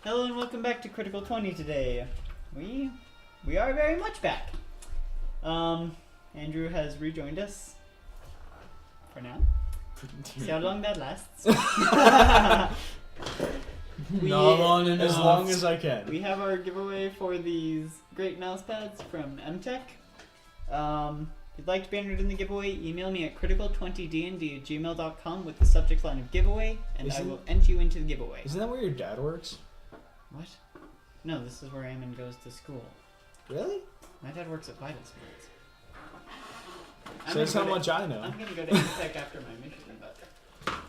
Hello and welcome back to Critical 20 today. We are very much back. Andrew has rejoined us for now. See how long that lasts. Not long enough. As long as I can. We have our giveaway for these great mouse pads from MTech. If you'd like to be entered in the giveaway, email me at criticaltwenty20dnd@gmail.com with the subject line of giveaway, and I will enter you into the giveaway. Isn't that where your dad works? What? No, this is where Ammon goes to school. Really? My dad works at Vital Sports. So that's how much I know. I'm going to go to MTech after my mission, but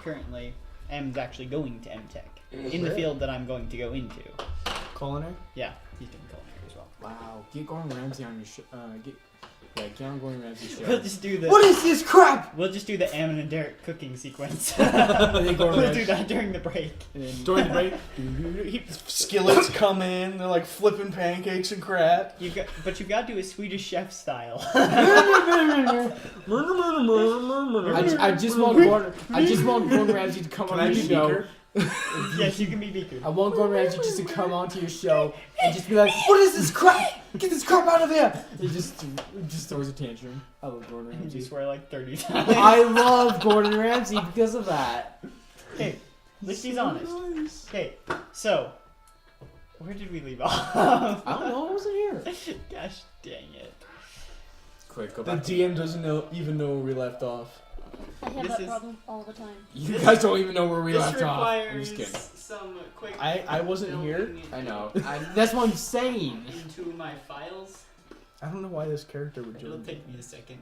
currently Ammon's actually going to MTech in the field that I'm going to go into. Culinary? Yeah, he's doing culinary as well. Wow, get Gordon Ramsay on your show. Get on Gordon Ramsay's show. We'll just do the. What is this crap? We'll just do the Ammon and Derek cooking sequence. We'll do that during the break. During the break, skillets come in. They're like flipping pancakes and crap. But you've got to do a Swedish chef style. I just want Gordon Ramsay to come on your show. Yes, you can be Beaker. I want Gordon Ramsay just to come onto your show and just be like, "What is this crap? Get this crap out of here!" He just throws a tantrum. I love Gordon Ramsay. You swear like 30 times. I love Gordon Ramsay because of that. Okay, at least he's honest. Nice. Okay, so where did we leave off? I don't know. I wasn't here. Gosh dang it! Quick, go The back. DM doesn't even know where we left off. I have This that is- problem all the time. You guys don't even know where we This left off. I'm requires just kidding. some quick. I wasn't here. I know. That's what I'm saying. Into my files. I don't know why this character would It'll join. take me a second.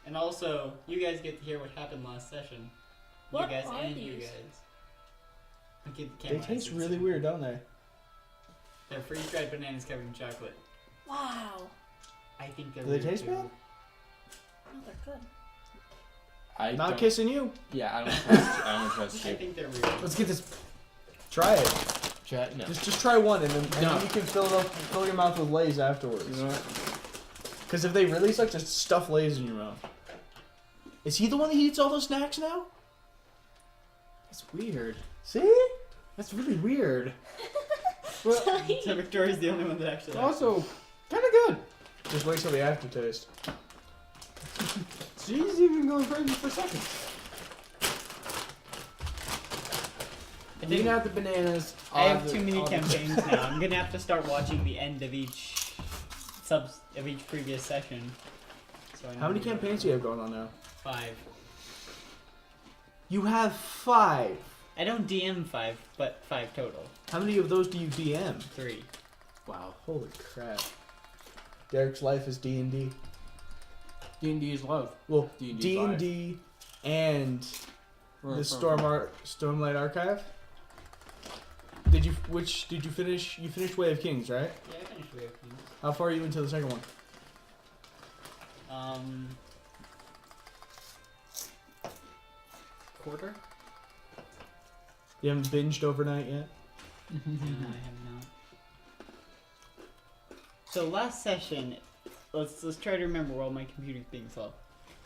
And also, you guys get to hear what happened last session. What you guys are and you these? guys. I'll give the They camera taste a really second. weird, don't they? They're freeze-dried bananas covered in chocolate. Wow. I think they're Do they weird taste too. bad? No, they're good. I Not don't- kissing you. Yeah, I don't trust I you. think they're weird. Let's get this Try it. chat. No. Just try one, and then No. you can fill your mouth with Lay's afterwards. You know what? Because if they really suck, just stuff Lay's in your mouth. Is he the one that eats all those snacks now? That's weird. See? That's really weird. Well, So Victoria's the only one that actually likes Also, kind of good. Just wait till the aftertaste. She's even going crazy for seconds. I You think can have the bananas. I have too many campaigns now. I'm gonna have to start watching the end of each previous session. So I know How many to go campaigns do you have going on now? 5. You have 5. I don't DM 5, but 5 total. How many of those do you DM? 3. Wow. Holy crap. Derek's life is D&D. D&D is love. Well, D&D D&D and the Stormlight Archive. Did you finish? You finished Way of Kings, right? Yeah, I finished Way of Kings. How far are you into the second one? Quarter? You haven't binged overnight yet? No, I have not. So last session, let's try to remember while my computer's being slow.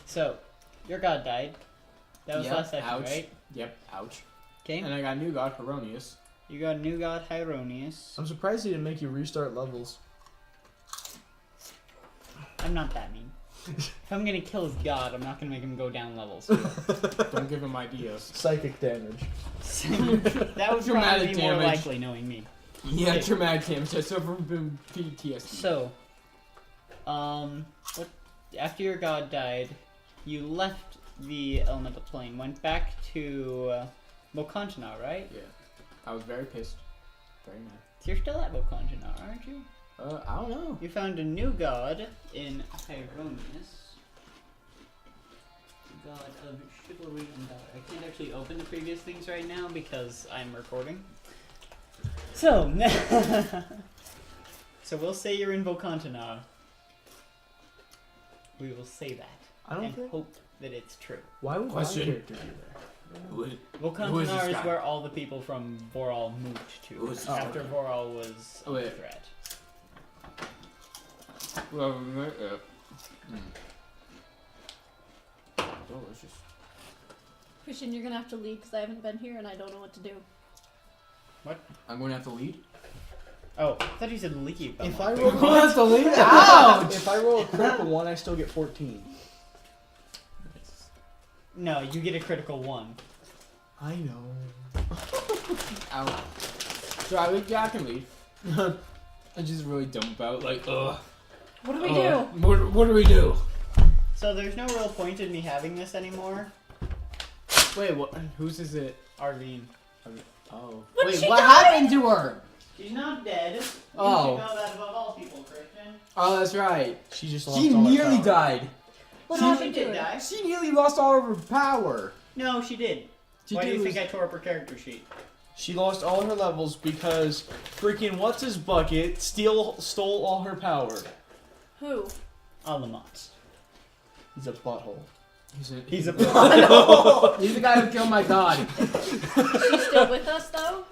So, your god died. That was Yep, last session, ouch. right? Yep. Ouch. Okay. And I got a new god, Heronius. You got a new god, Hieronius. I'm surprised he didn't make you restart levels. I'm not that mean. If I'm gonna kill his god, I'm not gonna make him go down levels. Don't give him ideas. Psychic damage. That would probably Dramatic be more damage. likely, knowing me. Yeah, Okay. traumatic damage. That's over PTSD. So, after your god died, you left the elemental plane, went back to Mokanchana, right? Yeah. I was very pissed. Very mad. You're still at Mokanchana, aren't you? I don't know. You found a new god in Hieronius. God of chivalry and valor. I can't actually open the previous things right now because I'm recording. So, so we'll say you're in Volcantana. We will say that I don't and think. hope that it's true. Why would Question. my character be there? Who is Volcantana this is guy? where all the people from Voral moved Who to is this after guy? Voral was Oh, under wait. threat. Delicious. Christian, you're gonna have to leave because I haven't been here and I don't know what to do. What? I'm going to have to lead. Oh, I thought you said leave. If I'm I like, roll, I'm going to have to lead? Ouch! if I roll a critical 1, I still get 14. no, you get a critical 1. I know. Ouch. So I lead. Yeah, I can lead. I'm just really dumb about like, ugh. What do we do? What do we do? So there's no real point in me having this anymore. Wait, what? Whose is it? Arvine. Oh. But Wait, she what died! happened to her? She's not dead. You Oh. should know that above all people, Christian. Oh, that's right. She just lost She all her nearly power. died. What No, she happened to did her? die. She nearly lost all of her power. No, she did. She Why do did you think lose- I tore up her character sheet? She lost all her levels because freaking what's his bucket stole all her power. Who? Alamont. He's a butthole. He's a He's a He's the guy who killed my god. She's still with us though?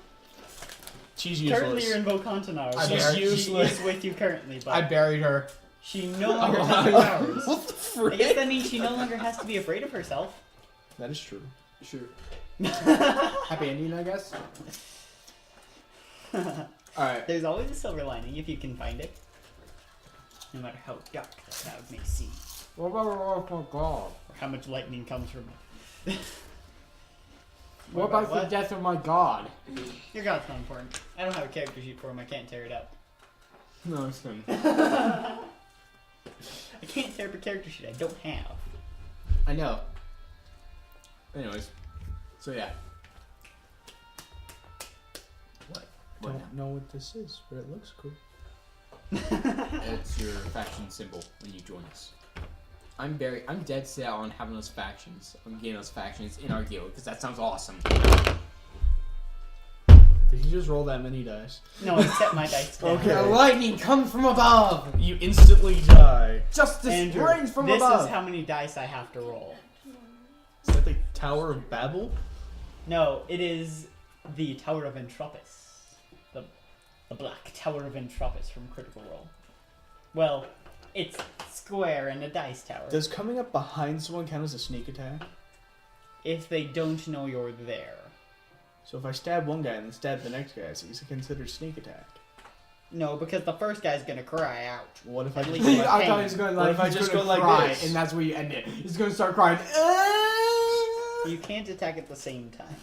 She's Currently useless. you're in Bocantanaro. I She's buried- useless. She is with you currently, but I buried her. she no longer has her powers. What the I frick? guess that means she no longer has to be afraid of herself. That is true. Sure. Happy ending, I guess. Alright. There's always a silver lining if you can find it. No matter how dark the cloud may seem. What about oh god? Or how much lightning comes from What about the what? death of my god? Your god's not important. I don't have a character sheet for him, I can't tear it up. No, it's him. I can't tear up a character sheet I don't have. I know. Anyways. So yeah. What? What now? Don't know what this is, but it looks cool. It's your faction symbol when you join us. I'm dead set on having those factions. I'm getting those factions in our guild because that sounds awesome. Did you just roll that many dice? No, I set my dice down. Okay. The lightning comes from above. You instantly die. Justice Andrew, reigns from this above. is how many dice I have to roll. Is that the Tower of Babel? No, it is the Tower of Entropis. The Black Tower of Entropis from Critical Role. Well, it's square and a dice tower. Does coming up behind someone count as a sneak attack? If they don't know you're there. So if I stab one guy and then stab the next guy, is it considered sneak attack? No, because the first guy's gonna cry out. What if I At just least go in like, I pain. thought he was going What like if I he's just gonna go like cry, this? and that's where you end it. He's gonna start crying. You can't attack at the same time.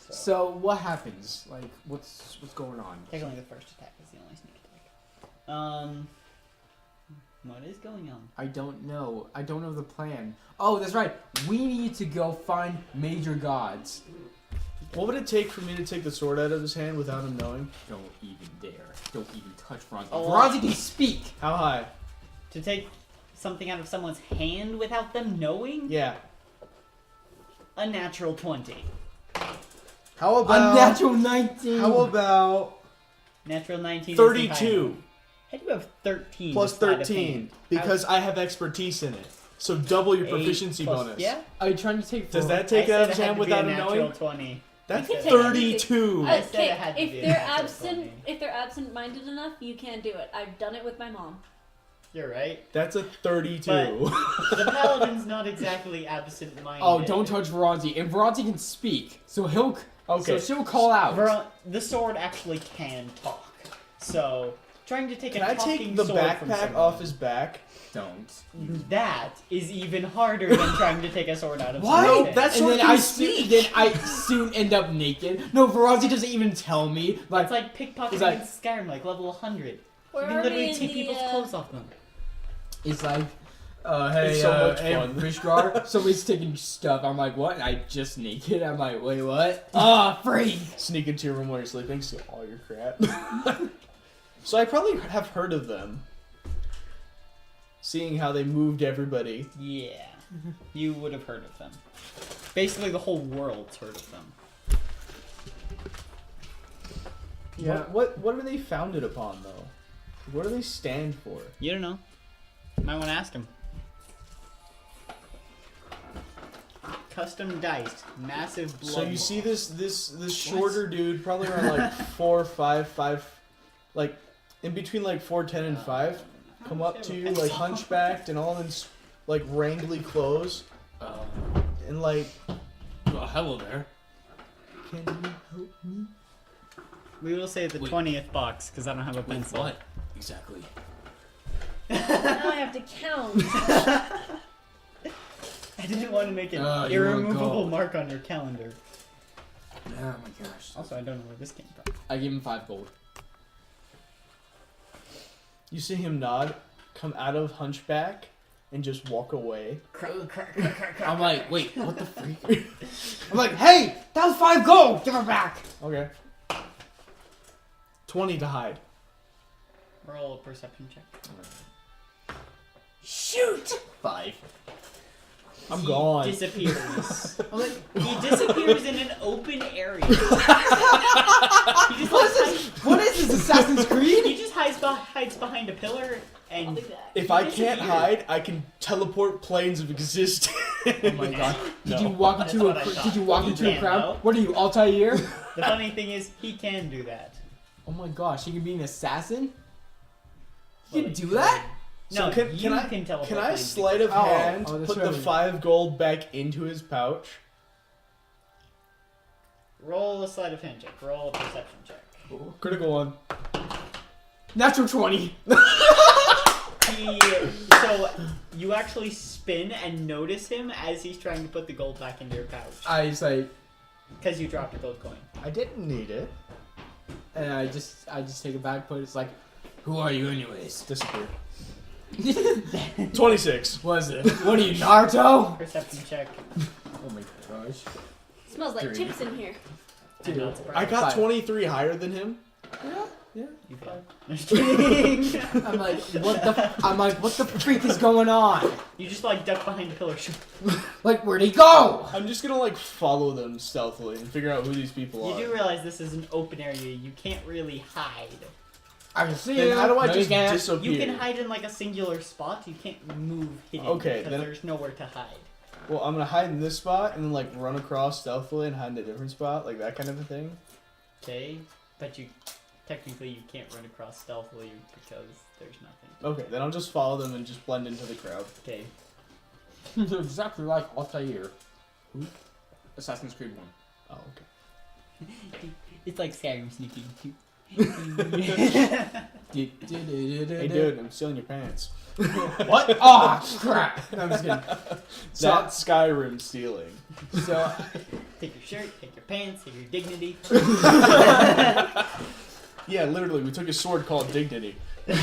So, So what happens? Like what's going on? technically the first attack is the only sneak attack. What is going on? I don't know. I don't know the plan. Oh, that's right. We need to go find major gods. What would it take for me to take the sword out of his hand without him knowing? Don't even dare. Don't even touch Bronzy. Oh, Bronzy can speak. How high? To take something out of someone's hand without them knowing? Yeah. A natural 20. How A about... natural 19. How about... Natural 19 is 32 How do you have 13 plus beside a 13? pain? Because I have expertise in it. So double your 8 proficiency plus- bonus. Yeah? Are you trying to take? Does that I take it said out of his it had hand to be a without him natural knowing? 20. That's You can take 32. I said it had to if be a they're natural absent, 20. if they're absent-minded enough, you can't do it. I've done it with my mom. You're right. That's a 32. The paladin's not exactly absent-minded. Oh, don't touch Bronzy. And Bronzy can speak, so he'll. Okay. So she'll call out. The sword actually can talk. So, trying to take Can a I talking take the sword from backpack someone, off his back? Don't. That is even harder than trying to take a sword out of What? someone's No, hand. that's And what then you I speak. then I soon end up naked. No, Bronzy doesn't even tell me. Like, It's like pickpocketing It's like- in Skyrim, like level 100. Where You can are literally we in take the, people's clothes off them. it's like, hey, It's so much hey, fun. Vishgar, somebody's taking stuff. I'm like, what? And I just naked. I'm like, wait, what? Ah, free. Sneak into your room while you're sleeping, steal all your crap. So I probably have heard of them. Seeing how they moved everybody. Yeah. You would have heard of them. Basically, the whole world's heard of them. Yeah. What are they founded upon, though? What do they stand for? You don't know. Might want to ask him. Custom diced, massive blood. So you loss. see this shorter dude, probably around like 4, 5, like in between like 4'10" and 5, come up to you like hunchbacked and all in like wrangly clothes, and like, Well, hello there. can you help me? We will say the Wait. 20th box because I don't have a With pencil. what? Exactly. Now I have to count. I didn't want to make an Oh, you want irremovable gold. mark on your calendar. Oh my gosh. Also, I don't know where this came from. I give him 5 gold. You see him nod, come out of Hunchback, and just walk away. I'm like, wait, what the freak? I'm like, hey, that was 5 gold. Give her back. Okay. 20 to hide. Roll a perception check. Shoot. 5. I'm He gone. disappears. I'm like, He disappears in an open area. He just what is this? What is this? Assassin's Creed? He just hides behind a pillar I'll and be back. If I can't disappeared. hide, I can teleport planes of existence. Oh my god! Did you No. walk That's into what I a? thought. Did you walk You into a can't, crowd? though. What are you, Altair? the funny thing is he can do that. Oh my gosh! He can be an assassin. Well, You can he do could. that? No, So you can I- can teleport. Can I planes. sleight of Oh, hand oh, that's put the right. 5 gold back into his pouch? Roll a sleight of hand check. Roll a perception check. Critical one. Natural 20. So you actually spin and notice him as he's trying to put the gold back into your pouch I just like, because you dropped a gold coin. I didn't need it. and I just take it back. But it's like, who are you anyways? Disappear. 26. Was it? What are you, Naruto? Perception check. Oh my gosh! Smells like 3. chips in here. I'm not surprised. I got 5. 23 higher than him. Yeah. You failed. Just kidding. I'm like, what the? I'm like, what the freak is going on? You just like duck behind a pillar. Like, where'd he go? I'm just gonna like follow them stealthily and figure out who these people You are. do realize this is an open area. You can't really hide. I can see Then you. how do I No, just you can't. disappear? You can hide in like a singular spot. You can't move hidden. Okay, because then- there's nowhere to hide. Well, I'm gonna hide in this spot and then like run across stealthily and hide in a different spot, like that kind of a thing. Okay, but you technically you can't run across stealthily because there's nothing. Okay, then I'll just follow them and just blend into the crowd. Okay. You're exactly like Altair. Who? Assassin's Creed 1. Oh, okay. It's like Skyrim sneaking. Hey, dude, I'm stealing your pants. What? Oh crap! No, I'm just kidding. That's Skyrim stealing. So Take your shirt, take your pants, take your dignity. Yeah, literally, we took a sword called Dignity. Ooh,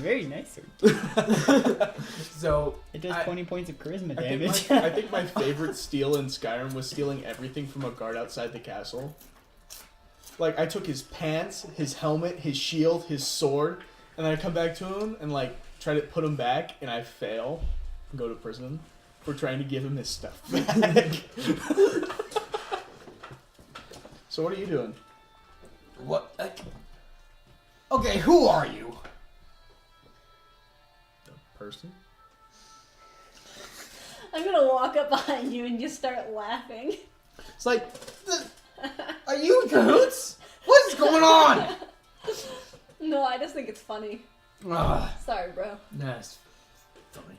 very nice. Sir. so It does I- 20 points of charisma I damage. think my favorite steal in Skyrim was stealing everything from a guard outside the castle. Like, I took his pants, his helmet, his shield, his sword, and then I come back to him and, like, try to put him back, and I fail and go to prison for trying to give him his stuff back. So what are you doing? what? Okay, who are you? The person? I'm gonna walk up behind you and just start laughing. It's like, are you in cahoots? What is going on? No, I just think it's funny. Ugh, Sorry, bro. that's funny.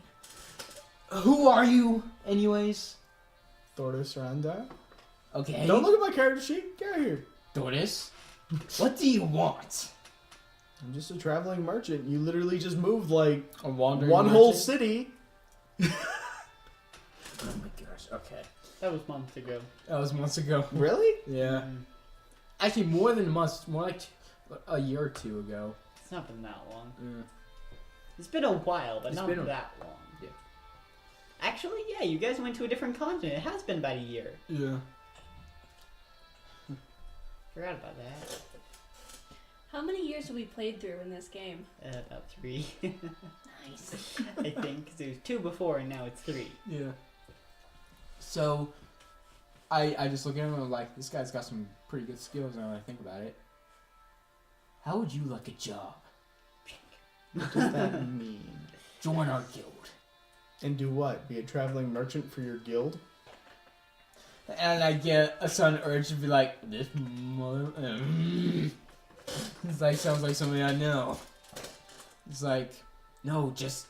Who are you, anyways? Thordis Randa? Okay. Don't look at my character sheet. Get out of here. Tortoise. What do you want? I'm just a traveling merchant. You literally just moved, like, A wandering one whole merchant? city. Oh my gosh. Okay. That was months ago. That was months ago. Really? Yeah. Mm, Actually, more than months. More like a year or 2 ago. It's not been that long. Mm. It's been a while, but It's not been a- that long. Yeah. Actually, yeah, you guys went to a different continent. It has been about a year. Yeah. Forgot about that. How many years have we played through in this game? About 3. Nice. I think, 'cause it was 2 before and now it's 3. Yeah. So, I just look at him and I'm like, this guy's got some pretty good skills now that I think about it. How would you like a job? What does that mean? Join our guild. And do what? Be a traveling merchant for your guild? And I get a sudden urge to be like, this mother... It's like, sounds like somebody I know. It's like, no, just...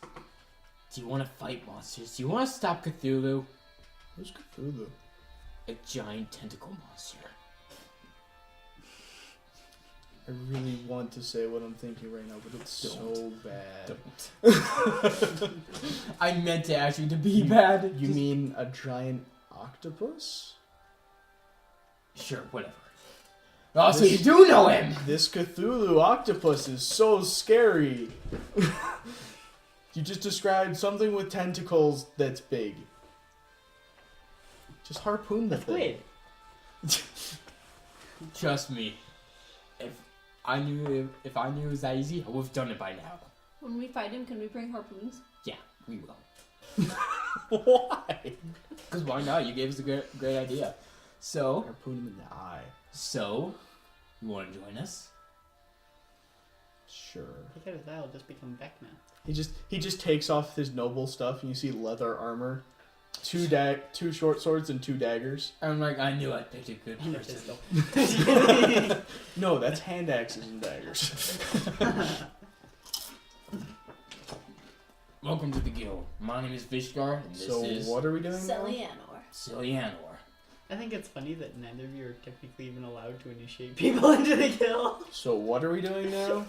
Do you want to fight monsters? Do you want to stop Cthulhu? Who's Cthulhu? A giant tentacle monster. I really want to say what I'm thinking right now, but it's so bad. Don't. I meant to ask you to be bad. You mean a giant octopus? Sure, whatever. Also, you do know him! This Cthulhu octopus is so scary. You just described something with tentacles that's big. Just harpoon the thing. Squid. Trust me. If I knew it was that easy, I would have done it by now. When we fight him, can we bring harpoons? Yeah, we will. Why? Because why not? You gave us a great idea. So, Harpoon him in the eye. you want to join us? Sure. Take out his eye, I'll just become Vecna. He just takes off his noble stuff, and you see leather armor, two short swords, and 2 daggers. I'm like, I knew I picked a good And a person. pistol. No, that's hand axes and daggers. Welcome to the guild. My name is Vishgar, and this So is what are we doing now? Celianor. I think it's funny that neither of you are technically even allowed to initiate people into the guild. So what are we doing now?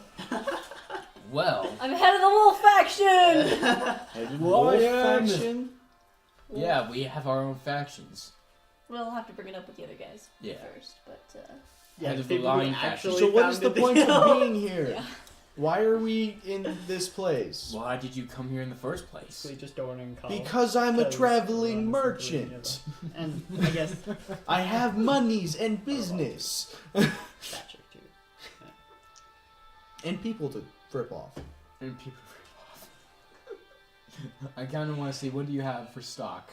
Well, I'm head of the wolf faction! Wolf yeah, faction? yeah, we have our own factions. We'll have to bring it up with the other guys Yeah. first, but Head of the people who lion actually So what is the founded point guild. of being here? yeah. Why are we in this place? Why did you come here in the first place? Basically just ordering calls. Because I'm a Because traveling we're on something merchant. And I guess I have monies and business. Thatcher too. And people to rip off. And people rip off. I kind of want to see, what do you have for stock?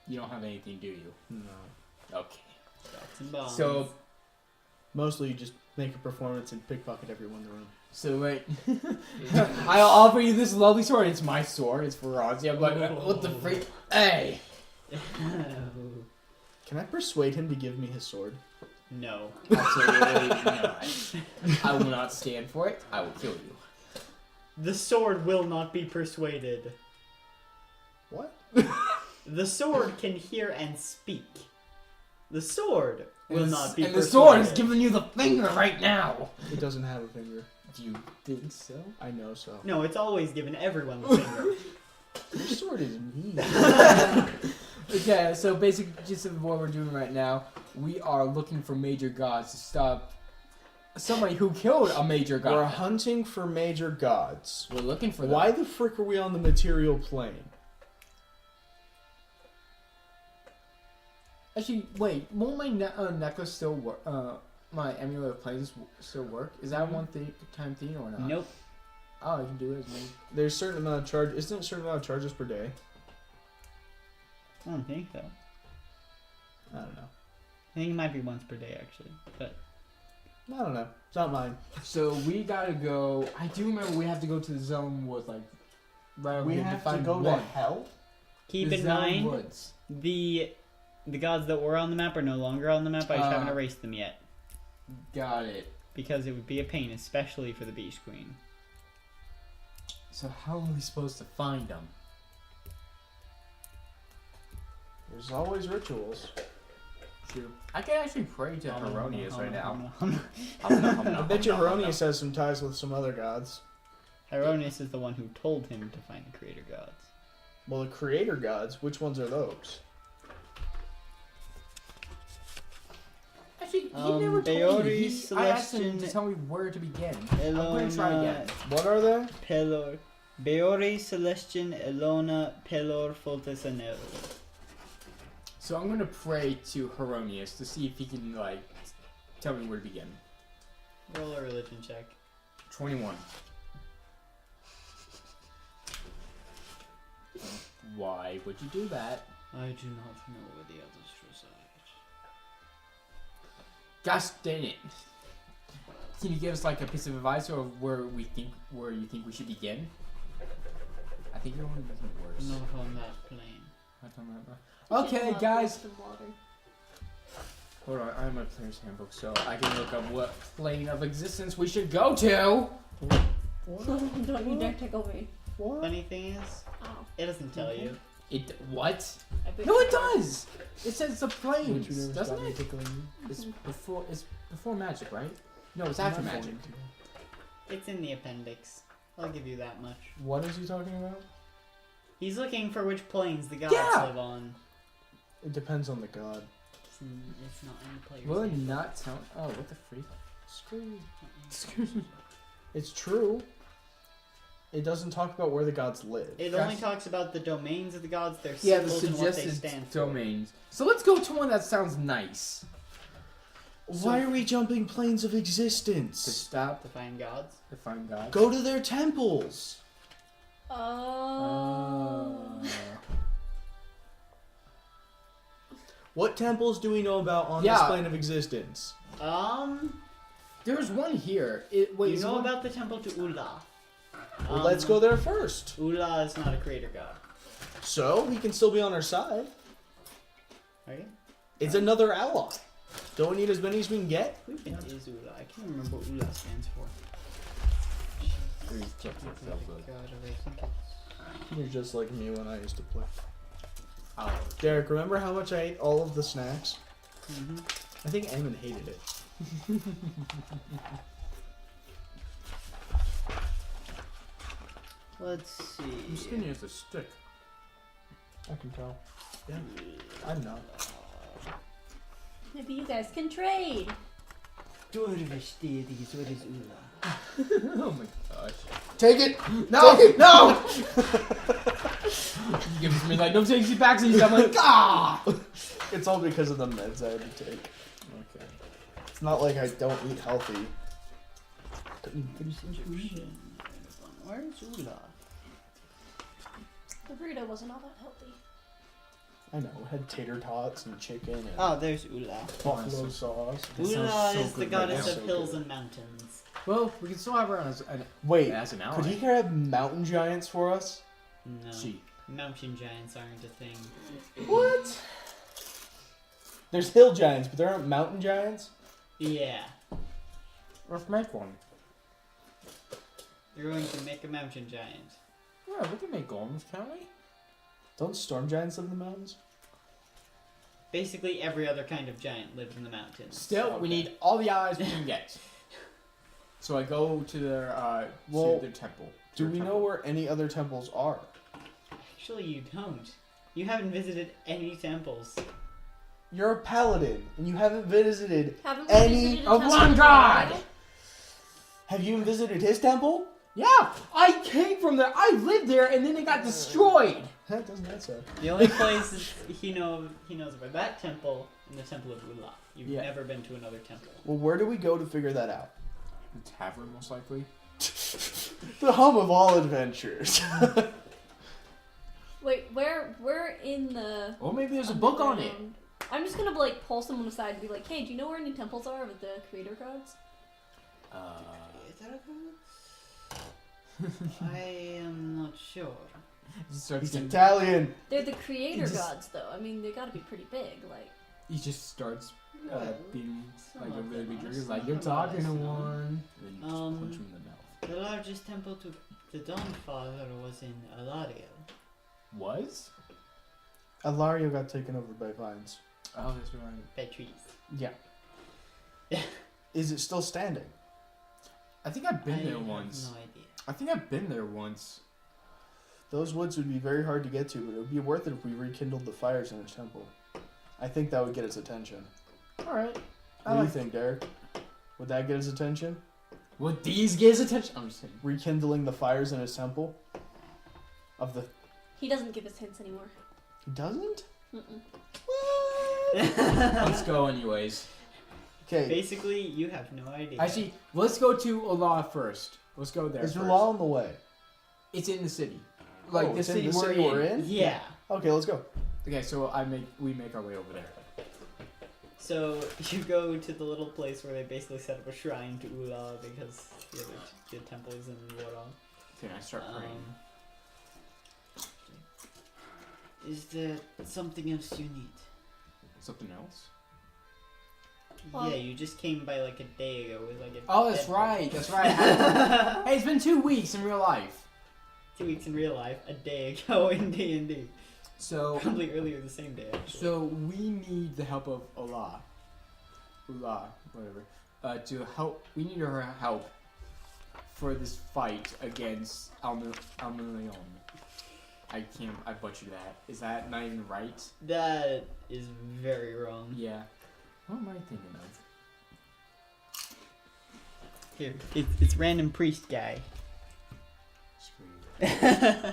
You don't have anything, do you? No. Okay. Stocks and bonds. So, Mostly you just make a performance and pickpocket everyone in the room. So wait, I'll offer you this lovely sword. It's my sword. It's for Ozzy. I'm like, what the freak? Hey! Can I persuade him to give me his sword? No. Absolutely not. I will not stand for it. I will kill you. The sword will not be persuaded. What? The sword can hear and speak. The sword will not be And the persuaded. sword is giving you the finger right now. It doesn't have a finger. Do you think so? I know so. No, it's always given everyone the finger. Your sword is mean. Okay, so basically, just what we're doing right now, we are looking for major gods to stop somebody who killed a major god. We're hunting for major gods. We're looking for them. Why the frick are we on the material plane? Actually, wait. Won't my necklace still work? My amulet of planes still work? Is that one time thing or not? Nope. Oh, I can do it as many. There's a certain amount of charge. Isn't there a certain amount of charges per day? I don't think so. I don't know. I think it might be once per day, actually. But I don't know. It's not mine. So we gotta go. I do remember we have to go to the zone with like. Right over We here have to find go to one. hell? keep The in Zone mind, Woods. the gods that were on the map are no longer on the map. I just haven't Uh, erased them yet. Got it. Because it would be a pain, especially for the Beast Queen. So how are we supposed to find them? There's always rituals. True. I can actually pray to Heronius right now. I bet you Heronius has some ties with some other gods. Heronius is the one who told him to find the creator gods. Well, the creator gods, which ones are those? Actually, he never told me. Beori, I asked him to Celestian, tell me where to begin. I'm gonna try again. What are they? Pelor. Beori, Celestian, Elona, Pelor, Foltes, and El. So I'm gonna pray to Heronius to see if he can like tell me where to begin. Roll a religion check. 21. Why would you do that? I do not know where the others reside. Gosh dang it! Can you give us like a piece of advice or where you think we should begin? I think you're only making it worse. Not on that plane. I don't remember. Okay, guys. Hold on, I have my player's handbook, so I can look up what plane of existence we should go to. Don't you dare tickle me. What? Funny thing is, Oh. it doesn't tell you. It what? I big No, it part. does. It says the Don't plains, you never doesn't stop me it? tickling you? It's before magic, right? No, it's after I'm not magic. going to. It's in the appendix. I'll give you that much. What is he talking about? He's looking for which planes the gods Yeah. live on. It depends on the god. It's not in the player's Will it handbook. not tell? Oh, what the freak? Screw. Excuse me. It's true. It doesn't talk about where the gods live. It only talks about the domains of the gods, their Yeah, the symbols, and what they suggested stand for. domains. So let's go to one that sounds nice. Why are we jumping planes of To existence? stop To find gods. to find God. Go to their temples. Oh. What temples do we know about on Yeah. this plane of existence? There's one here. Wait, You is know one- about the temple to Ula. Well, let's go there first. Ula is not a creator god. So he can still be on our side. Okay? It's another ally. Don't we need as many as we can get? Who even is Ula? I can't remember what Ula stands for. Please check yourself God, out. I think it's... You're just like me when I used to play. Oh. Derek, remember how much I ate all of the snacks? Mm-hmm. I think Eamon hated it. Let's see. I'm skinny as a stick. I can tell. Yeah, I'm not. Maybe you guys can trade. Dwarvish what is Ula? Oh my gosh. Take it! No! Take it! No! You give it to me like, no takes you back, I'm like, ah! It's all because of the meds I had to take. Okay. It's not like I don't eat healthy. Where's Ula? The burrito wasn't all that healthy. I know, it had tater tots and chicken and Oh, there's Ula. buffalo sauce. That Ula sounds so is the good goddess right of now. hills So and mountains. Well, we can still have her as Wait, as an ally. could he have mountain giants for us? No. She. Mountain giants aren't a thing. What? There's hill giants, but there aren't mountain giants? Yeah. Let's make one. You're going to make a mountain giant. Yeah, we can make golems, can't we? Don't storm giants live in the mountains? Basically, every other kind of giant lives in the mountains. Still, we need all the allies we can get. So I go to their Well, to their temple. Do Their we know temple. where any other temples are? Actually, you don't. You haven't visited any temples. You're a paladin, and you haven't visited Haven't we any visited a of temple one in god? Colorado? Have you visited his temple? Yeah, I came from there. I lived there, and then it got destroyed. That doesn't that suck? The only places he knows about that temple and the temple of Ula. You've Yeah. never been to another temple. Well, where do we go to figure that out? The tavern, most likely. The home of all adventures. Wait, where in the? Or maybe there's a book on it. underground- I'm just gonna like pull someone aside and be like, "Hey, do you know where any temples are with the creator gods?" I am not sure. He's Italian. They're the creator Just- gods, though. I mean, they gotta be pretty big. Like, He just starts being some like a of really them big are, jerk. some Like, of you're them are talking to less known. one. And then you just punch him in the mouth. The largest temple to the Dawnfather was in Alario. Was? Alario got taken over by vines. Oh, that's right. By trees. Yeah. Is it still standing? I think I've been I there have once. no idea. I think I've been there once. Those woods would be very hard to get to, but it would be worth it if we rekindled the fires in his temple. I think that would get its attention. Alright. What do you think, Derek? Would that get his attention? Would these get his attention? I'm just kidding. Rekindling the fires in his temple? he doesn't give us hints anymore. He doesn't? Mm-mm. Let's go anyways. Okay. Basically, you have no idea. Actually, let's go to Ola first. Let's go there Is first. Rulal on the way? It's in the city. Like, the it's in city, the we're, city in. we're in? Yeah. Okay, let's go. Okay, so we make our way over there. So you go to the little place where they basically set up a shrine to Ula because the temple is in Woron. Okay, I start praying. Is there something else you need? Something else? Well- Yeah, you just came by like a day ago with like a. Oh, that's dead right. person. That's right. Hey, it's been 2 weeks in real life. 2 weeks in real life, a day ago in D&D. So Probably earlier the same day, actually. So we need the help of Allah, whatever, to help. We need her help for this fight against Al-Milion. I butchered that. Is that not even right? That is very wrong. Yeah. What am I thinking of? Here, it's random priest guy. Screw you.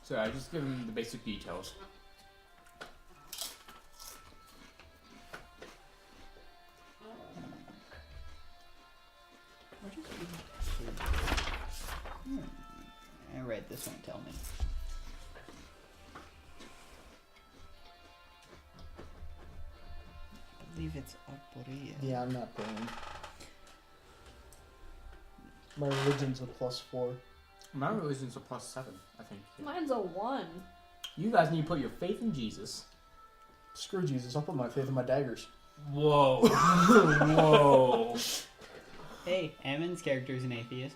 So I just give him the basic details. Alright, this won't tell me. I believe it's Aquaria. Yeah, I'm not playing. My religion's a +4. My religion's a +7, I think. Yeah. Mine's a 1. You guys need to put your faith in Jesus. Screw Jesus, I'll put my faith in my daggers. Whoa. Whoa. Hey, Ammon's character's an atheist.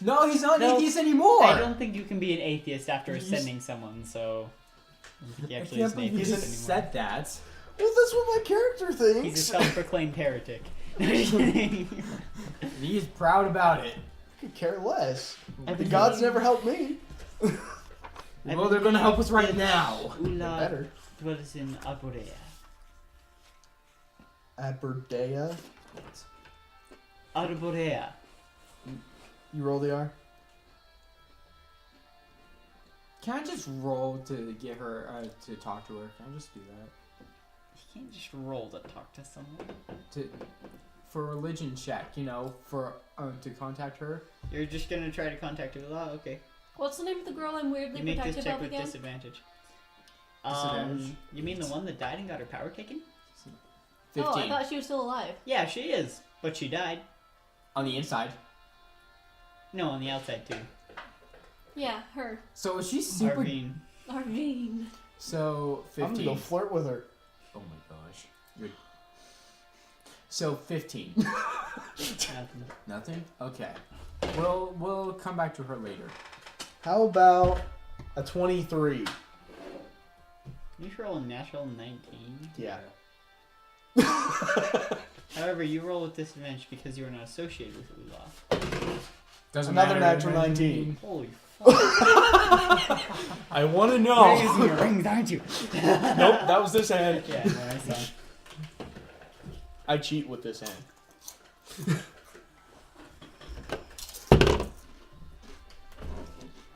No, he's not No, an atheist anymore. I don't think you can be an atheist after You ascending someone, so... I don't think he I actually can't is an believe you atheist just anymore. said that. Well, that's what my character thinks. He's a self-proclaimed heretic. No, just kidding. And he is proud about it. I could care less. I The believe- gods never helped me. I Well, they're gonna help us right believe now. They Ula better. dwells in Aborea. Aberdea. Arborea. You roll the R? Can I just roll to get her to talk to her? Can I just do that? You can't just roll to talk to someone. For a religion check, for to contact her. You're just gonna try to contact Ula? Okay. What's the name of the girl I'm weirdly You make this protective check of with again? disadvantage. Disadvantage? You mean the one that died and got her power taken? 15 Oh, I thought she was still alive. Yeah, she is. But she died. on the inside. No, on the outside too. Yeah, her. So is she super? Arvine. Arvine. So I'm 15. gonna go flirt with her. Oh my gosh. You're... So 15. Nothing. Nothing. Okay. We'll come back to her later. How about a 23? You roll a natural 19. Yeah. However, you roll with disadvantage because you are not associated with Ula. Doesn't Another matter. natural 19. Holy fuck. I want to You're know. using your rings, aren't you? Nope, that was this hand. Yeah, no, I saw. I cheat with this hand.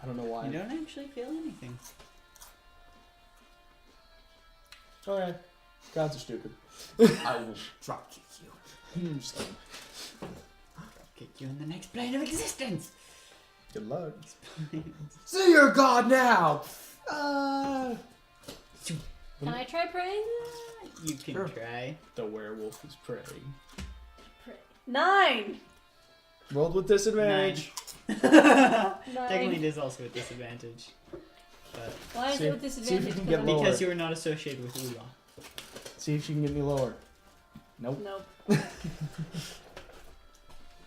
I don't know why. You don't actually feel anything. Okay. Gods are stupid. I will drop kick you. I'm just kidding. Kick you in the next plane of existence. Good luck. See your god now. Can I try praying? You can Sure. try. The werewolf is praying. 9! Rolled with disadvantage. 9. Technically, it is also a disadvantage. But Why is See- it with see if disadvantage? you can 'Cause get I'm- lower. because you are not associated with Ula. See if you can get me lower. Nope. Nope.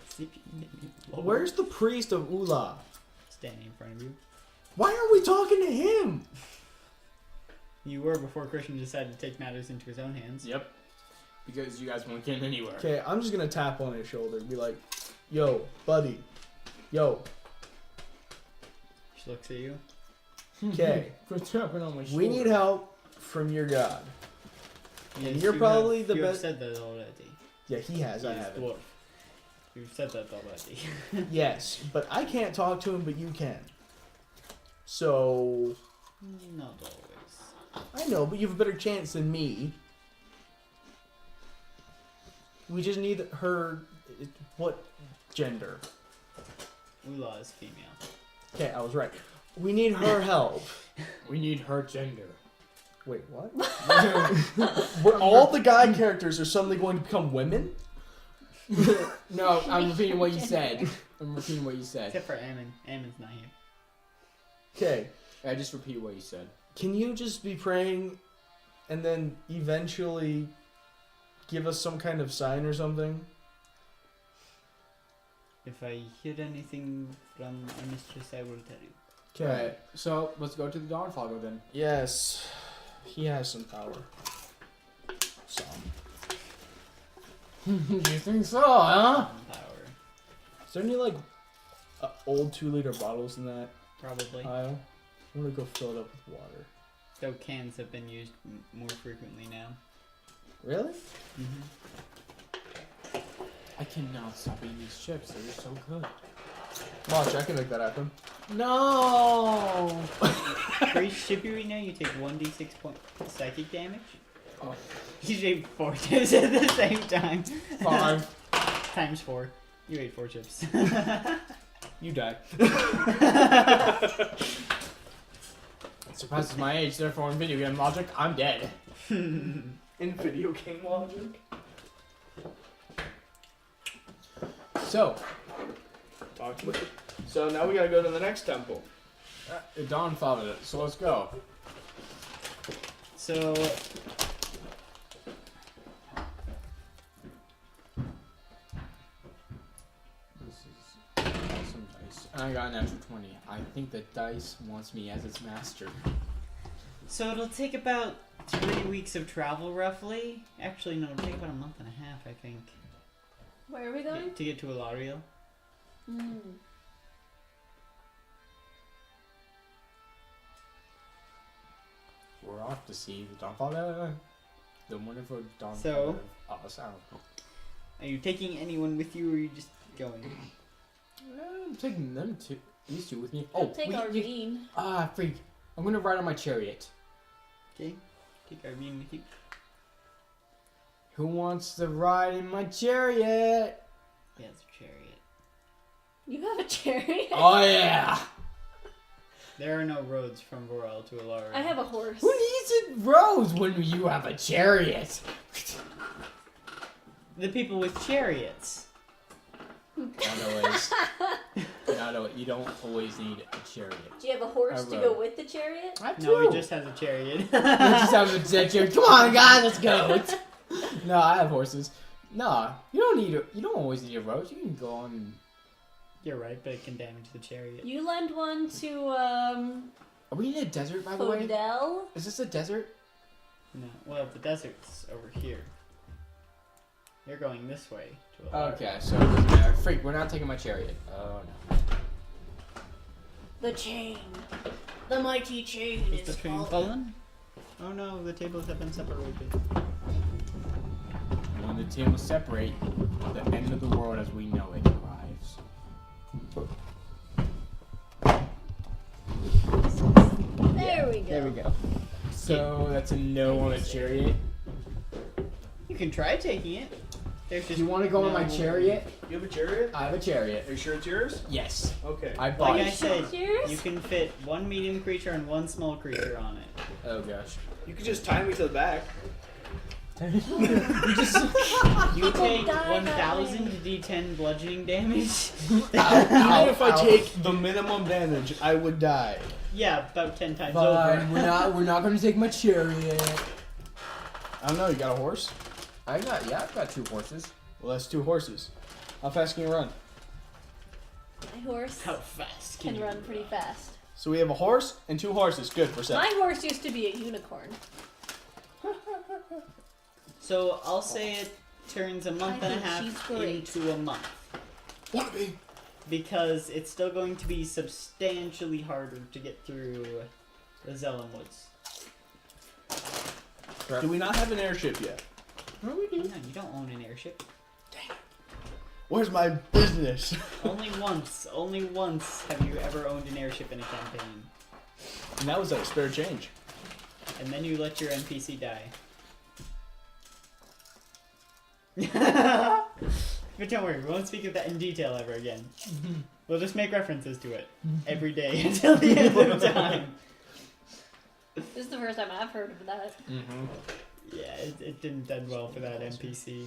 See if you can get me lower. Where's the priest of Ula? Standing in front of you. Why aren't we talking to him? You were before Christian decided to take matters into his own hands. Yep. Because you guys won't get anywhere. Okay, I'm just gonna tap on his shoulder and be like, yo, buddy. Yo, She looks at you. okay. Quit tapping on my shoulder. We need help from your god. And Yes, you're you probably have, the you have best. said that already. Yeah, he has. I He is haven't. dwarf. You've said that already. Yes, but I can't talk to him, but you can. So, Not always. I know, but you have a better chance than me. We just need her. What gender? Ula is female. Okay, I was right. We need her help. We need her gender. Wait, what? Were all the guy characters are suddenly going to become women? No, I'm repeating what you said. I'm repeating what you said. Except for Ammon. Ammon's not here. Okay, I just repeat what you said. can you just be praying and then eventually give us some kind of sign or something? If I hear anything from our mistress, I will tell you. Okay. Right. So let's go to the Dawnfogger then. Yes. He has some power. Some. You think so, huh? Power. Is there any like old 2-liter bottles in that Probably. aisle? I'm gonna go fill it up with water. Though cans have been used more frequently now. Really? Mm-hmm. I cannot stop eating these chips. They're so good. Watch, I can make that happen. No. For each chip you eat now, you take 1d6 point psychic damage. Oh. You ate 4 chips at the same time. 5. Times 4. You ate 4 chips. You die. Surpasses my age, therefore in video game logic, I'm dead. In video game logic. So, Talk to me. So now we gotta go to the next temple. Dawn followed it, so let's go. So, This is awesome dice. And I got a natural 20. I think the dice wants me as its master. so it'll take about 3 weeks of travel, roughly. Actually, no, it'll take about a month and a half, I think, Where are we going? to get to Ilariel. Mm. We're off to see the Dawnfogger. The wonderful Dawnfogger So? of Awesome. Are you taking anyone with you, or are you just going? I'm taking them two. These two with me. I'll take we- Arvine. freak. I'm gonna ride on my chariot. Okay, take Arvine with you. Who wants to ride in my chariot? Yeah, it's a chariot. You have a chariot? Oh yeah! There are no roads from Vorel to Ilariel. I have a horse. Who needs a rose when you have a chariot? The people with chariots. Not always. You don't always need a chariot. Do you have a horse A to road. go with the chariot? I No, he just has a chariot. You just have a chariot. Come on, guys, let's go. No, I have horses. No, you don't always need a rose. You can go on. You're right, but it can damage the chariot. You lend one to, Are we in a desert, by the way? Hodel. Is this a desert? No, well, the desert's over here. You're going this way to Ilariel. Okay, so it doesn't matter. Freak, we're not taking my chariot. Oh no. The chain. The mighty chain Is is the train falling. fallen? Oh no, the tables have been separated. And when the tables separate, the end of the world as we know it arrives. There we go. There we go. So that's a no on a chariot. You can try taking it. There's Do just you want to go on my no- chariot? You have a chariot? I have a chariot. Are you sure it's yours? Yes. Okay. I bought Like I it. said, Cheers. you can fit one medium creature and one small creature on it. Oh gosh. You could just tie me to the back. You take die 1,000 d10 bludgeoning damage. Even if I take the minimum damage, I would die. Yeah, about 10 times Fine, over. we're not gonna take my chariot. I don't know, you got a horse? I've got 2 horses. Well, that's 2 horses. How fast can you run? My horse How fast can you run pretty fast. So we have a horse and 2 horses. Good, we're set. My horse used to be a unicorn. So I'll say it turns a month I and a think half she's great. into a month. Wanna be? Because it's still going to be substantially harder to get through the Zelen Woods. Do we not have an airship yet? No, we No, do. you don't own an airship. Where's my business? only once have you ever owned an airship in a campaign. And that was like spare change. And then you let your NPC die. But don't worry, we won't speak of that in detail ever again. We'll just make references to it every day until the end of time. This is the first time I've heard of that. Mm-hmm. Yeah, it didn't end well for that NPC.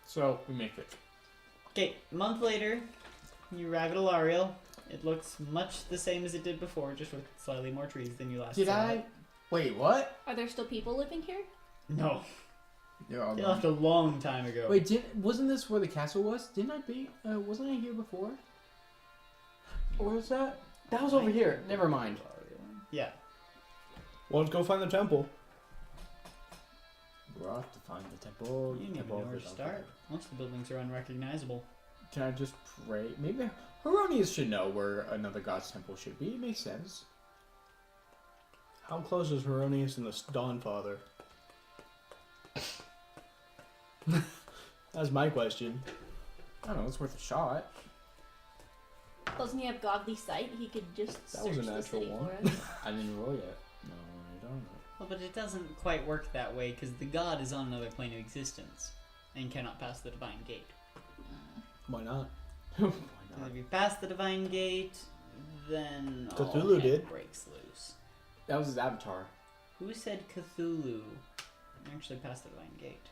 So we make it. Okay, a month later, you arrive at Ilariel. It looks much the same as it did before, just with slightly more trees than you last Did saw. I? Wait, what? Are there still people living here? No, They're all they gone. left a long time ago. Wait, wasn't this where the castle was? Didn't I be? Wasn't I here before? Or was that? That was over here. Never mind. Yeah. Well, let's go find the temple. We're off to find the temple. You don't even know where to start. Most of the buildings are unrecognizable. Can I just pray? Maybe Heronius should know where another god's temple should be. It makes sense. How close is Heronius and the Dawnfather? That's my question. I don't know. It's worth a shot. Doesn't he have godly sight? He could just That was search a the natural city one. for us. I didn't roll yet. No, I don't know. Well, but it doesn't quite work that way because the god is on another plane of existence and cannot pass the divine gate. Why not? Why And not? if you pass the divine gate, then all Cthulhu hell did. breaks loose. That was his avatar. Who said Cthulhu actually passed the divine gate?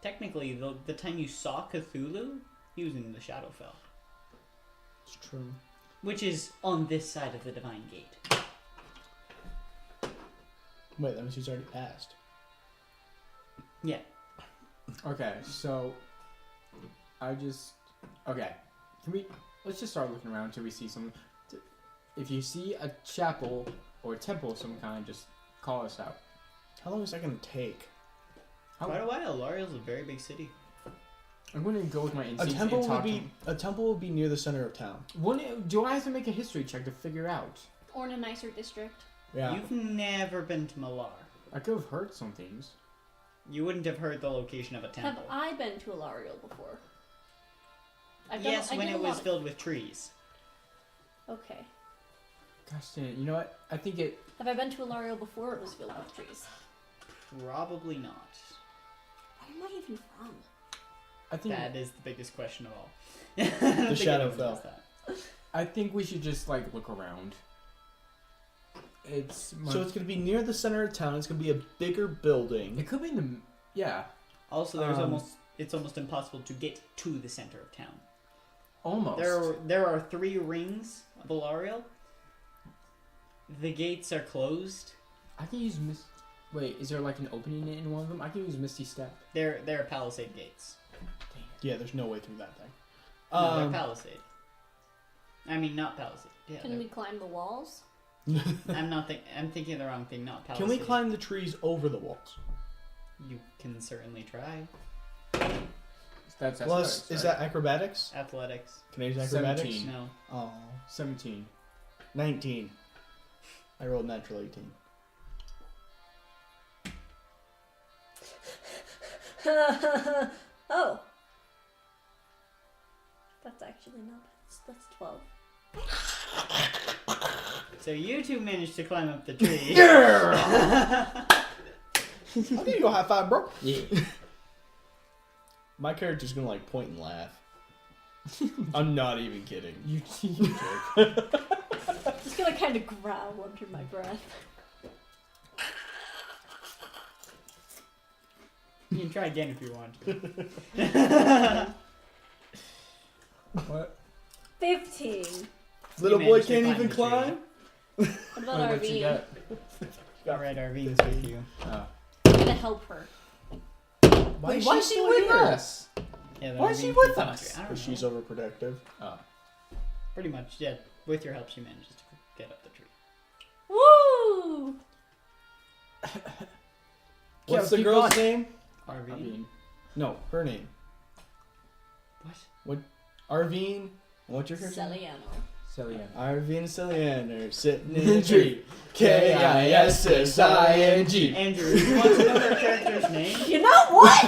Technically, the time you saw Cthulhu, he was in the Shadowfell, It's true. which is on this side of the divine gate. Wait, that means he's already passed. Yeah. Okay, so okay. Let's just start looking around until we see some. If you see a chapel or a temple of some kind, just call us out. How long is that going to take? Quite a while. L'Oreal's a very big city. I'm going to go with my A instincts temple and would talk to be him. a temple would be near the center of town. Do I have to make a history check to figure out? Or in a nicer district. Yeah. You've never been to Malar. I could have heard some things. You wouldn't have heard the location of a Have temple. I been to Alariel before? Yes, I when did it a was lot filled with trees. Okay. Gosh dang it. You know what? I think it. Have I been to Alariel before it was filled with trees? Probably not. Where am I even from? I think. That is the biggest question of all. The Shadowfell. I think we should just like look around. It's. So it's going to be near the center of town. It's going to be a bigger building. It could be in the. Yeah. Also, it's almost impossible to get to the center of town. Almost. There are 3 rings of Alariel. The gates are closed. I can use Wait, is there like an opening in one of them? I can use Misty Step. They're palisade gates. Yeah, there's no way through that thing. No, they're palisade. I mean, not palisade. Yeah, Can we climb the walls? I'm thinking of the wrong thing. Not palisade. Can we climb the trees over the walls? You can certainly try. That's Plus, athletics, is right? that acrobatics? Athletics. Can I use acrobatics? 17. No. Oh, 17. 19. I rolled natural 18. Oh. That's actually not. That's 12. So you 2 managed to climb up the tree. I'll give you a high five, bro. Yeah. My character's gonna like point and laugh. I'm not even kidding. You Just gonna kind of growl under my breath. You can try again if you want to. What? 15. Little You boy managed to can't climb even the climb. What about What you Arvine? got? Alright, Arvine's with you. Oh. I'm gonna help her. Why Wait, why is she still with here? us? Yeah, Why is she Arvine with can us? I don't Because know. she's overprotective. Oh. Pretty much, yeah. With your help, she manages to get up the tree. Woo! What's Yeah, the girl's name? Arvine? Arvine. No, her name. What? Arvine. What's your character name? Celiano. Celia. Arvine Celiander sitting in a tree. K-I-S-S-I-N-G. Andrew, if you want to know her character's name, You know what?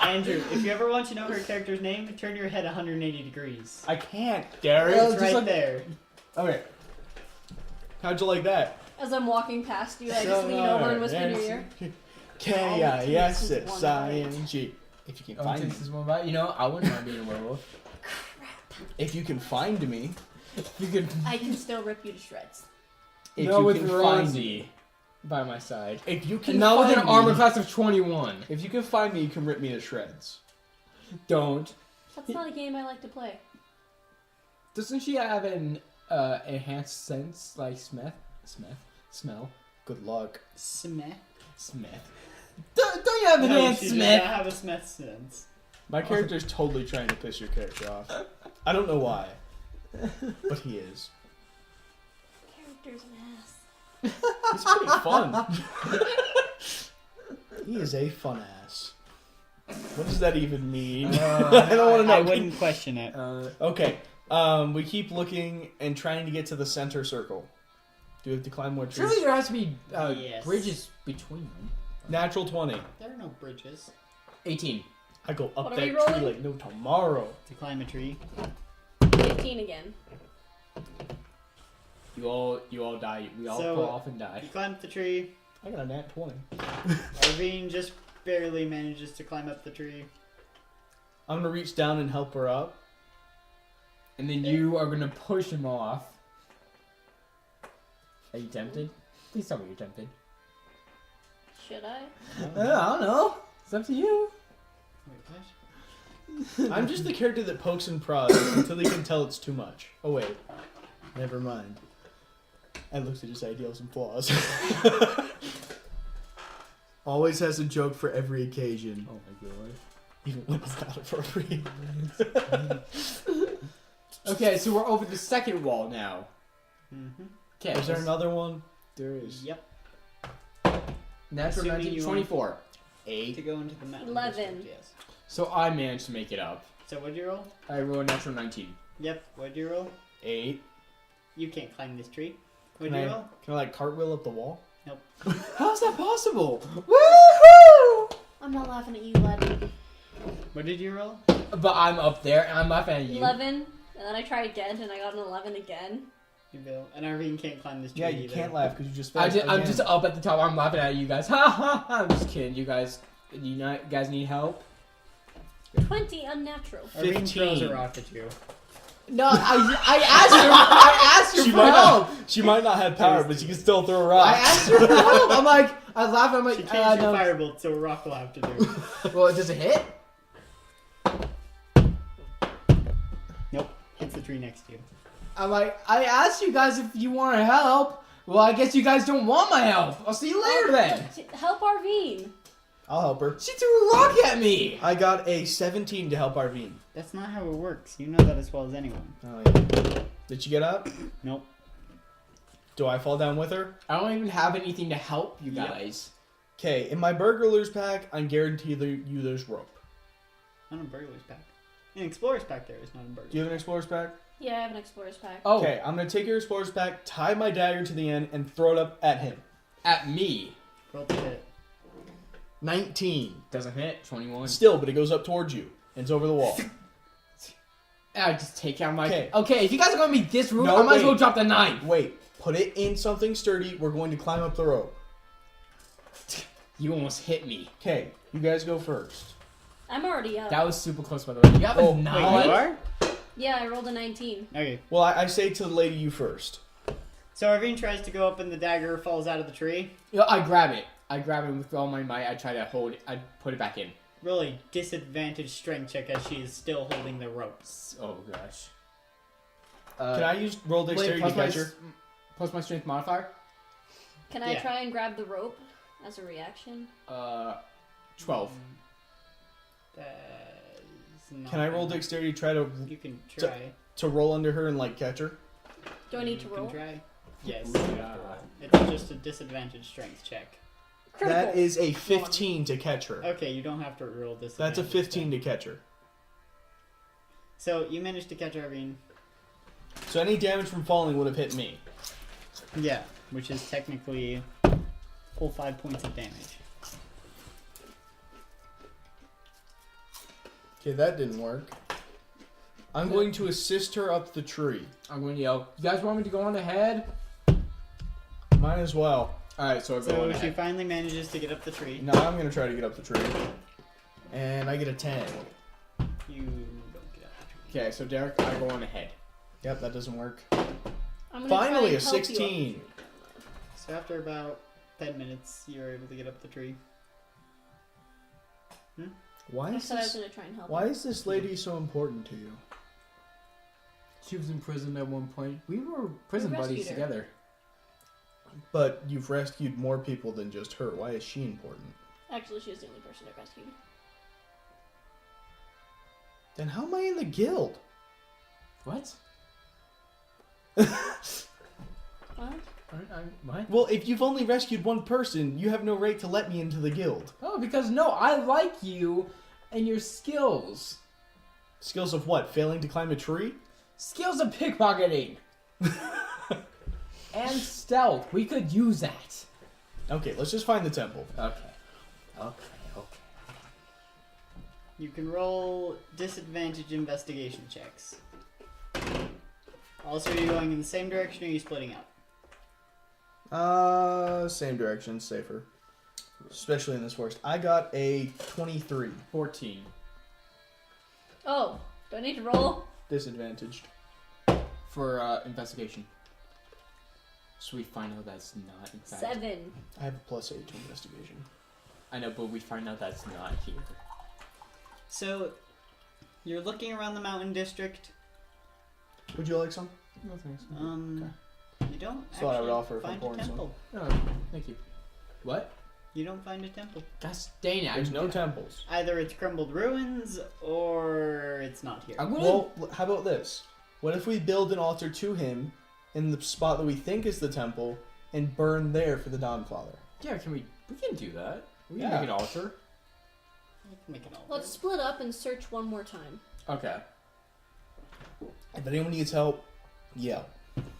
Andrew, if you ever want to know her character's name, turn your head 180 degrees. I can't, Gary. Well, It's just right like- there. Okay. How'd you like that? As I'm walking past you, I just lean over and whisper in your ear. K-I-S-S-I-N-G. If you can Oh, find this me. is one about. You know, I wouldn't mind being a werewolf. If you can find me. You could. I can still rip you to shreds. If No, you with can find Rosie me. by my side. If you can And not with find an armor me. class of 21. If you can find me, you can rip me to shreds. Don't. That's not a game I like to play. Doesn't she have an enhanced sense like smell? Good luck. Smith. Don't you have No, enhanced she does Smith? not have a Smith sense. My character's totally trying to piss your character off. I don't know why, but he is. Hector's an ass. He's pretty fun. He is a fun ass. What does that even mean? I don't want to know. I wouldn't question it. Okay. We keep looking and trying to get to the center circle. Do we have to climb more trees? Surely there has to be Yes. bridges between them. Natural 20. There are no bridges 18. I go up What are that we tree rolling? like no tomorrow. to climb a tree. 15 again. You all die. We all So- fall off and die. You climb up the tree. I got a nat 20. Arvine just barely manages to climb up the tree. I'm gonna reach down and help her up. And then you are gonna push him off. Are you tempted? Please tell me you're tempted. Should I? I don't know. It's up to you. Wait, what? I'm just the character that pokes and prods until they can tell it's too much. Oh wait, never mind. I looked at his ideals and flaws. Always has a joke for every occasion, Oh my god. even when it's not appropriate. Okay, so we're over the second wall now. Mm-hmm. Okay. Is there another one? There is. Yep. Natural Assuming 19, you 24. To 8. go into the mountain 11. district, yes. So I managed to make it up. So what'd you roll? I rolled a natural 19. Yep. What'd you roll? 8. You can't climb this tree. What'd Can you I, roll? can I like cartwheel up the wall? How's that possible? Woohoo! I'm not laughing at you, Levin. What did you roll? But I'm up there and I'm laughing at you. 11, and then I tried again, and I got an 11 again. You will. And Arvine can't climb this tree Yeah, you either. can't laugh because you just failed I'm again. just up at the top. I'm laughing at you guys. Ha ha ha! I'm just kidding. You guys need help? 20 unnatural. Arvine throws 15. a rock at you. No, I asked her She for might help. not. She might not have power, but she can still throw a rock. I asked her for help. I'm like, I laugh. I'm She like, changed no. your firebolt, so a rock will have to do. Well, does it hit? Nope. Hits the tree next to you. I'm like, I asked you guys if you want to help. Well, I guess you guys don't want my help. I'll see you later then. Help Arvine. I'll help her. She threw a rock at me. I got a 17 to help Arvine. That's not how it works. You know that as well as anyone. Oh yeah. Did she get up? Nope. Do I fall down with her? I don't even have anything to help you Yep. guys. Okay, in my burglar's pack, I guarantee you there's rope. Not a burglar's pack. An explorer's pack there is not a burglar's. Do you have an explorer's pack? Yeah, I have an explorer's pack. Oh, Okay, I'm gonna take your explorer's pack, tie my dagger to the end, and throw it up at him. at me. Roll to hit. 19. Doesn't hit. 21. Still, but it goes up towards you. And it's over the wall. I just take out my. 'Kay. Okay, if you guys are gonna be this rude, No, I might as well wait. drop the knife. Wait, put it in something sturdy. We're going to climb up the rope. You almost hit me. Okay, you guys go first. I'm already up. That was super close, by the way. You have Oh, a wait, knife. Wait, you are? Yeah, I rolled a 19. Okay. Well, I say to the lady, you first. So Arvine tries to go up and the dagger falls out of the tree. Yeah, I grab it. I grab it with all my might. I try to hold it. I put it back in. Roll a disadvantage strength check as she is still holding the rope. Oh gosh. Can I use roll dexterity to catch her? Plus my strength modifier. Can I Yeah. try and grab the rope as a reaction? 12. That's not Can I roll dexterity to try You can try. to roll under her and like catch her? Do I need to You roll? can try. Yes. Yeah. It's just a disadvantage strength check. Critical. That is a 15 to catch her. Okay, you don't have to roll this. That's a 15 to catch her. So you managed to catch Arvine. So any damage from falling would have hit me. Yeah, which is technically full 5 points of damage. Okay, that didn't work. I'm going to assist her up the tree. I'm going to yell. You guys want me to go on ahead? Might as well. All right, so I go So on she ahead. finally manages to get up the tree. Now I'm going to try to get up the tree. And I get a 10. You don't get up the tree. Okay, so Derek, I go on ahead. Yep, that doesn't work. I'm gonna Finally, try a and help you up. 16. So after about 10 minutes, you're able to get up the tree. Why I is said I was this? gonna try and help. Why you. is this lady so important to you? She was in prison at one point. We were prison We buddies rescued her. together. But you've rescued more people than just her. Why is she important? Actually, she was the only person I rescued. Then how am I in the guild? What? What? What? Well, if you've only rescued one person, you have no right to let me into the guild. Oh, because no, I like you and your skills. Skills of what? Failing to climb a tree? Skills of pickpocketing. And stealth. We could use that. Okay, let's just find the temple. Okay. You can roll disadvantage investigation checks. Also, are you going in the same direction or are you splitting up? Same direction, safer. Especially in this forest. I got a 23. 14. Oh, do I need to roll? Disadvantaged. For investigation. So we find out that's not in fact. 7. I have a +8 to investigation. I know, but we find out that's not here. So, you're looking around the mountain district. Would you like some? No thanks. You don't That's what I would actually offer if I'm find a pouring some. temple. No, thank you. What? You don't find a temple. Gosh dang it. There's no temples. Either it's crumbled ruins or it's not here. I'm gonna... Well, how about this? What if we build an altar to him in the spot that we think is the temple and burn there for the Dawnfather? Yeah, we can do that. We Yeah. can make an altar. You can make an altar. Let's split up and search one more time. Okay. If anyone needs help, yell.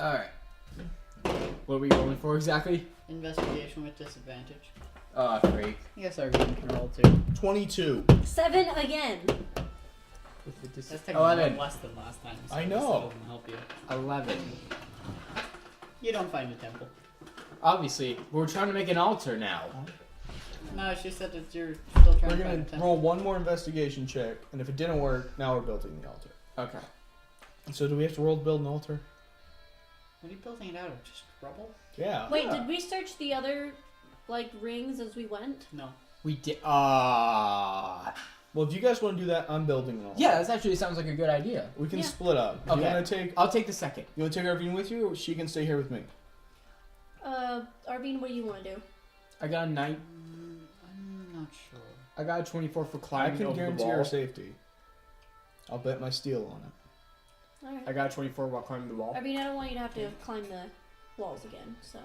Alright. What are we rolling for exactly? Investigation with disadvantage. Freak. I guess our game can roll too. 22. 7 again. That's technically 11. less than last time. So I this know. still doesn't help you. 11. You don't find a temple. Obviously, we're trying to make an altar now. No, she said that you're still trying We're to find a gonna temple. roll one more investigation check, and if it didn't work, now we're building the altar. Okay. So do we have to roll to build an altar? What are you building it out of? Just rubble? Yeah. Wait, did we search the other, like, rings as we went? No. We did. Well, if you guys want to do that, I'm building an altar. Yeah, that actually sounds like a good idea. We can Yeah. split up. Do Okay. You want to take? I'll take the second. You want to take Arvine with you, or she can stay here with me? Arvine, what do you want to do? I got a 9. I'm not sure. I got a 24 for I climbing can over the guarantee wall. our safety. I'll bet my steel on it. Alright. I got a 24 while climbing the wall. Arvine, I don't want you to have to climb the walls again, so.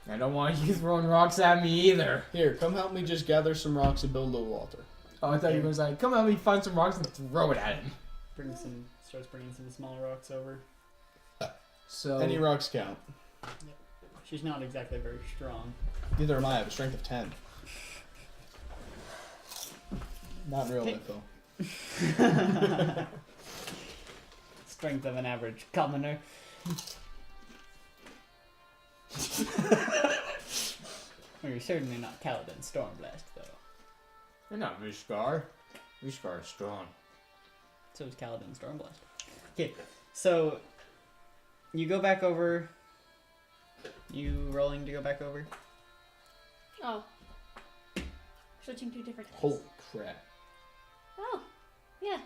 I don't want you throwing rocks at me either. Here, come help me just gather some rocks and build a little altar. Oh, I thought you were like, come help me find some rocks and throw it at him. Starts bringing some small rocks over. So Any rocks count. She's not exactly very strong. Neither am I. I have a strength of 10. Not in real life, though. Strength of an average commoner. Well, you're certainly not Kaladin Stormblast, though. you're not Vishkar. Vishkar is strong. So is Kaladin Stormblast. Okay, so you go back over. You rolling to go back over? Oh. Switching to different dice. Holy crap. Oh. Yeah.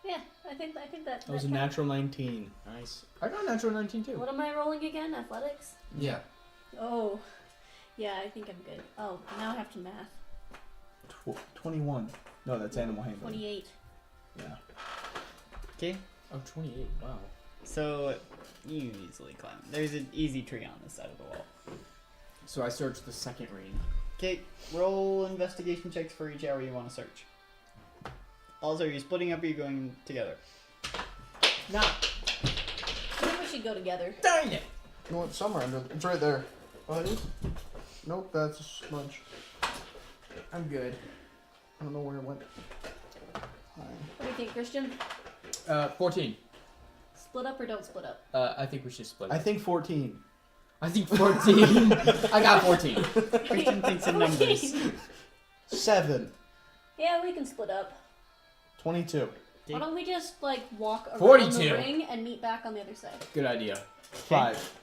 Yeah. I think that. That was a counts. natural 19. Nice. I got a natural 19 too. What am I rolling again? Athletics? Yeah. Oh. Yeah, I think I'm good. Oh, now I have to math. 21. No, that's animal handling. 28. Yeah. Okay, Oh, 28. Wow. so you easily climb. There's an easy tree on this side of the wall. So I searched the second ring. Okay, roll investigation checks for each area you want to search. Also, are you splitting up or are you going together? Nah. I think we should go together. Dang it! You want somewhere under? It's right there. Oh, it is? Nope, that's a smudge. I'm good. I don't know where it went. What do you think, Christian? 14. Split up or don't split up? I think we should split. I think 14. I think 14. I got 14. Christian thinks in numbers. 7. Yeah, we can split up. 22. Why don't we just like walk around 42. the ring and meet back on the other side? Good idea. 5.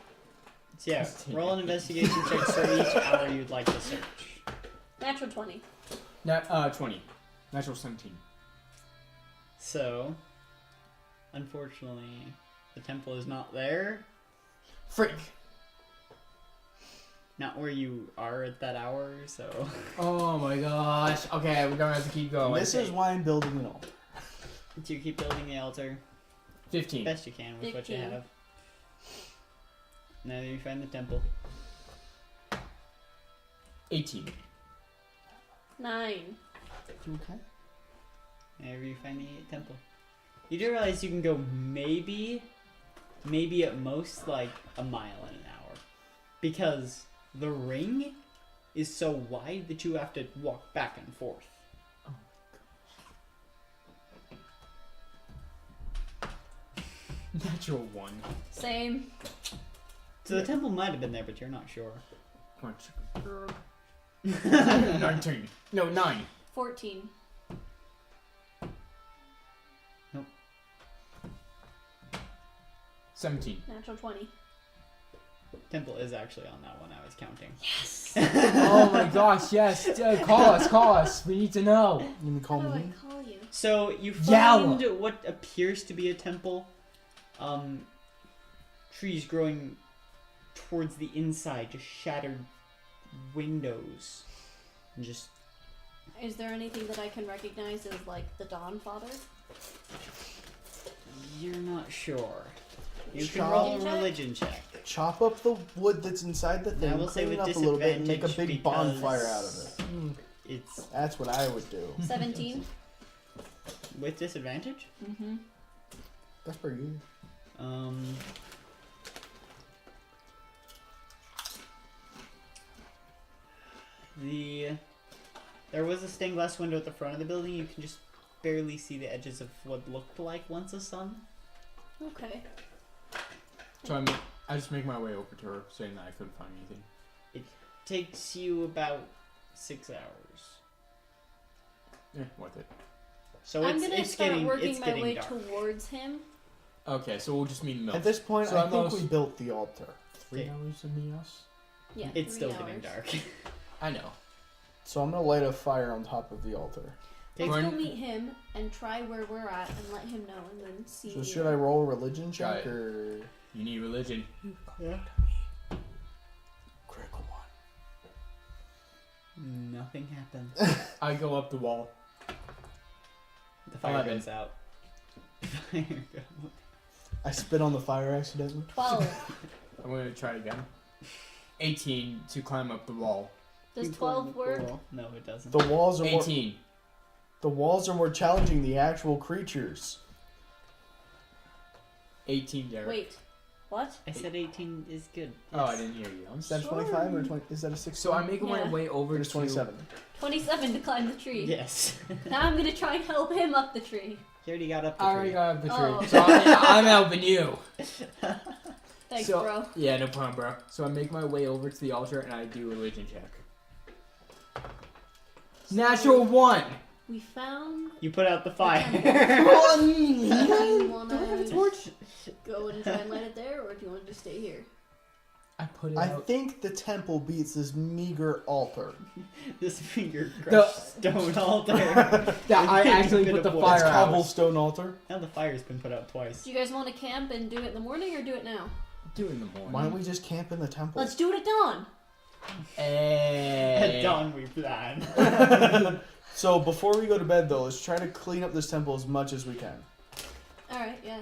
So yeah, roll an investigation checks for each hour you'd like to search. Natural 20. 20. Natural 17. So, unfortunately, the temple is not there. Freak. Not where you are at that hour, so... Oh my gosh. Okay, we're gonna have to keep going. This is why I'm building an altar. Do you keep building the altar 15. best you can with what you 15. have? Now you find the temple. 18. 9. Okay. Now you find the temple. You do realize you can go maybe at most like a mile in an hour. Because the ring is so wide that you have to walk back and forth. Natural 1. Same. So the temple might have been there, but you're not sure. Come on, 19. No, 9. 14. Nope. 17. Natural 20. Temple is actually on that one I was counting. Yes. Oh my gosh, yes. Call us. We need to know. You can call How do I me. call you? So you Yell! find what appears to be a temple. Trees growing towards the inside, just shattered windows. And just Is there anything that I can recognize as like the Dawn Father? you're not sure. You can Chop- roll a religion check. Chop up the wood that's inside the thing, I will say clean it with up a little bit, and make a disadvantage big because- bonfire out of it. It's That's what I would do. 17. with disadvantage. Mm-hmm. That's pretty good. There was a stained glass window at the front of the building. You can just barely see the edges of what looked like once a sun. Okay. So I just make my way over to her, saying that I couldn't find anything. Takes you about 6 hours. Worth it. So I'm it's gonna it's start getting working it's my getting way dark. towards him. Okay, so we'll just meet in the middle. At this point, So I I'm think almost- we built the altar. 3 Okay. hours to meet us? Yeah. It's 3 still getting hours. dark. I know. So I'm gonna light a fire on top of the altar. Let's Gordon- go meet him and try where we're at and let him know and then see. So should I roll a religion check Got it. or You need religion. Yeah. critical one? Nothing happened. I go up the wall. The fire 11. goes out. Fire goes. I spit on the fire accidentally. 12. I'm going to try again. 18 to climb up the wall. Does You 12 pull- work? pull. No, it doesn't. The walls are more. 18. The walls are more challenging the actual creatures. 18, Derek. Wait. What? I said 18 is good. Oh, I Yes. didn't hear you. I'm Is that sorry. 25 or 20? Is that a 6? So I'm making my Yeah. way over It's to 27. 27 to climb the tree. Yes. Now I'm gonna try and help him up the tree. You already got up the I already tree. got up the tree. Oh. So I'm helping you. Thanks, So- bro. Yeah, no problem, bro. So I make my way over to the altar and I do a religion check. Natural 1. We found. You put out the fire. Do you wanna torch. go and try and light it there, or do you want to just stay here? I put it I out. think the temple beats this meager altar. This finger The- crushed stone altar. That I actually Bit put the of wood. fire It's out. cobblestone altar. Now the fire's been put out twice. Do you guys want to camp and do it in the morning, or do it now? Do it in the morning. Why don't we just camp in the temple? Let's do it at dawn. Hey. At dawn we plan. So before we go to bed, though, let's try to clean up this temple as much as we can. All right, yeah.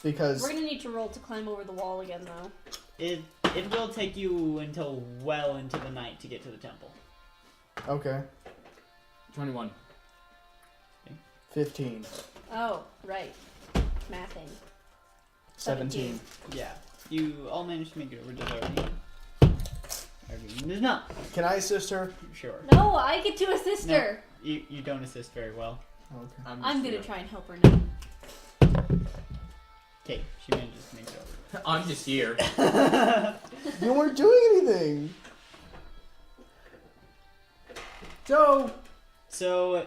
Because We're gonna need to roll to climb over the wall again, though. It will take you until well into the night to get to the temple. okay, 21. 15, Oh, right. Mathing. 17. Yeah. You all managed to make it over to the Irene does not. Can I assist her? Sure. No, I get to assist No. her. You don't assist very well. Okay. I'm I'm just gonna here. try and help her now. Okay, she manages to make it over. I'm just here. You weren't doing anything. So,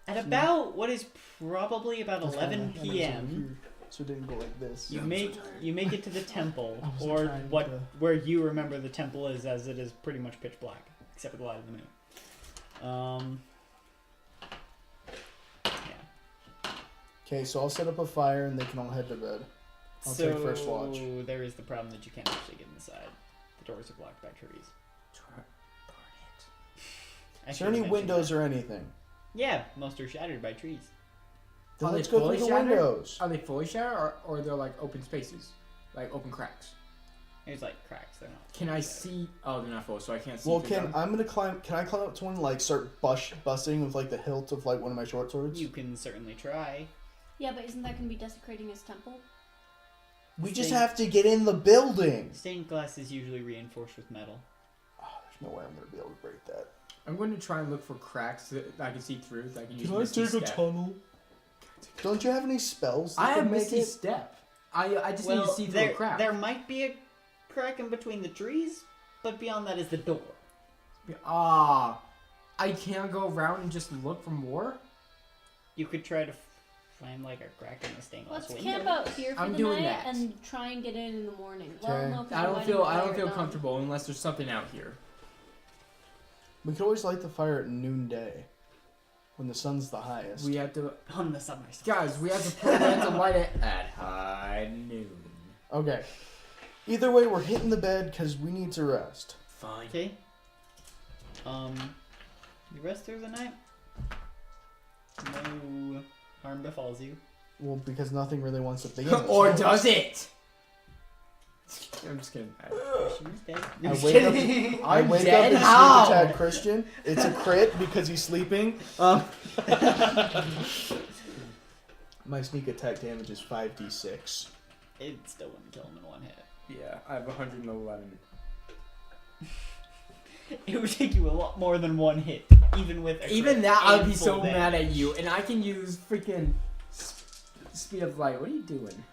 at about what is probably about That's 11 fine. p.m., So it didn't go like this. you make it to the temple, I wasn't or trying what to- where you remember the temple is, as it is pretty much pitch black, except for the light of the moon. Yeah. Okay, so I'll set up a fire and they can all head to bed. I'll so take first watch. there is the problem that you can't actually get inside. The doors are blocked by trees. Is there any windows or anything? Yeah, most are shattered by trees. Then Are let's they go through fully the shattered? windows. Are they fully shattered or they're like open spaces? Like open cracks? There's like cracks. They're not. Can I see? Oh, they're not full, so I can't see. Well, through them. Can I climb up to one and like start busting with like the hilt of like one of my short swords? You can certainly try. Yeah, but isn't that going to be desecrating his temple? We just have to get in the building. Stained glass is usually reinforced with metal. Oh, there's no way I'm gonna be able to break that. I'm going to try and look for cracks that I can see through. That I can use Can I Misty take a Step. tunnel? Don't you have any spells? That I can have make Misty it? Step. I just need to see through a crack. there might be a crack in between the trees, but beyond that is the door. I can't go around and just look for more? You could try to find like a crack in the stained glass Let's window. camp out here for I'm the doing night that. and try and get in the morning. Okay. Well, no, 'cause I the don't lighting feel fire done. comfortable unless there's something out here. We could always light the fire at noonday, when the sun's the highest. We have to, On the summer. guys. We have to plan to light it at high noon. Okay. Either way, we're hitting the bed because we need to rest. Fine. Okay. You rest through the night. No harm befalls you. Well, because nothing really wants to begin. Or does it? I'm just kidding. Christian's dead. I wake up. I I'm wake dead? up and How? sneak attack Christian. It's a crit because he's sleeping. My sneak attack damage is 5d6. It still wouldn't kill him in one hit. Yeah, I have 111. It would take you a lot more than one hit, even with a Even crit that, I'd and be so full mad damage. at you. And I can use freaking speed of light. What are you doing?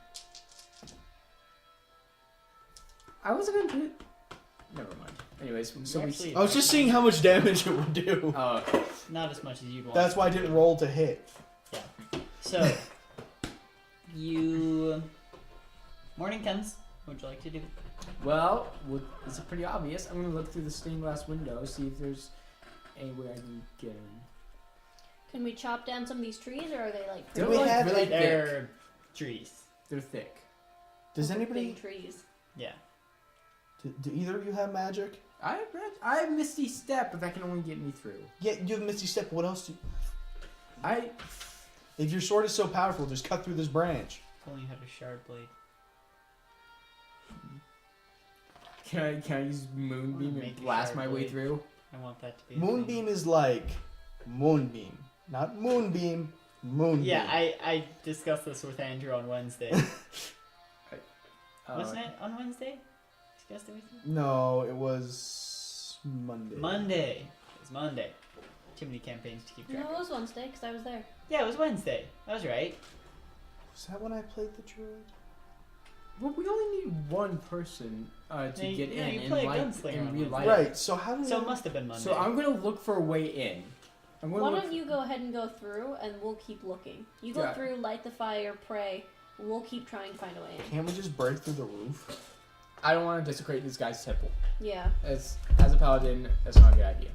I wasn't gonna do it. Never mind. Anyways, so we. Actually, I was just seeing how much damage it would do. Not as much as you'd want. That's why I didn't roll to hit. So, you... Morning comes. What would you like to do? Well, it's pretty obvious. I'm gonna look through the stained glass window, see if there's any way I can get in. Can we chop down some of these trees, or are they like They're we like have really it thick. They're trees. They're thick. Does anybody? big trees? Yeah. Do either of you have magic? I have Misty Step, but that can only get me through. Yeah, you have Misty Step. What else do you... I If your sword is so powerful, just cut through this branch. If only you had a shard blade. can I use Moonbeam Make and a blast shard my way blade. through? I want that to be a Moonbeam thing. is like Moonbeam. Not Moonbeam. Moonbeam. Yeah, I discussed this with Andrew on Wednesday. Wasn't it on Wednesday? Discussed it with you? No, it was Monday. Monday. It was Monday. Too many campaigns to keep track No, it of. was Wednesday because I was there. Yeah, it was Wednesday. That was right. Was that when I played the druid? Well, we only need one person to Yeah, get yeah, in you and play a light gunslinger and on relight. Right. So how did So it must have been Monday. So I'm gonna look for a way in. I'm gonna Why look don't you go ahead and go through, and we'll keep looking. You go Yeah. through, light the fire, pray. We'll keep trying to find a way in. Can't we just break through the roof? I don't want to desecrate this guy's temple. Yeah. As a paladin, that's not a good idea.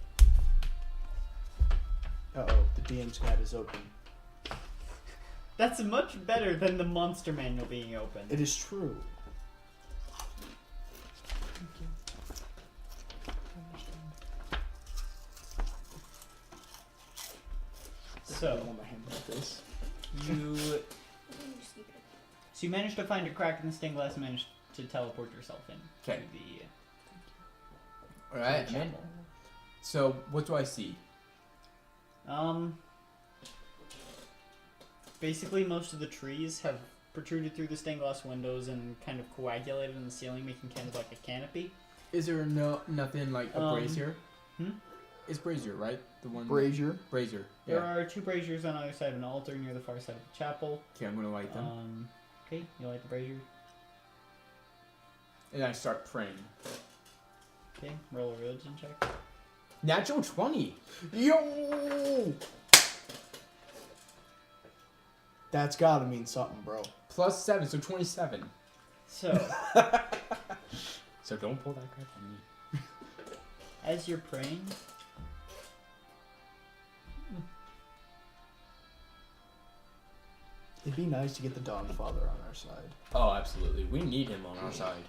Uh-oh, the DM's tab is open. That's much better than the monster manual being open. It is true. I So, don't want my hand like this. you managed to find a crack in the stained glass and managed to teleport yourself in to Okay. the Alright, to the chapel. so what do I see? Basically, most of the trees have protruded through the stained glass windows and kind of coagulated in the ceiling, making kind of like a canopy. Is there nothing like a brazier? hmm? It's brazier, right? The one Brazier. brazier. There Yeah. are two braziers on either side of an altar near the far side of the chapel. Okay, I'm gonna light them, Okay, you like the brazier? and I start praying. Okay, roll a religion check. Natural 20. Yo! That's gotta mean something, bro. Plus 7, so 27. So, So don't pull that crap on me. as you're praying, It'd be nice to get the Dawn Father on our side. Oh, absolutely. We need him on our side.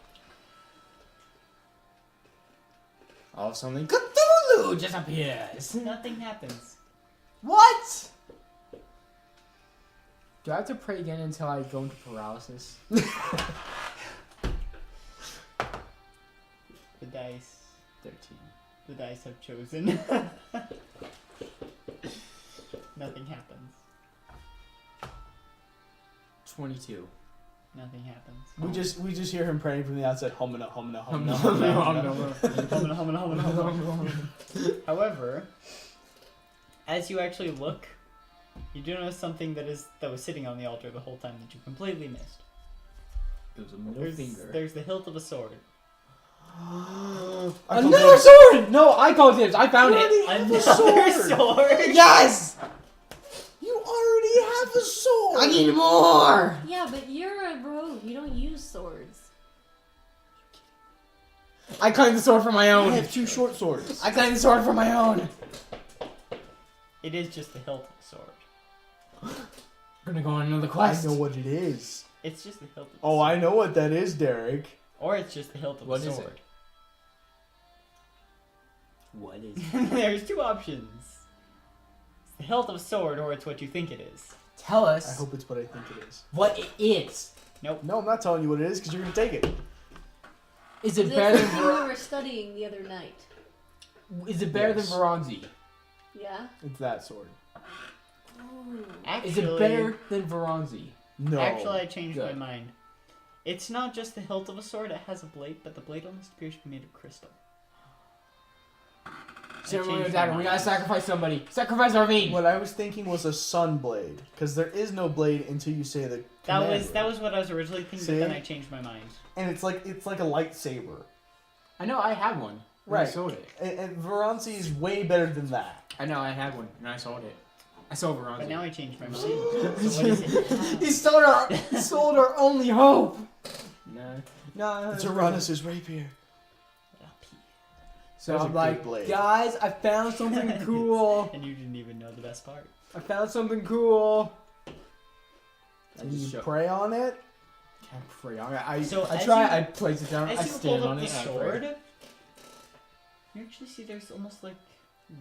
All of a sudden, Cthulhu just appears. nothing happens. What? Do I have to pray again until I go into paralysis? dice. 13. The dice have chosen. Nothing happens. 22. Nothing happens. We just hear him praying from the outside. Humana, humana, humana, However, as you actually look, you do notice something that was sitting on the altar the whole time that you completely missed. It was a middle finger. There's the hilt of a sword. Another sword! No, I called dibs. I found it. Another sword! Yes! You already have a sword. I need more! Yeah, but you're a rogue. You don't use swords. I claimed the sword for my I own. have 2 short swords. I claimed the sword for my own. It is just the hilt of a sword. We're gonna go on another quest. I know what it is. It's just the hilt of a Oh, sword. I know what that is, Derek. Or it's just the hilt of What a is sword. it? What is There's 2 options. It's the hilt of a sword, or it's what you think it is. Tell I us hope it's what I think it is. what it is. No, I'm not telling you what it is because you're gonna take it. Is it This better is than what we were studying the other night. Is it better Yes. than Veronzi? Yeah? It's that sword. Oh. Actually, Is it better than Veronzi? No. Actually, I changed my Good. mind. It's not just the hilt of a sword, it has a blade, but the blade almost appears to be made of crystal. Ceremonial changed my dagger. We gotta mind. sacrifice somebody. Sacrifice Arvine. What I was thinking was a sun blade, because there is no blade until you say the That command was word. what I was originally thinking, See? but then I changed my mind. And it's like a lightsaber. I know I had one. And I Right. sold it. And Varanzi is way better than that. I know I had one and I sold it. I sold Veronzi. But now I changed my mind. So what is it? He sold our only hope. No. It's Uranus' rapier. So That was I'm a like, good blade. guys, I found something cool. And you didn't even know the best part. I found something cool. And you pray on it? Can't pray on it. I So as try. you- I place it down. I As you stand hold on up it. the and I pray. sword, you actually see there's almost like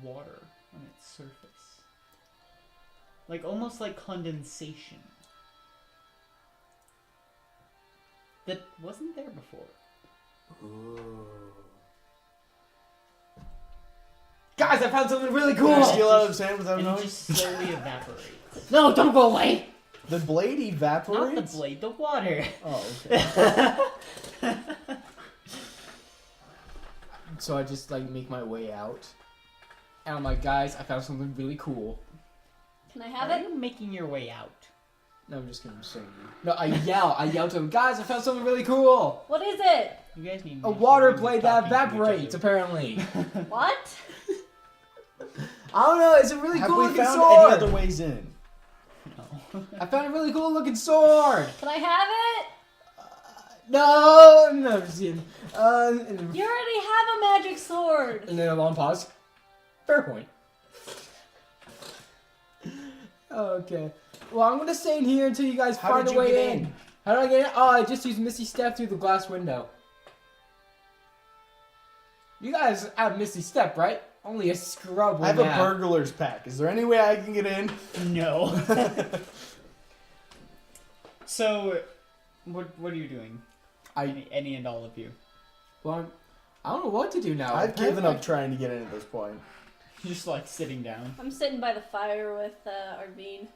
water on its surface. Like almost like condensation. That wasn't there before. Guys, I found something really Can I cool. steal out of his hand without And it knowing? just slowly evaporates. No, don't go away. The blade evaporates? Not the blade, the water. Oh, okay. So I just like make my way out, and I'm like, guys, I found something really cool. Can I have Are it? you making your way out? No, I'm just gonna say. No, I yell to them, guys, I found something really cool. What is it? You guys need A to water be blade that talking to each evaporates, other. apparently. What? I don't know, it's a really Have cool we looking found sword. any other ways in? No. I found a really cool looking sword. Can I have it? No, I'm just kidding. And You already have a magic sword. then a long pause. Fair point. Okay. Well, I'm gonna stay in here until you guys How find did a you way get in. in? How do I get in? Oh, I just used Misty Step through the glass window. You guys have Misty Step, right? Only a scrub will I have a have. burglar's pack. Is there any way I can get in? No. So, what are you doing? Any and all of you. Well, I don't know what to do now. I've given up trying to get in at this point. Just like sitting down. I'm sitting by the fire with Arvine.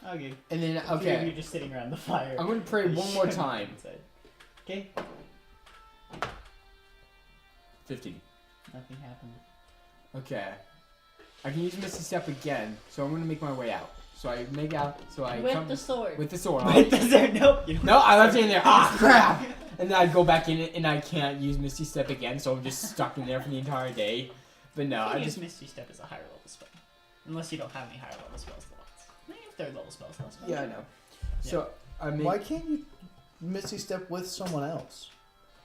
Okay. And then, You're okay, just sitting around the fire. I'm gonna pray one more time. Okay. 15. Nothing happened. Okay. I can use Misty Step again, so I'm gonna make my way out. So I make out, so I With come the sword. with the sword. Wait, does there? Nope. You don't- No, I left it in there. Ah, crap! And then I'd go back in it, and I can't use Misty Step again, so I'm just stuck in there for the entire day. But no, I I just just... Misty Step is a higher level spell, unless you don't have any higher level spell slots. Maybe if third level spell slots. Yeah, I know. So, I make... Why can't you Misty Step with someone else?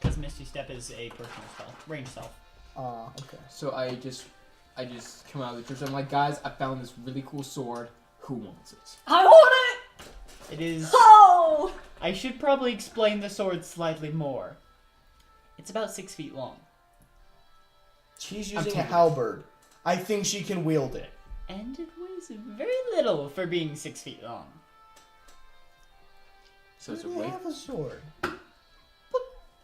Because Misty Step is a personal spell, range spell. Okay. So I just come out of the church. I'm like, guys, I found this really cool sword. Who wants it? I want it! It is. Oh! I should probably explain the sword slightly more. It's about 6 feet long, She's I'm using a taking it. halberd. I think she can wield it. and it weighs very little for being 6 feet long. So it's a You weight. have a sword.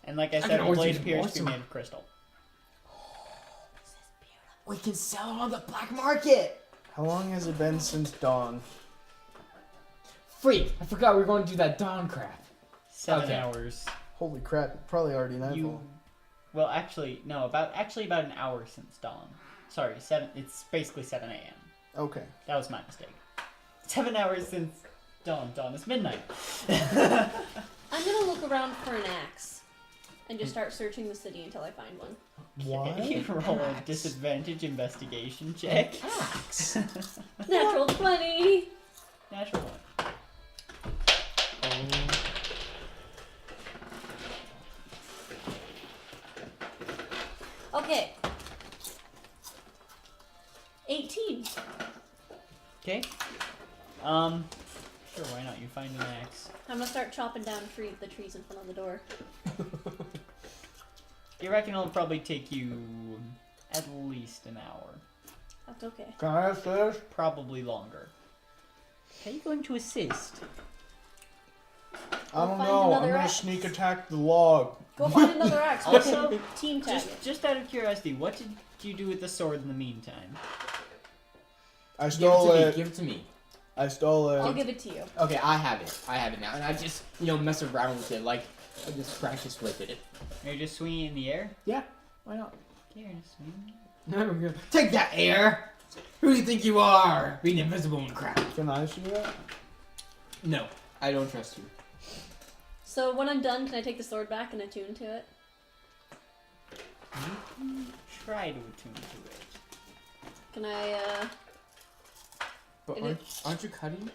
And like I I said, can the always blade use appears more to be sword. made of crystal. We can sell it on the black market. How long has it been since dawn? Freak! I forgot we were going to do that dawn crap. 7 Okay. hours. Holy crap! Probably already nightfall. Well, actually, no. About an hour since dawn. Sorry, 7. It's basically 7 a.m. Okay. That was my mistake. 7 hours since dawn. Dawn is midnight. I'm gonna look around for an axe and just start searching the city until I find one. Okay, roll a disadvantage investigation check. Axe. Natural 20. Natural one. Okay. 18. Okay. Sure, why not? You find an axe. I'm gonna start chopping down the trees in front of the door. You reckon it'll probably take you at least an hour. That's okay. Can I assist? Probably longer. How are you going to assist? I don't find know. I'm another gonna axe. sneak attack the log. Go find another axe. Also, Team tag it. just out of curiosity, what did you do with the sword in the meantime? I Give it stole to me. it. Give it to me. I stole I'll it. give it to you. Okay, I have it. I have it now, and I just mess around with it. Like I just practice with it. You're just swinging it in the air? Yeah. Why not? Okay, you're just swinging it. No, we're good. Take that, air. Who do you think you are? Being invisible and crap. Can I see that? No, I don't trust you. So when I'm done, can I take the sword back and attune to it? You can try to attune to it. Can I, But It aren't you cutting?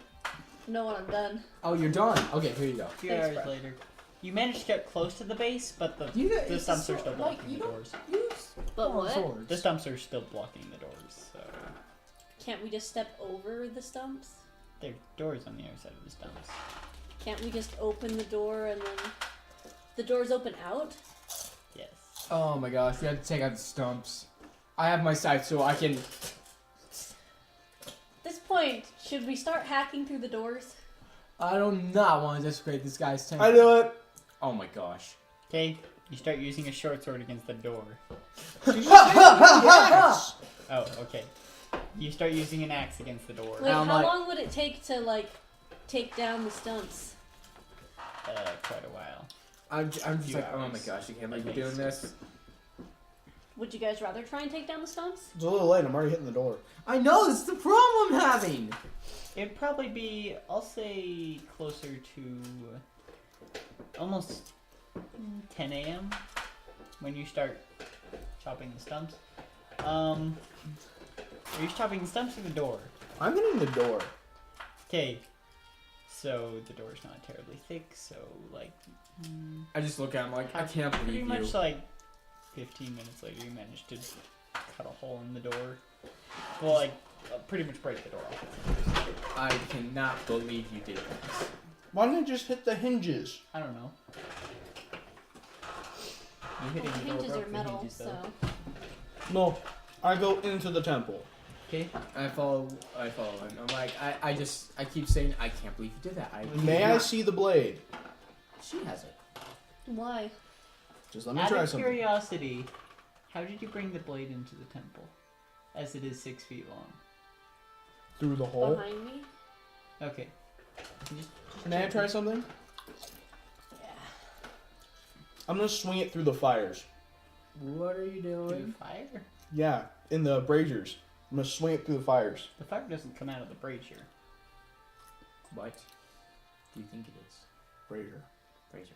know when I'm done? Oh, you're done. Okay, here you go. A few Thanks, hours bro. later. You managed to get close to the base, but the It's stumps a are still sword, like, blocking you the don't doors. use But what? swords. The stumps are still blocking the doors, so... Can't we just step over the stumps? There are doors on the other side of the stumps. Can't we just open the door and then... The doors open out? Yes. Oh my gosh, we have to take out the stumps. I have my sight, so I can. At this point, should we start hacking through the doors? I do not want to desecrate this guy's tent. I do it. Oh my gosh. Okay, you start using a short sword against the door. Yes. Oh, okay. You start using an axe against the door. Wait, I'm how like- long would it take to, like, take down the stumps? Quite a while. I'm just Few like, oh my hours. gosh, I can't believe Like you're doing this. Would you guys rather try and take down the stumps? It's a little late. I'm already hitting the door. I know, this is the problem I'm having. It'd probably be, I'll say, closer to almost 10 a.m. when you start chopping the stumps. Are you chopping the stumps or the door? I'm hitting the door. Okay, so the door's not terribly thick, so like... I just look at him like, I can't Pretty believe much you. like 15 minutes later, you managed to cut a hole in the door. Well, like, pretty much break the door off. I cannot believe you did this. Why didn't I just hit the hinges? I don't know. You Well, hitting the the door hinges broke are the metal, hinges, so... though. No, I go into the temple. Okay. I follow him. I'm like, I keep saying, I can't believe you did that. May I see the blade? She has it. Why? Just let me Out try of something. curiosity, how did you bring the blade into the temple? As it is 6 feet long. Through the hole. Behind me? Okay. Just May I try something? Yeah. I'm gonna swing it through the fires. What are you through doing? the fire? Yeah, in the braziers. I'm gonna swing it through the fires. The fire doesn't come out of the brazier. What do you think it is? Brazier. Razor.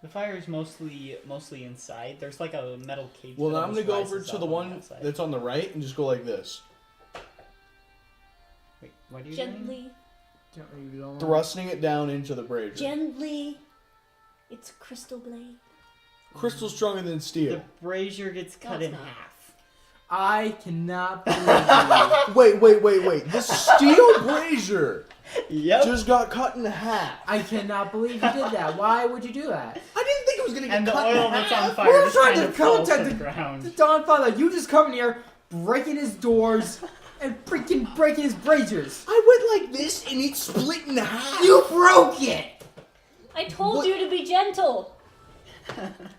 The fire is mostly inside. There's like a metal cage. Well, that then I'm gonna almost go over rises to up the on one outside. that's on the right and just go like this. Wait, what are you doing? Gently. Thrusting it down into the brazier. Gently. It's a crystal blade. Crystal's stronger than The steel. brazier gets cut it's in not. half. I cannot believe Wait. This steel brazier Yep. just got cut in half. I cannot believe you did that. Why would you do that? I didn't think it was gonna get And the cut in oil that's on half. fire We're just trying kind to of falls contact to the the ground. Don Father, you just come in here, breaking his doors, and freaking breaking his braziers. I went like this and it split in half. You broke it! I told What? you to be gentle.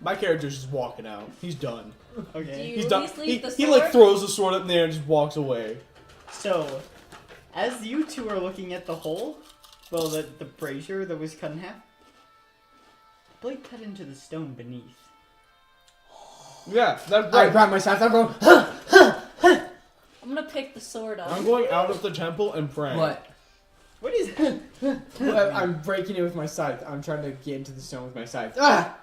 My character's just walking out. He's done. Okay. Do you He's at done. least leave the He sword? like throws the sword up in the air and just walks away. So, as you two are looking at the hole, well, the brazier that was cut in half, the blade cut into the stone beneath. Yeah, that's I right. grab my scythe. I'm going. I'm gonna pick the sword up. I'm going out of the temple and praying. What? What is I'm breaking it with my scythe. I'm trying to get into the stone with my scythe. Ah!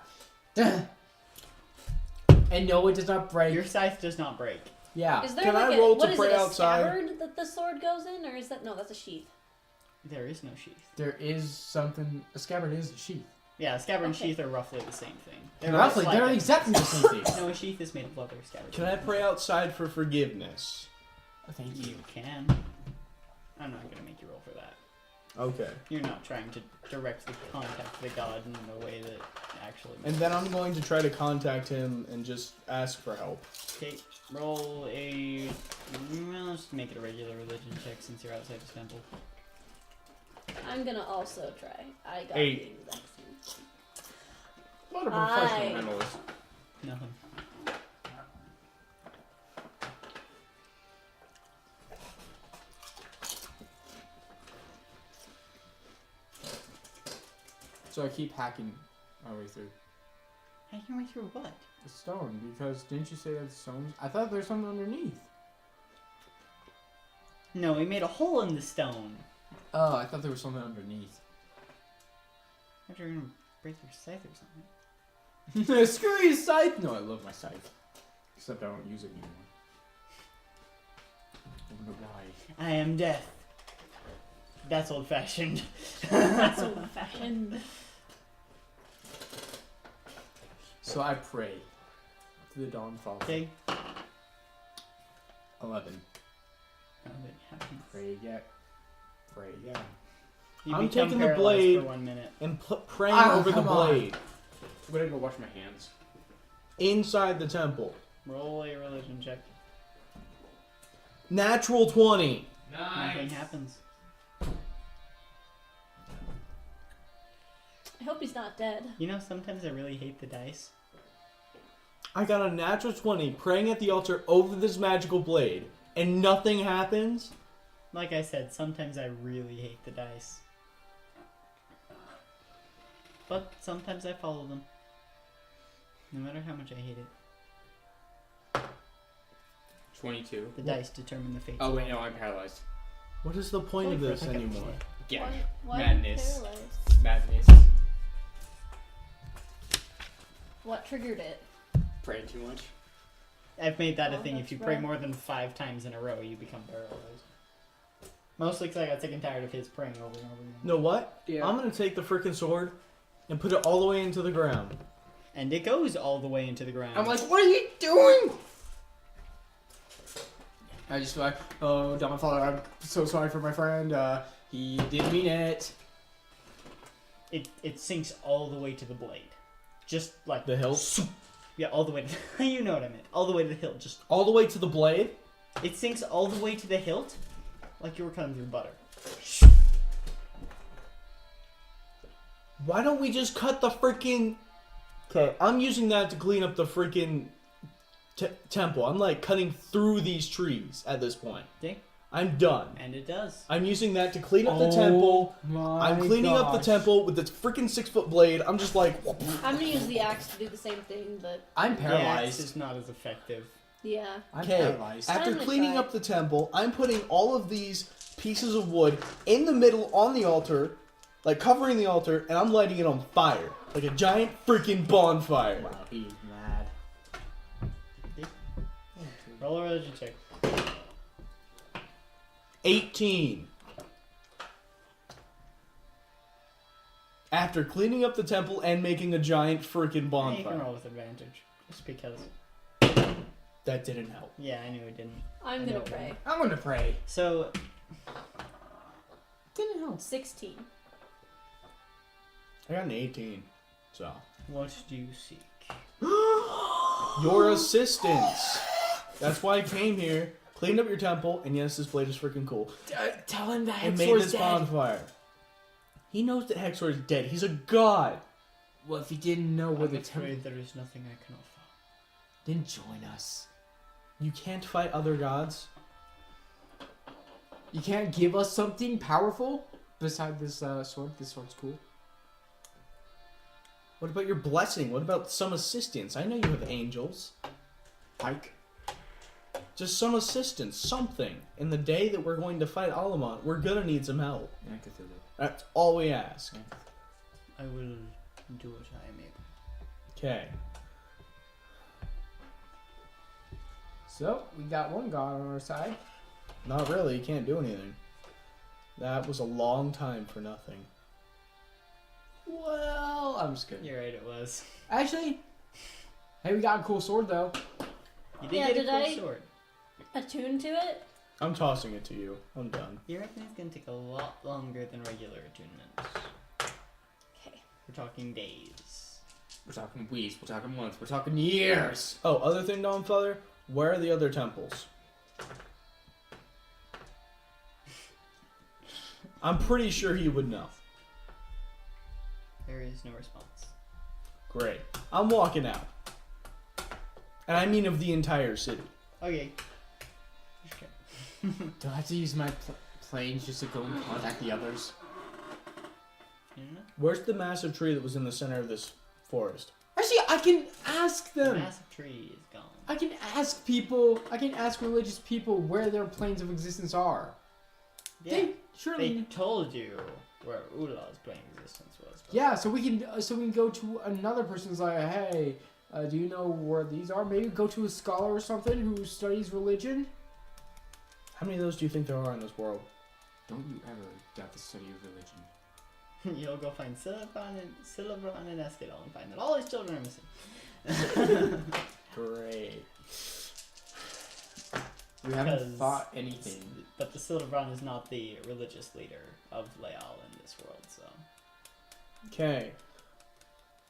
And no, it does not break. Your scythe does not break. Yeah. Is there Can like I roll to what is pray it, a outside? scabbard that the sword goes in, or is that no? That's a sheath. There is no sheath. There is something. A scabbard is a sheath. Yeah, a scabbard and Okay. sheath are roughly the same thing. They're Roughly, slight they're difference. exactly the same thing. No, a sheath is made of leather. Scabbard. Can I pray outside for forgiveness? Thank you. You can. I'm not gonna make you roll for that. Okay. You're not trying to directly contact the god in a way that actually. And then I'm going to try to contact him and just ask for help. Okay, roll a. Well, let's just make it a regular religion check since you're outside the temple. I'm gonna also try. I got 8. the exact same. What a Aye. professional mentalist. Nothing. So I keep hacking my way through Hacking right through what? the stone because didn't you say that the stone? I thought there's something underneath. No, we made a hole in the stone. Oh, I thought there was something underneath. I thought you were gonna break your scythe or something. Screw your scythe! No, I love my scythe. Except I don't use it anymore. I wonder why. I am death. That's old fashioned. That's old fashioned. So I pray to the dawn fall. Okay. 11. Nothing happens. Pray again. Pray again. You I'm become taking the paralyzed blade. for 1 minute. And praying Ah, over the come on. blade I'm gonna go wash my hands. inside the temple. Roll a religion check. Natural 20. Nothing happens. I hope he's not dead. You know, sometimes I really hate the dice. I got a natural 20 praying at the altar over this magical blade, and nothing happens? Like I said, sometimes I really hate the dice. But sometimes I follow them. No matter how much I hate it. 22. The dice determine the fate. Oh wait, no, I'm paralyzed. What is the point of Only for a this second. anymore? Yeah. Why Madness. paralyzed? Madness. What triggered it? Praying too much. I've made that a Oh, thing. If that's you pray rough. more than 5 times in a row, you become paralyzed. Mostly because I got sick and tired of his praying over and over again. Know what? Yeah. I'm gonna take the freaking sword and put it all the way into the ground. And it goes all the way into the ground. I'm like, what are you doing? I just like, oh, Dawn Father, I'm so sorry for my friend. He didn't mean it. It sinks all the way to the blade. Just like The hilt? Yeah, all the way to you know what I meant. All the way to the hilt. Just All the way to the blade? it sinks all the way to the hilt, like you were cutting through butter. Why don't we just cut the freaking... Okay, I'm using that to clean up the freaking temple. I'm like cutting through these trees at this point. Okay, I'm done. and it does. I'm using that to clean up the temple. I'm cleaning up the temple with this freaking 6-foot blade. I'm just like... I'm gonna use the axe to do the same thing, but I'm The axe paralyzed. is not as effective. yeah. I'm Okay, paralyzed. after Time to cleaning try. up the temple, I'm putting all of these pieces of wood in the middle on the altar, like covering the altar, and I'm lighting it on fire. Like a giant freaking bonfire. Wow, he's mad. Roll a religion check. 18. After cleaning up the temple and making a giant freaking You can bonfire. roll with advantage, just because. That didn't help. Yeah, I knew it didn't. I'm I gonna know. pray. I'm gonna pray. So Didn't help. 16. I got an 18. So. what do you seek? Your assistance. That's why I came here, cleaned up your temple, and yes, this blade is freaking cool. Tell him that And made this bonfire. He knows that Hexor is dead. He's a god. Well, if you didn't know where I'm the temple, afraid there is nothing I can offer. then join us. You can't fight other gods. You can't give us something powerful beside this sword. This sword's cool. What about your blessing? What about some assistance? I know you have angels. Pike. Just some assistance, something. In the day that we're going to fight Alamont, we're gonna need some help. And Cthulhu. That's all we ask. I will do what I am able. Okay. So we got one god on our side. Not really, you can't do anything. That was a long time for nothing. Well, I'm just kidding. You're right, it was. Actually, hey, we got a cool sword though. You did Yeah, get did a cool I- sword. Attune to it? I'm tossing it to you. I'm done. You reckon it's gonna take a lot longer than regular attunement? Okay. We're talking days. We're talking weeks. We're talking months. We're talking years. Oh, other thing, Dawnfather, where are the other temples? I'm pretty sure he would know. There is no response. Great. I'm walking out. And I mean of the entire city. Okay. Do I have to use my planes just to go and contact the others? Where's the massive tree that was in the center of this forest? Actually, I can ask The them. massive tree is gone. I can ask people. I can ask religious people where their planes of existence are. Yeah. They surely. They told you where Ula's plane existence was. But Yeah, so we can go to another person's like, hey, do you know where these are? Maybe go to a scholar or something who studies religion. How many of those do you think there are in this world? Don't you ever doubt the study of religion. You'll go find Silverbrand and Escadal and find that all his children are missing. Great. We haven't 'Cause thought anything. But the Silverbrand is not the religious leader of Leal in this world, so. Okay.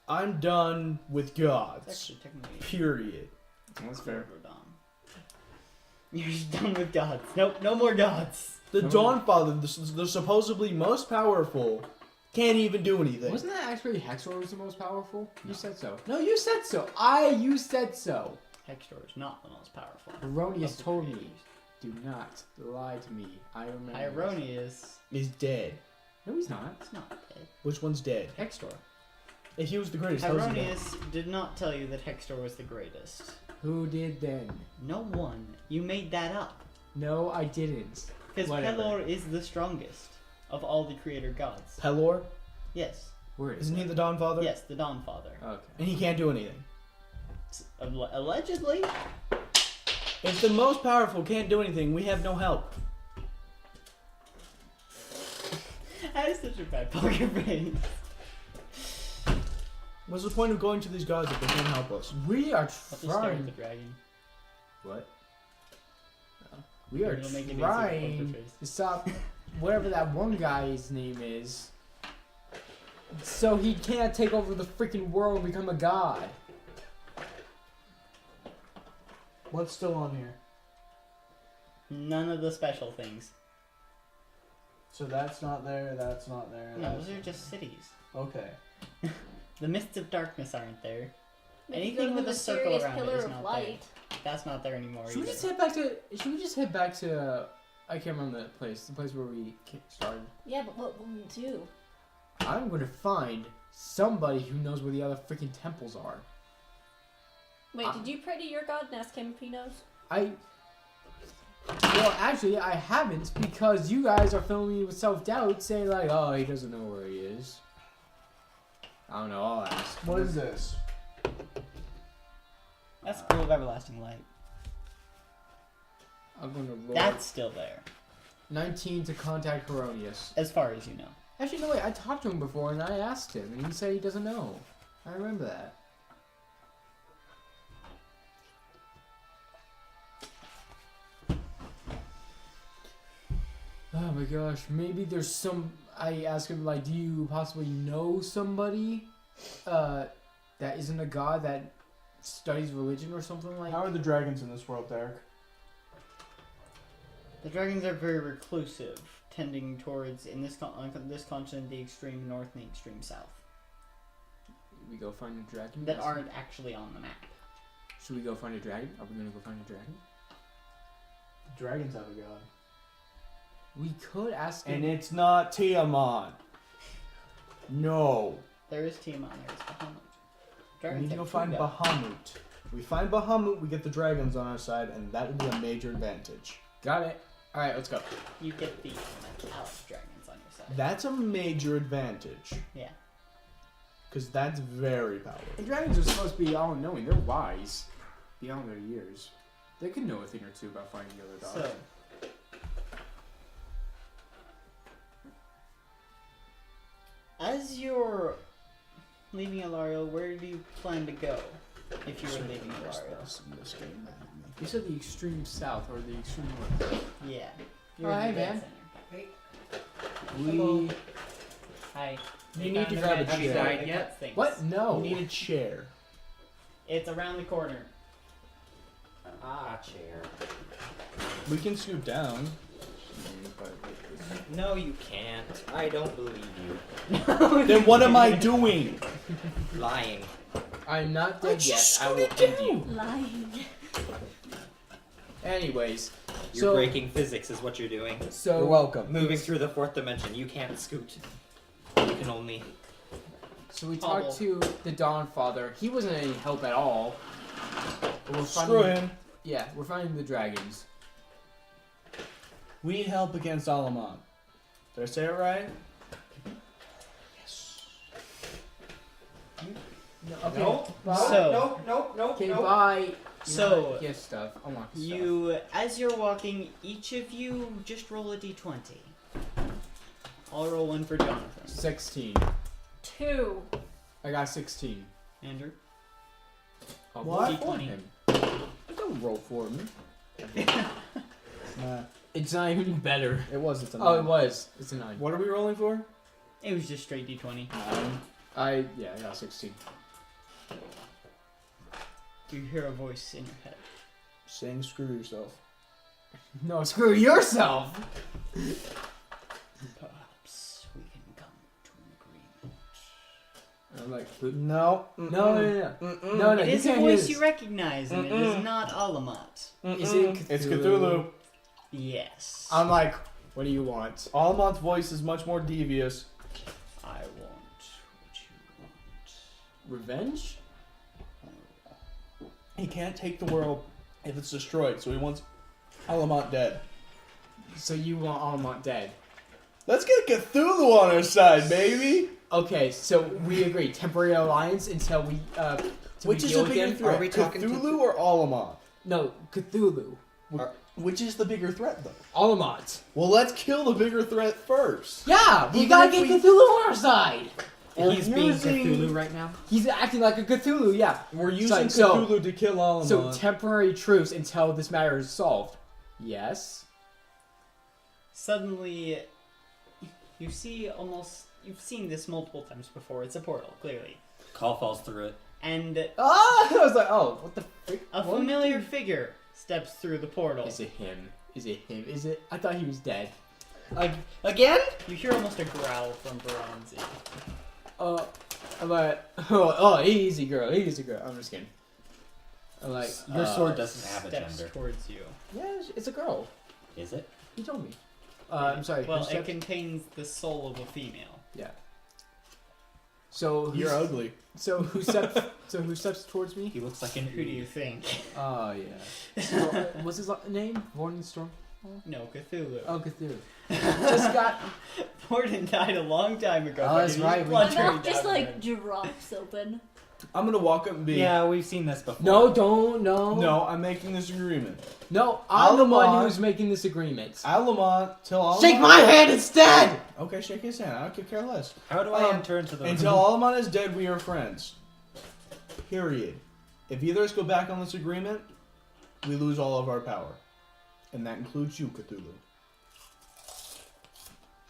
I'm done with It's gods. actually technically. Period. That's fair. Silverdom. You're just done with gods. Nope, no more gods. The No. Dawnfather, the supposedly most powerful, can't even do anything. Wasn't that actually Hexor was the most powerful? No. You said so. No, you said so. You said so. Hextor is not the most powerful. Erroneous of the told me. creators. Do not lie to me. I remember. Hieronius. He's dead. No, he's not. It's not dead. Which one's dead? Hextor. If he was the greatest, how is he dead? Hieronius did not tell you that Hextor was the greatest. Who did then? No one. You made that up. No, I didn't. Because Whatever. Pelor is the strongest of all the creator gods. Pelor? Yes. Where is Isn't he that? the Dawnfather? Yes, the Dawnfather. Okay. And he can't do anything. Allegedly. If the most powerful can't do anything, we have no help. That is such a bad poker face. What's the point of going to these gods if they can't help us? We are Let's just start with trying. the dragon. What? We are It'll make it easier for trying poker face. to stop whatever that one guy's name is, so he can't take over the freaking world and become a god. What's still on here? None of the special things. So that's not there, that's not there. No, those are just cities. Okay. The mists of darkness aren't there. We could Anything go to with the a circle mysterious around it pillar is of not light. That's not there anymore Should we either. just head back to? Should we just head back to? I can't remember the place where we started. Yeah, but what will we do? I'm going to find somebody who knows where the other freaking temples are. Wait, did you pray to your god and ask him if he knows? Well, actually, I haven't because you guys are filling me with self-doubt, saying like, "Oh, he doesn't know where he is." I don't know. I'll ask. What is this? That's the pool of everlasting light. I'm gonna roll That's still there, 19 to contact Heronius. as far as you know. Actually, no wait. I talked to him before and I asked him, and he said he doesn't know. I remember that. Oh my gosh, maybe there's some. I asked him like, do you possibly know somebody that isn't a god that studies religion or something like? How are the dragons in this world, Derek? The dragons are very reclusive, tending towards, in this on this continent, the extreme north and the extreme south. we go find a dragon? that aren't actually on the map. Should we go find a dragon? Are we gonna go find a dragon? Dragons have a god. We could ask him. And it's not Tiamat. No. There is Tiamat, there's Bahamut. We Dragons need to go have find two gods. Bahamut. We find Bahamut, we get the dragons on our side, and that will be a major advantage. Got it. All right, let's go. You get the metallic dragons on your side. That's a major advantage. Yeah. Because that's very powerful. And dragons are supposed to be all-knowing. They're wise beyond their years. They can know a thing or two about finding the other dog. So, as you're leaving Alariel, where do you plan to go if you were leaving Alariel? In this game. You said the extreme south or the extreme north. Yeah. You're Oh, in hey, the dead man. center. We. Hi. You need to grab a Have you chair. died yet? Things. What? No. You need a chair. It's around the corner. Chair. We can scoot down. No, you can't. I don't believe you. Then what am I doing? Lying. I'm not dead yet. just I will scooted end you. Lying. Anyways, You're breaking physics is what you're doing. so You're welcome. Moving through the fourth dimension, you can't scoot. You can only... So we Hobble. talked to the Dawn Father. He wasn't any help at all. But we're Screw finding, him. Yeah, we're finding the dragons. We need help against Alamon. Did I say it right? No, okay. No. So- no. Okay, bye. So, Get stuff. I want stuff. You, as you're walking, each of you just roll a d20. I'll roll one for Jonathan. 16. 2. I got 16. Andrew? I'll What? roll for D20. him. Don't roll for me. Nah, It's not even better. it was. It's a Oh, it nine. was. It's a 9. What are we rolling for? It was just straight d20. I got 16. You hear a voice in your head. Saying screw yourself. No, screw yourself. Perhaps we can come to an agreement. I'm like, No. no. No, It you is a can't hear voice this. you recognize, and it is not Alamat. Is it It's Cthulhu? Cthulhu. Yes. I'm like, what do you want? Alamon's voice is much more devious. I want what you want. Revenge? He can't take the world if it's destroyed, so he wants Alamont dead. So you want Almont dead? Let's get Cthulhu on our side, baby. Okay, so we agree. Temporary alliance until we till Which we is deal a with bigger them. threat, Are we talking Cthulhu or Alamont? No, Cthulhu. Which is the bigger threat, though? Alamont. Well, let's kill the bigger threat first. Yeah, we Even gotta if get we- Cthulhu on our side. We're He's being using- Cthulhu right now. He's acting like a Cthulhu, yeah. We're using So- Cthulhu to kill Alamont. So temporary truce until this matter is solved. Yes. Suddenly, you see almost. You've seen this multiple times before. It's a portal, clearly. Call falls through it. And Ah, I was like, oh, what the frick? a What? familiar figure steps through the portal. Is it him? Is it him? Is it? I thought he was dead. Again? You hear almost a growl from Baranzi. I'm like, oh, easy girl, easy girl. I'm just kidding. I'm like, Your sword doesn't have a Steps gender. towards you. yeah, it's a girl. Is it? He told me. I'm sorry. Well, who it stepped- contains the soul of a female. Yeah. So You're who's- ugly. So who steps? So who steps towards me? He looks like an Who do you think? Oh yeah. So, what's his name? Morning Storm. No, Cthulhu. Oh, Cthulhu. Just got. Morden died a long time ago. Oh, but that's he's right, we- My blundering mouth just down like there. drops open. I'm gonna walk up and be. Yeah, we've seen this before. No, don't, no. No, I'm making this agreement. No, I'm the one Alamont- who's making this agreement. Alamont till Alamont. Shake my hand instead. Okay, shake his hand. I could care less. How do I enter into the Until Alamont is dead, we are friends. Period. If either of us go back on this agreement, we lose all of our power, and that includes you, Cthulhu.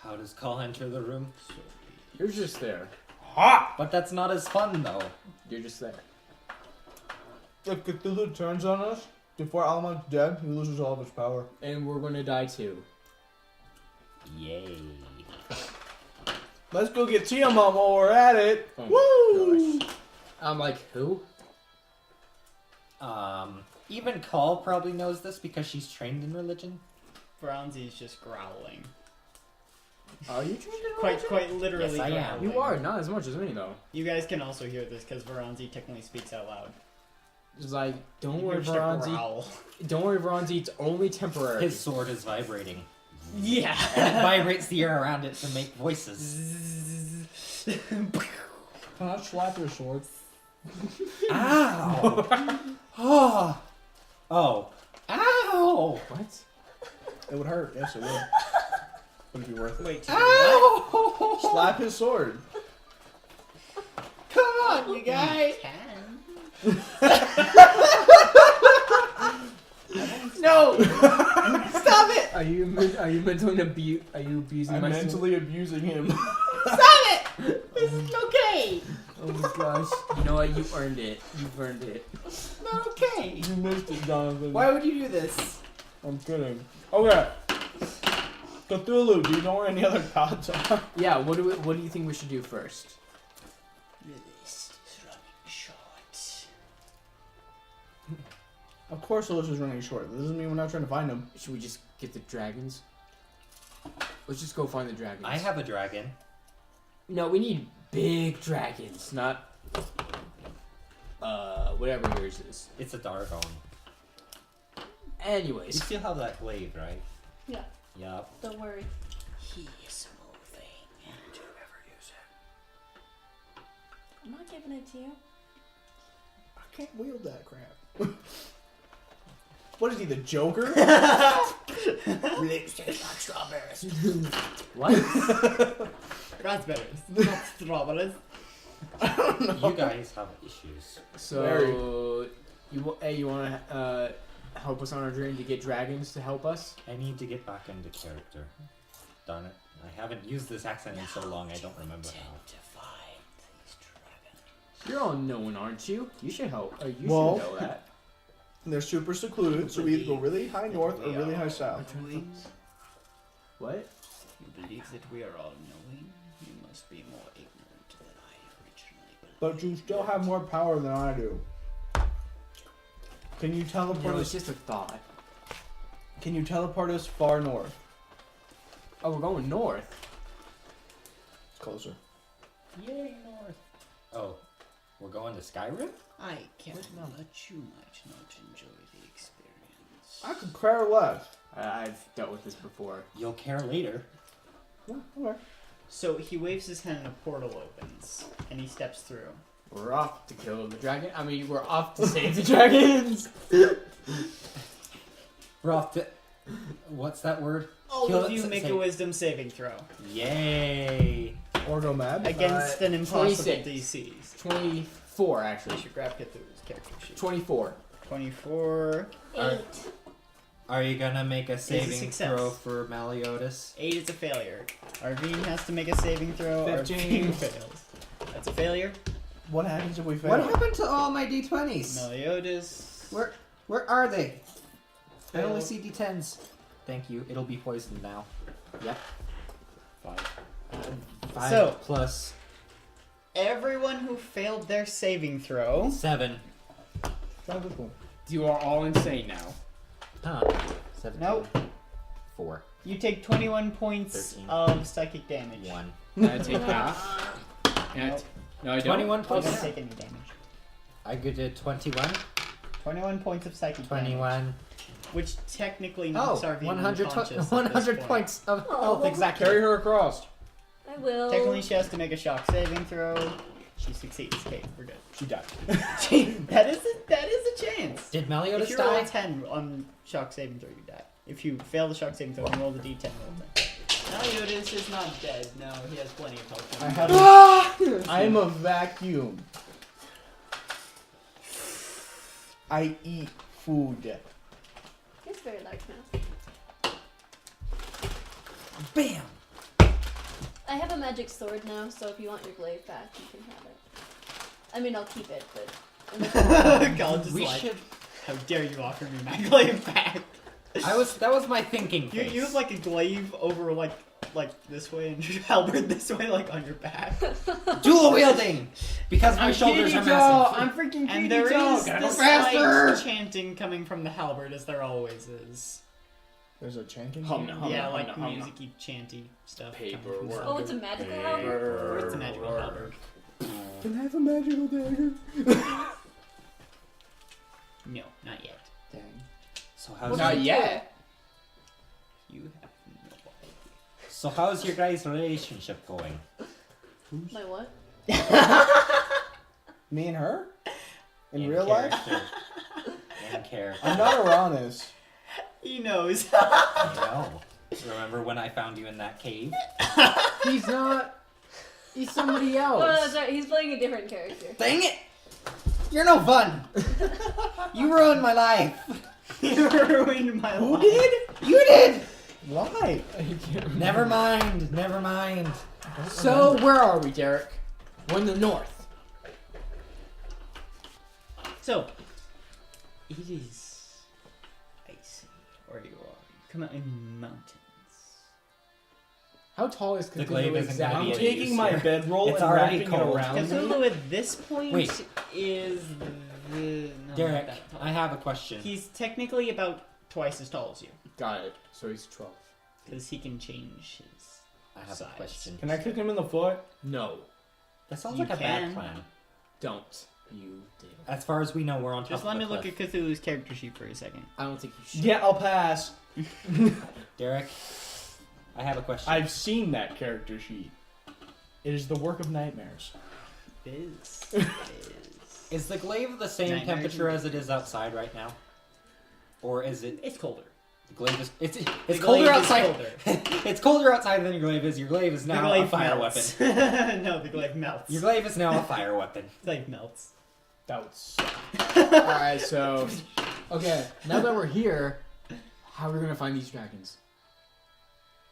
How does Call enter the room? You're just there. But that's not as fun, though. You're just there. If Cthulhu turns on us before Alamont's dead, he loses all of his power. And we're gonna die too. Yay. Let's go get Tiamat while we're at it. Oh my Woo! I'm like, who? Even Call probably knows this because she's trained in religion. Bronzy's just growling. Are you trained in Quite literally Yes, I am. growling. You are, not as much as me, though. You guys can also hear this because Veronzi technically speaks out loud. It's like, don't You worry, just a Veronzi. growl. Don't worry, Veronzi. It's only temporary. His sword is vibrating. Yeah. And it vibrates the air around it to make voices. Can I slap your sword? Ow! Oh! Oh! Ow! What? It would hurt. Yes, it would. Would it be worth it? Wait, Ow! Slap his sword. Come on, you guys! No! Stop it! Are you mentally abusing I'm my mentally abusing him. Stop it! This is okay! Oh my gosh. You know what? You earned it. You've earned it. Not okay! You missed it, Jonathan. Why would you do this? I'm kidding. Okay. Cthulhu, do you know where any other gods are? Yeah, what do you think we should do first? The list is running short. Of course the list is running short. That doesn't mean we're not trying to find them. Should we just get the dragons? Let's just go find the dragons. I have a dragon. No, we need big dragons, not whatever yours is. It's a Dargon. You Anyways, still have that glaive, right? Yeah. Yup. Don't worry. He is moving. Do you ever use it? I'm not giving it to you. I can't wield that crap. What is he, the Joker? Lips taste like strawberries. what? Raspberries, not strawberries. You guys have issues. So you want to help us on our journey to get dragons to help us? I need to get back into character. Darn it. I haven't used this accent in so long I don't remember how. To find these dragons. You're all knowing, aren't you? You should help. You Well- should know that. And they're super secluded, so we either go really high north or really high south. What? You believe that we are all knowing? You must be more ignorant than I originally believed. But you still have more power than I do. Can you teleport No, us? it's just a thought. Can you teleport us far north? Oh, we're going north. It's closer. Yay, North. Oh, we're going to Skyrim? I can't but you might not enjoy the experience. I could care less. I've dealt with this before. You'll care later. Yeah, okay. So he waves his hand and a portal opens, and he steps through. We're off to kill the dragon. I mean, we're off to save the dragons. We're off to... What's that word? All Kill of it, you make say- a wisdom saving throw Yay! Or go mad. against an impossible 26. DCs. 24, I actually. should grab Cthulhu's character sheet. 24. 24. 8. Are you gonna make a saving success. throw for Meliodas? 8 is a failure. Arvine has to make a saving throw. 15. Arvine fails. That's a failure. What happens if we fail? What happened to all my d20s? Meliodas. Where are they? I only failed. see d10s. Thank you. It'll be poisoned now. Yep. 5. 5 So- plus Everyone who failed their saving throw. 7. Try this one. You are all insane now. Huh. 17. Nope. 4. You take 21 points 13. of psychic damage. 1. Can I take half? Nope. No, I don't. 21 You points. don't take any damage. I did 21. 21 points of psychic damage. 21. Which technically Oh, knocks Arvine 100, unconscious at 100 this point. points of Oh, health, well, exactly. Carry her across. I will. Technically, she has to make a shock saving throw. She succeeds. Okay, we're good. She died. that is a chance. Did If Meliodas you roll a die? 10 on shock saving throw, you die. If you fail the shock saving throw, you roll the d10 roll 10. Meliodas is not dead. No, he has plenty of health. I have. I am a vacuum. I eat food. It's very large now. Bam! I have a magic sword now, so if you want your glaive back, you can have it. I mean, I'll keep it, but. God, just We like, should. how dare you offer me my glaive back? That was my thinking. You Face. have like a glaive over like like this way and your halberd this way, like on your back. Dual wielding! Because my shoulders are massive. I'm freaking And there is this slight chanting coming from the halberd, as there always is. There's a chanting. Yeah, like music-y, chanty stuff. Paperwork. Oh, it's a magical halberd? Or it's a magical halberd. Can I have a magical dagger? No, not yet. Dang. So how's Not yet. You have no idea. So how's your guys' relationship going? My what? Me and her? In In real life? character. In character. I'm not around this. He knows. I know. Remember when I found you in that cave? He's not. He's somebody Oh, that's else. right. He's playing a different character. Dang it! You're no fun! You ruined my life! You ruined my Who life. did? You did! Why? Never mind, never mind. So where are we, Derek? We're in the north. So, it is icy where you are. You come out in mountains. How tall is The Cthulhu glaive isn't exactly? gonna I'm be of taking use my here. bedroll It's and already wrapping cold. it around me. Cthulhu at this point Wait. is the... No, Derek, not that tall. I have a question. He's technically about twice as tall as you. Got it. So he's 12. Because he can change his... I have size. a question. Can I kick him in the foot? No. That sounds You like a can. bad plan. Don't. You did. As far as we know, we're on top Just of let the me look cliff. at Cthulhu's character sheet for a second. I don't think you should. Yeah, I'll pass. Derek, I have a question. I've seen that character sheet. It is the work of nightmares. Biz. Is the glaive the same Nightmares temperature and- as it is outside right now? Or is it... It's colder. The glaive is... It's The colder glaive is outside. colder. It's colder outside than your glaive is. Your glaive is The now glaive a fire melts. weapon. No, the glaive melts. Your glaive is now a fire weapon. glaive melts. That would suck. Alright, so. Okay, now that we're here, how are we gonna find these dragons?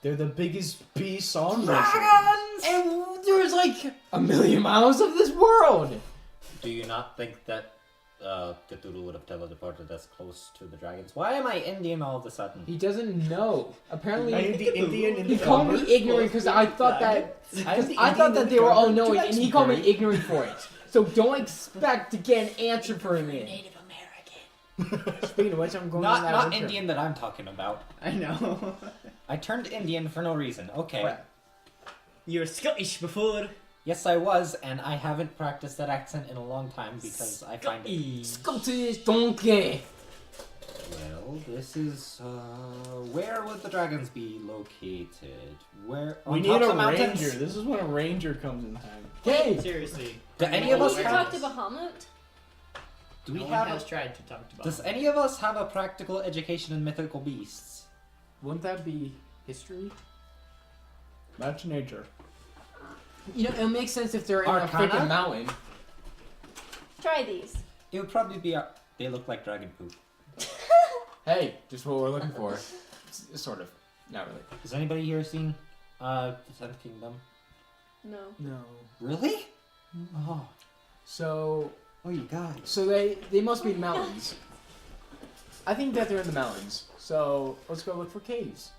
They're the biggest beasts on this. And there's like a million miles of this world! Do you not think that Cthulhu would have teleported us close to the dragons? Why am I Indian all of a sudden? He doesn't know. Apparently, I am the Indian in he the called me cupboard. ignorant because I thought that. Because I thought that they were all knowing, and he called me ignorant for it. So don't expect to get an answer from me. Native American. Speaking of which, I'm going on that Not road trip. Indian that I'm talking about. I know. I turned Indian for no reason. Okay. Crap. You were Scottish before. Yes, I was, and I haven't practiced that accent in a long time because I find it... Scottish donkey. Well, this is... where would the dragons be located? Where... We on need top of a the mountains? ranger. This is when a ranger comes in time. Hey, Seriously. Do any of us Can you have... talk to Bahamut? Do we No have... one has tried to talk to Bob. Does any of us have a practical education in mythical beasts? wouldn't that be history? Match nature. You know, it makes sense if they're in Arcana? a freaking mountain. Try these. It would probably be... They look like dragon poop. Hey, just what we're looking for. Sort of. Not really. Has anybody here seen the Seventh Kingdom? No. No. Really? Oh. So, Oh, you guys. so they must be in mountains. I think that they're in the mountains. So let's go look for caves.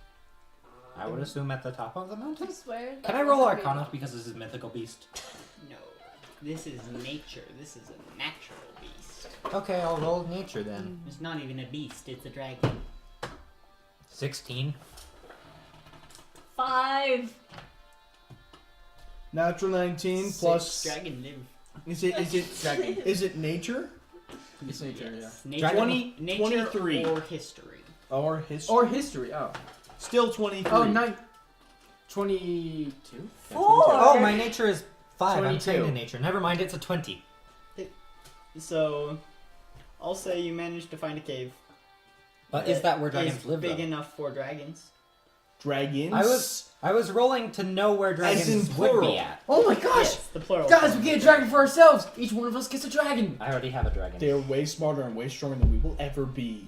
I would assume at the top of the I mountain. swear. Can that I roll wasn't Arcana real. because this is mythical beast? No. This is nature. This is a natural beast. Okay, I'll roll nature then. It's not even a beast. It's a dragon. 16. 5. Natural 19 plus. Dragon live. Is it Dragon. is it nature It's nature, Yes. yeah. Nature, Dragon- 20 nature 23. or history. or history? Or history. Oh. Still 23. Oh, 22? Yeah, 22. Oh, my nature is 5. I'm 22. trained in nature. Never mind, it's a 20. So, I'll say you managed to find a cave. But is that where Is dragons live, big though? enough for dragons. Dragons. I was rolling to know where dragons in would plural. be at. Oh my gosh! Yes, the plural. Guys, we get a dragon for ourselves! Each one of us gets a dragon! I already have a dragon. They're way smarter and way stronger than we will ever be.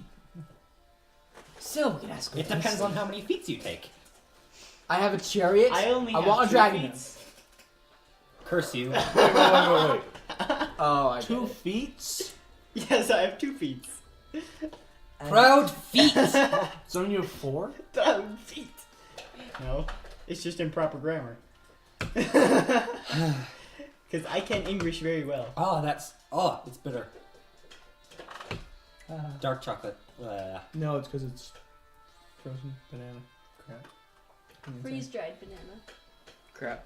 Still, we can ask It depends on how many feats you take. I have a chariot. I only have want a 2 dragon. feet. Curse you. Wait. Oh, I 2 get it. feet? Yes, I have 2 feet. Proud feet! So you have 4? 2 feet. No. It's just improper grammar. Because I can English very well. Oh, it's bitter. Dark chocolate. No, it's because it's frozen banana. Crap. Freeze dried banana. Crap.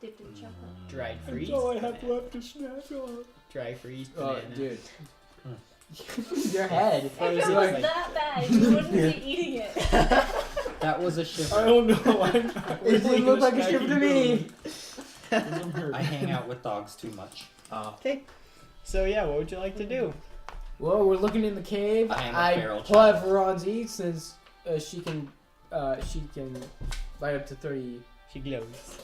Dipped in chocolate. Dried freeze. That's all I have banana. left to snack on. Dry freeze Oh, banana. dude. Your head. If it was like- that bad, you wouldn't be eating it. That was a shiver. I don't know. It didn't look like a shiver to me. I hang out with dogs too much. Okay. So yeah, what would you like to do? Well, we're looking in the cave. I am a I feral pull out Veron's since she can light up to 30. She glows.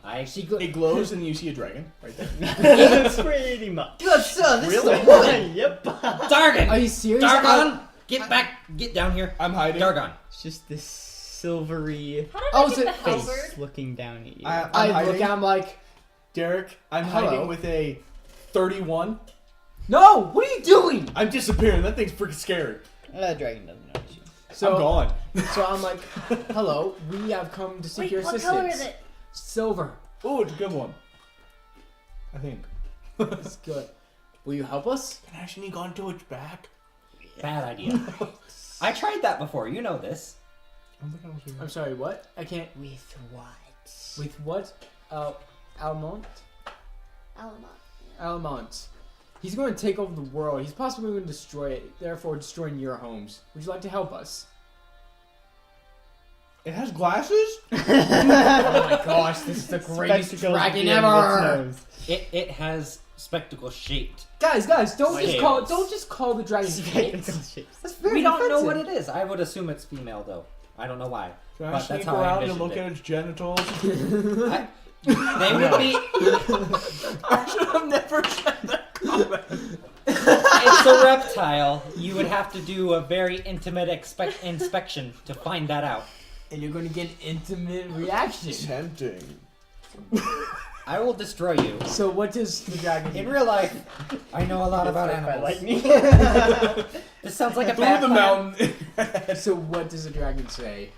It glows and you see a dragon right there. That's pretty much. Good son, this Really? is a woman. Yep. Dargon! Are you serious? Dargon! Get back! Get down here. I'm hiding. Dargon. It's just this silvery How did Oh, I is get the it face halberd? looking down at you. I'm I hiding. look at him like, Derek, I'm Hello. hiding with a 31. no, what are you doing? I'm disappearing. That thing's freaking scary. That dragon doesn't notice you. So I'm gone. So I'm like, hello, we have come to seek Wait, your what assistance. color is it? Silver. Oh, it's a good one. I think. It's good. Will you help us? Can I sneak onto its back? Bad idea. I tried that before. You know this. I'm sorry, what? I can't. With what? With what? Almont? Alamont. Almont. He's going to take over the world. He's possibly going to destroy it, therefore destroying your homes. Would you like to help us? It has glasses? Oh my gosh, this is the greatest Spectacles dragon in ever! its It has spectacle shaped. Guys, don't Like just call the dragon nose. snakes. Spectacle shapes. That's very We don't know offensive. what it is. I would assume it's female though. I don't know why. Can I But sneak that's how I around and envisioned look it. at its genitals? They would be. I should have never said that comment. It's a reptile. You would have to do a very intimate inspection to find that out. And you're going to get an intimate reaction. Tempting. I will destroy you. So what does the dragon In do? real life, I know a lot about By animals. lightning. This sounds like a Through bad the plan. mountain. So what does the dragon say?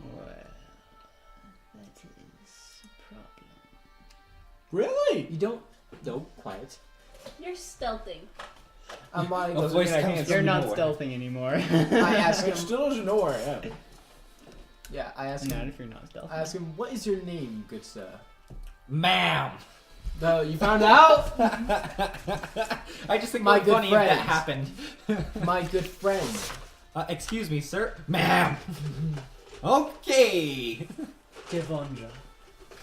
Well, that is a problem. Really? You don't... No, quiet. You're stealthing. I'm like... A voice I comes can't- from You're not nowhere. stealthing anymore. I ask It him... still doesn't know where I am. Yeah, I ask Not him... if you're not stealthing. I ask him, what is your name, good sir? Ma'am. No, you found out? I just think My it would be good funny if that friends. happened. My good friend. Excuse me, sir. Ma'am. Okay. Devondra.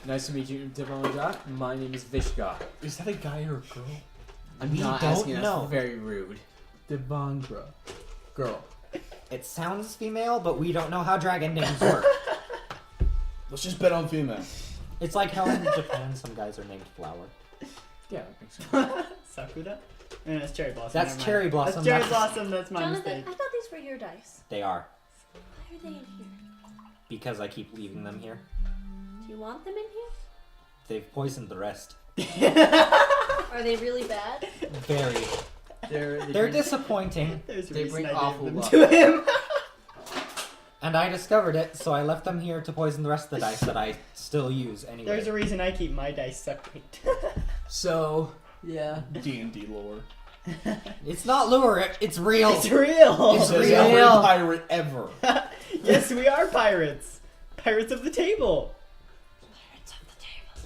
Nice to meet you, Devondra. My name is Vishka. Is that a guy or a girl? I'm We not don't asking. know. That's very rude. Devondra. Girl. It sounds female, but we don't know how dragon names work. Let's just bet on female. It's like how in Japan some guys are named Flower. Yeah, that makes sense. Sakura? No, that's cherry blossom. That's never mind. cherry blossom. That's cherry That's- blossom. That's my Jonathan, mistake. I thought these were your dice. They are. Why are they in here? Because I keep leaving them here. Do you want them in here? They've poisoned the rest. Are they really bad? Very. They're disappointing. There's a They reason bring I gave awful them luck. to him. And I discovered it, so I left them here to poison the rest of the dice that I still use anyway. There's a reason I keep my dice separate. So, yeah. D&D lore. It's not lure, it's real. It's real. It's Says real. every pirate ever. Yes, we are pirates. Pirates of the table.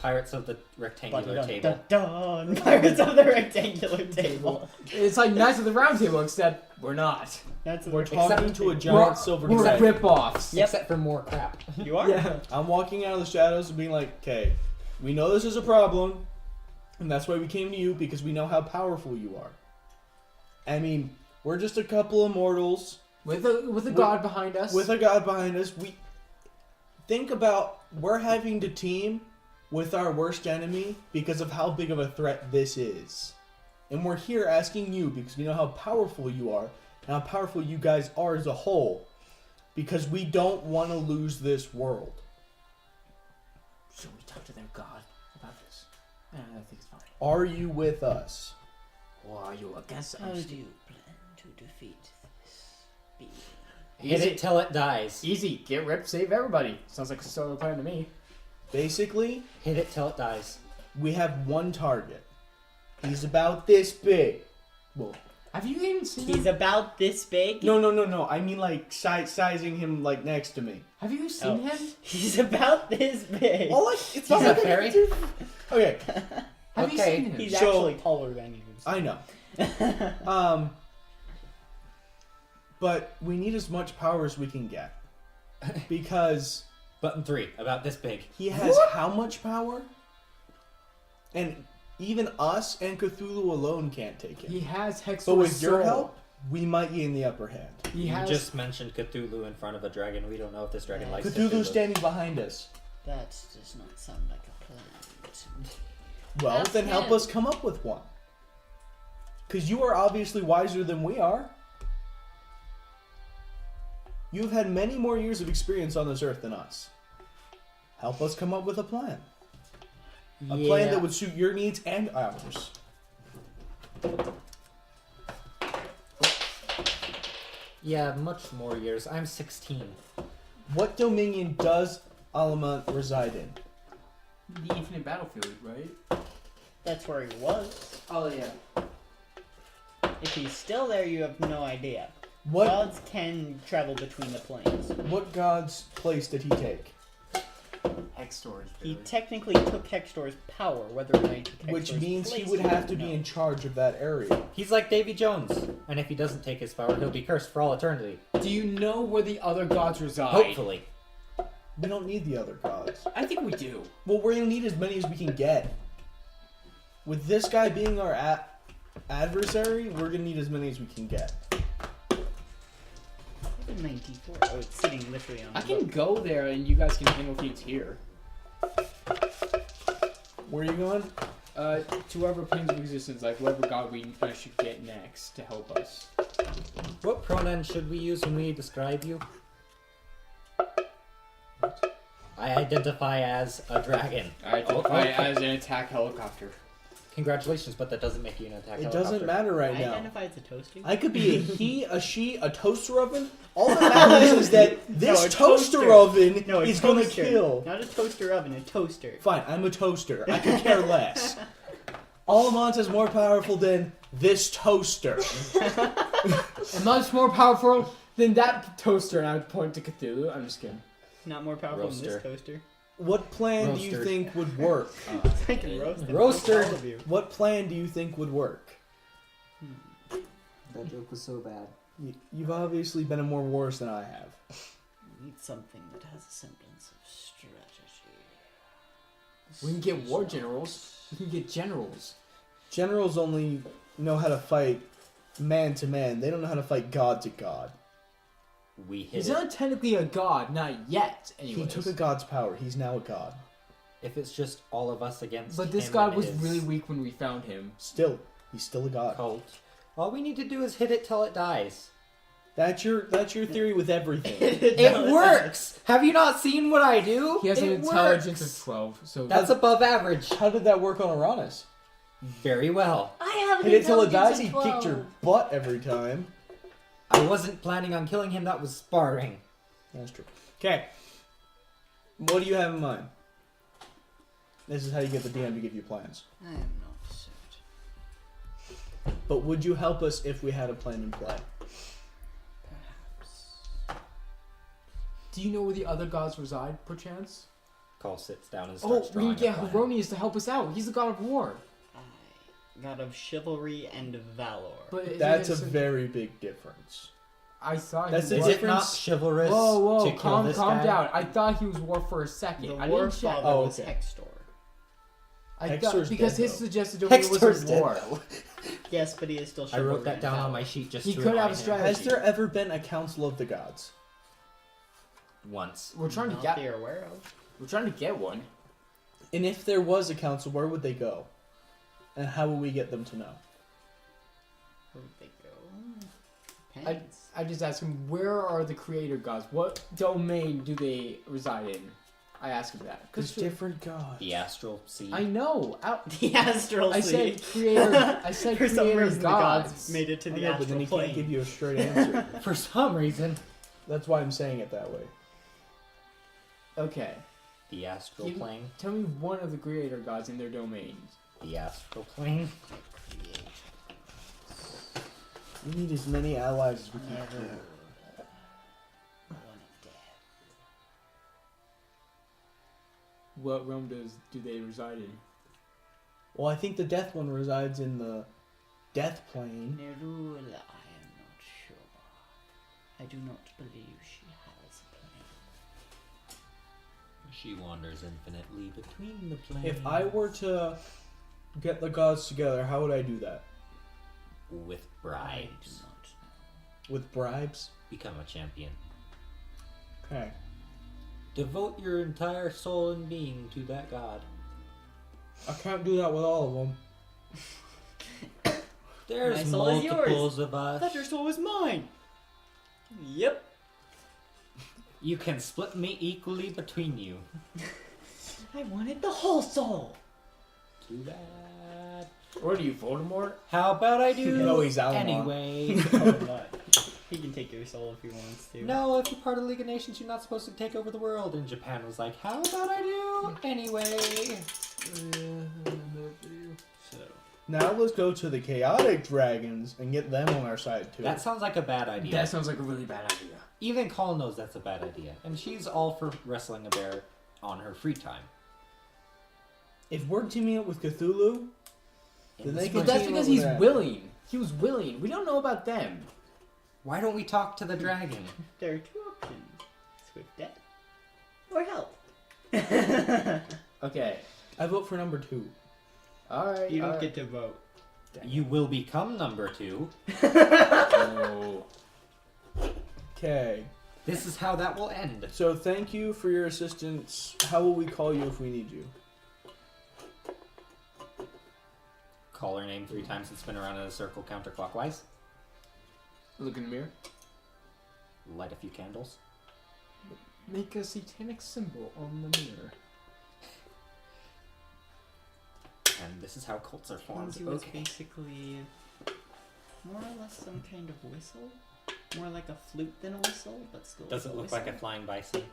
Pirates of the rectangular table. Dun. Pirates of the rectangular table. It's like Knights of the Round Table, except we're not. That's We're except- talking to a giant silver We're dragon. rip-offs. Yep. Except for more crap. You are? Yeah. I'm walking out of the shadows and being like, okay, we know this is a problem, and that's why we came to you, because we know how powerful you are. I mean, we're just a couple of mortals With a god behind us. with a god behind us. We think about we're having to team with our worst enemy because of how big of a threat this is. And we're here asking you because we know how powerful you are and how powerful you guys are as a whole, because we don't want to lose this world. Should we talk to their god about this? I think it's fine. Are you with us? Or are you against How us? do you plan to defeat this being? Hit it till it dies. Easy. Get ripped, save everybody. Sounds like a solo plan to me. Basically, Hit it till it dies. we have one target. He's about this big. Well, Have you even seen He's him? about this big? no. I mean, like, sizing him, like, next to me. Have you seen him? He's about this big. Well, like, it's not He's a like I fairy? can do- Okay, Have you Okay. seen him? He's So- actually taller than you. I know. But we need as much power as we can get. Because Button 3, about this big. he has how much power? And even us and Cthulhu alone can't take He it. has Hexor's But with your soul. help, we might gain the upper hand. He You has. just mentioned Cthulhu in front of a dragon. We don't know if this dragon likes Cthulhu's standing behind us. That does not sound like a plan to me. Well, Ask then help him. us come up with one. Because you are obviously wiser than we are. You've had many more years of experience on this earth than us. Help us come up with a plan. A plan that would suit your needs and ours. Yeah, much more years. I'm 16. What dominion does Alamant reside in? The infinite battlefield, right? That's where he was. Oh yeah. If he's still there, you have no idea. What Gods can travel between the planes. what god's place did he take? Hex storage. He Billy. technically took Hextor's power, whether or not he took Which Hextor's means he place, would we have to don't be know. in charge of that area. He's like Davy Jones. And if he doesn't take his power, he'll be cursed for all eternity. Do you know where the other gods reside? Hopefully. We don't need the other gods. I think we do. Well, we're gonna need as many as we can get. With this guy being our adversary, we're gonna need as many as we can get. 94. Oh, it's sitting literally on I the can book. go there and you guys can handle things here. Where are you going? To whoever planes of existence, like whoever god we should get next to help us. What pronoun should we use when we describe you? I identify as a dragon. I identify okay. as an attack helicopter. Congratulations, but that doesn't make you an attack It helicopter. doesn't matter right I now. identify as a toaster. I could be a he, a she, a toaster oven. All that matters is that this No, a toaster toaster. oven No, a is gonna toaster. kill. Not a toaster oven, a toaster. Fine, I'm a toaster. I could care less. Alamant is more powerful than this toaster. And much more powerful than that toaster, and I would point to Cthulhu. I'm just kidding. Not more powerful than this Roaster. toaster. What plan do you Roastered. think would work? I can roast them. Roastered. All of you. What plan do you think would work? That joke was so bad. You've obviously been in more wars than I have. We need something that has a semblance of strategy. We can get war generals. We can get generals. Generals only know how to fight man to man. They don't know how to fight god to god. We hit He's it. not technically a god, not yet. Anyways. He took a god's power. He's now a god. If it's just all of us against But this him god and was his really weak when we found him. Still, he's still a god. cult, all we need to do is hit it till it dies. That's your theory with everything. It works! Have you not seen what I do? He has an It intelligence works. of 12, so That's above average. How did that work on Uranus? Very well. I have an Hit it till it intelligence dies. He of kicked 12. your butt every time. I wasn't planning on killing him, that was sparring. That's true. Okay. What do you have in mind? This is how you get the DM to give you plans. I am not certain. But would you help us if we had a plan in play? Perhaps. do you know where the other gods reside, perchance? Call sits down and Oh, starts we can drawing get a plan. Heronius to help us out. He's the god of war. God of chivalry and valor. But is That's it a very big difference. I thought That's he the Is was. it not difference- chivalrous Whoa, to kill calm this calm guy? down. I thought he was war for a second. The I war didn't check. father Oh, was okay. Hextor. I Hextor's thought because dead, his though. suggested domain was Hextor's in dead, war. though. Yes, but he is still I chivalry wrote that and down on valor. my sheet just He to could have remind a him. strategy. Has there ever been a council of the gods? Once. We're trying to Not get. that you're aware of. We're trying to get one. And if there was a council, where would they go? And how would we get them to know? Where would they go? Depends. I just asked him, where are the creator gods? What domain do they reside in? I ask him that. There's different gods. The astral sea. I know. The astral I sea. said creator. I said For some creator reason, gods. the gods made it to I the know, but astral then he plane. can't give you a straight answer. For some reason. That's why I'm saying it that way. Okay. The astral plane. Tell me one of the creator gods in their domains. The astral plane. We need as many allies as we can. What realm do they reside in? Well, I think the death one resides in the death plane. Nerula, I am not sure. I do not believe she has a plane. She wanders infinitely between the planes. If I were to get the gods together, how would I do that? With I do bribes. not know. With bribes? Become a champion. Okay. Devote your entire soul and being to that god. I can't do that with all of them. There's My soul is multiples yours. of I us. thought your soul was mine. Yep. You can split me equally between you. I wanted the whole soul. Too bad. What are you, Voldemort? How about I do No, he's Alamar. anyway? Oh, not. He can take your soul if he wants to. No, if you're part of League of Nations, you're not supposed to take over the world. And Japan was like, how about I do anyway? So. Now let's go to the chaotic dragons and get them on our side too. That sounds like a bad idea. That sounds like a really bad idea. Even Colin knows that's a bad idea. And she's all for wrestling a bear on her free time. If we're teaming up with Cthulhu, In Then the they spring. But that's team because up with he's that. willing. He was willing. We don't know about them. Why don't we talk to the dragon? There are two options: swift death or help. Okay. I vote for number 2. Alright. You don't get to vote. You will become number 2. Oh. Okay. This is how that will end. So thank you for your assistance. How will we call you if we need you? Call her name 3 times and spin around in a circle counterclockwise. Look in the mirror. Light a few candles. Make a satanic symbol on the mirror. And this is how cults are formed. He was Okay. basically more or less some kind of whistle. More like a flute than a whistle, but still. Does it look like a flying bison?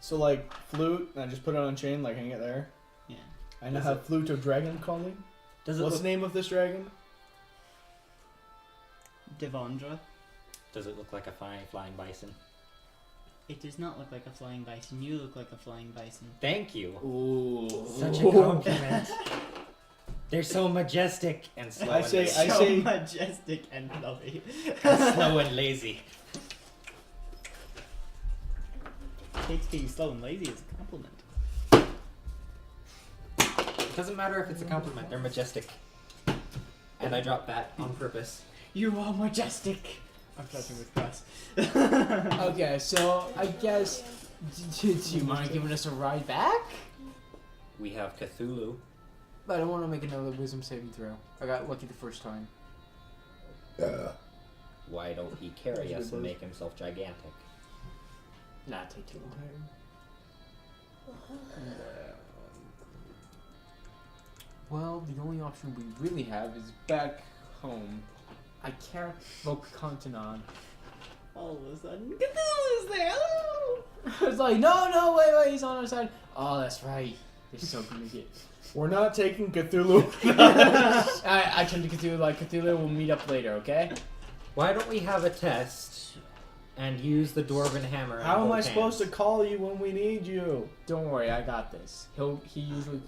So like flute, and I just put it on a chain, like hang it there. Yeah. I now Does have flute of dragon calling. Does it What's look, the name of this dragon? Devondra. Does it look like a flying bison? It does not look like a flying bison. You look like a flying bison. Thank you. Ooh. Such a compliment. They're so majestic and slow. I and say- lazy. I So say- majestic and lovely. And slow and lazy. Takes being slow and lazy as a compliment. It doesn't matter if it's a compliment. They're majestic. And I dropped that on purpose. You are majestic. I'm touching with Gus. Okay, so I guess. Do you mind giving us a ride back? We have Cthulhu. But I want to make another wisdom saving throw. I got lucky the first time. Why don't he carry us and make himself gigantic? Nah, take too long. Well, the only option we really have is back home. I can't vote Continon. All of a sudden, Cthulhu's there. Oh! I was like, no, wait, he's on our side. Oh, that's right. They're so gonna get. We're not taking Cthulhu. I turned to Cthulhu like Cthulhu. We'll meet up later, okay? Why don't we have a test and use the dwarven hammer? and How am hold I supposed to hands? call you when we need you? Don't worry, I got this. He usually.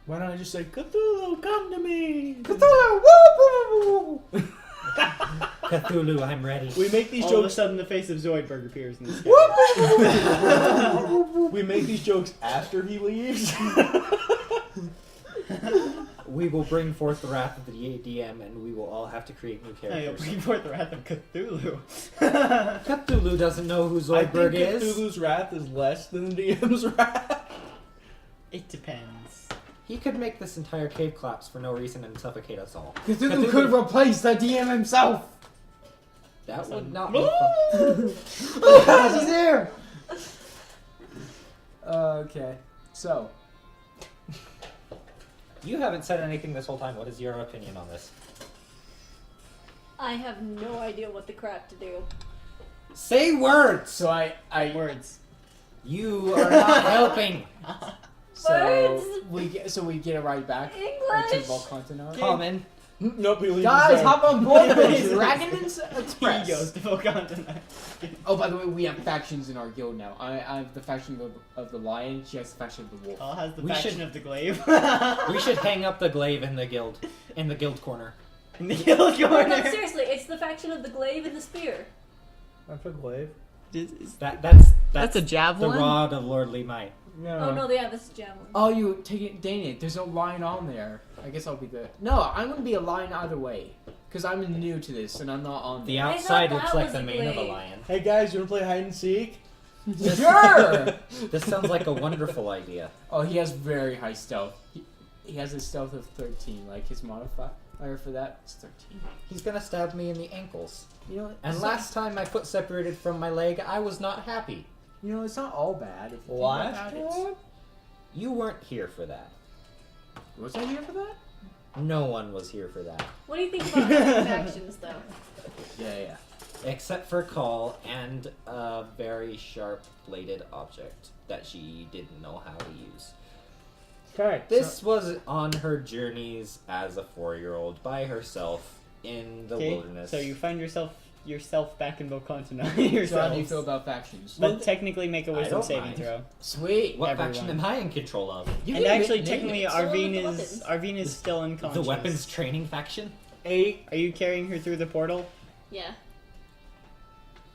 Why don't I just say, Cthulhu, come to me? Cthulhu, woo, woo, woo. Cthulhu, I'm ready. We make these All of a jokes. sudden, the face of Zoidberg appears in the sky. We make these jokes after he leaves. We will bring forth the wrath of the DM, and we will all have to create new Hey, you'll characters. bring forth the wrath of Cthulhu. Cthulhu doesn't know who I think Zoidberg is. Cthulhu's wrath is less than the DM's wrath. It depends. He could make this entire cave collapse for no reason and suffocate us all. Cthulhu could replace the DM himself. That would Son. not be fun. Oh, gosh, he's there. Okay. So, You haven't said anything this whole time. What is your opinion on this? I have no idea what the crap to do. Say words! so I Words. You are not helping. Words. we get it right back. Like English. to Volcanton. Common. Nope, he leaves Guys, there. hop on board with He's- Dragon He goes Express. to Volcanton. Oh, by the way, we have factions in our guild now. I have the faction of the lion. She has the faction of the wolf. Paul has the We faction should- of the glaive. We should hang up the glaive in the guild corner. In the guild No, corner. seriously, it's the faction of the glaive and the spear. That's a glaive. That's a the javelin? rod of lordly might. Oh no, yeah, this is javelin. Oh, you take it. Dang it! There's no lion on there. I guess I'll be the. No, I'm gonna be a lion either way, because I'm new to this and I'm not on The there. I outside thought looks that like was the a mane of a glaive. lion. Hey guys, you wanna play hide and seek? Sure. This sounds like a wonderful idea. Oh, he has very high stealth. He has a stealth of 13. Like his modifier for that is 13. He's gonna stab me in the ankles. You know, And it's last time my foot separated from my leg, I was not happy. not, it's not all bad. If you think Last about it. time? You weren't here for that. Was I here for that? No one was here for that. What do you think about having factions, though? Yeah. Except for Call and a very sharp bladed object that she didn't know how to use. Okay. This was on her journeys as a 4-year-old by herself in the wilderness. So you find yourself back in Volcanton. So how do you feel about factions? But technically make a I wisdom don't saving mind. throw. Sweet. What everyone. faction am I in control of? You And can actually, name technically, it. Still with the Arvine is still unconscious. The weapons training faction? 8. Are you carrying her through the portal? Yeah.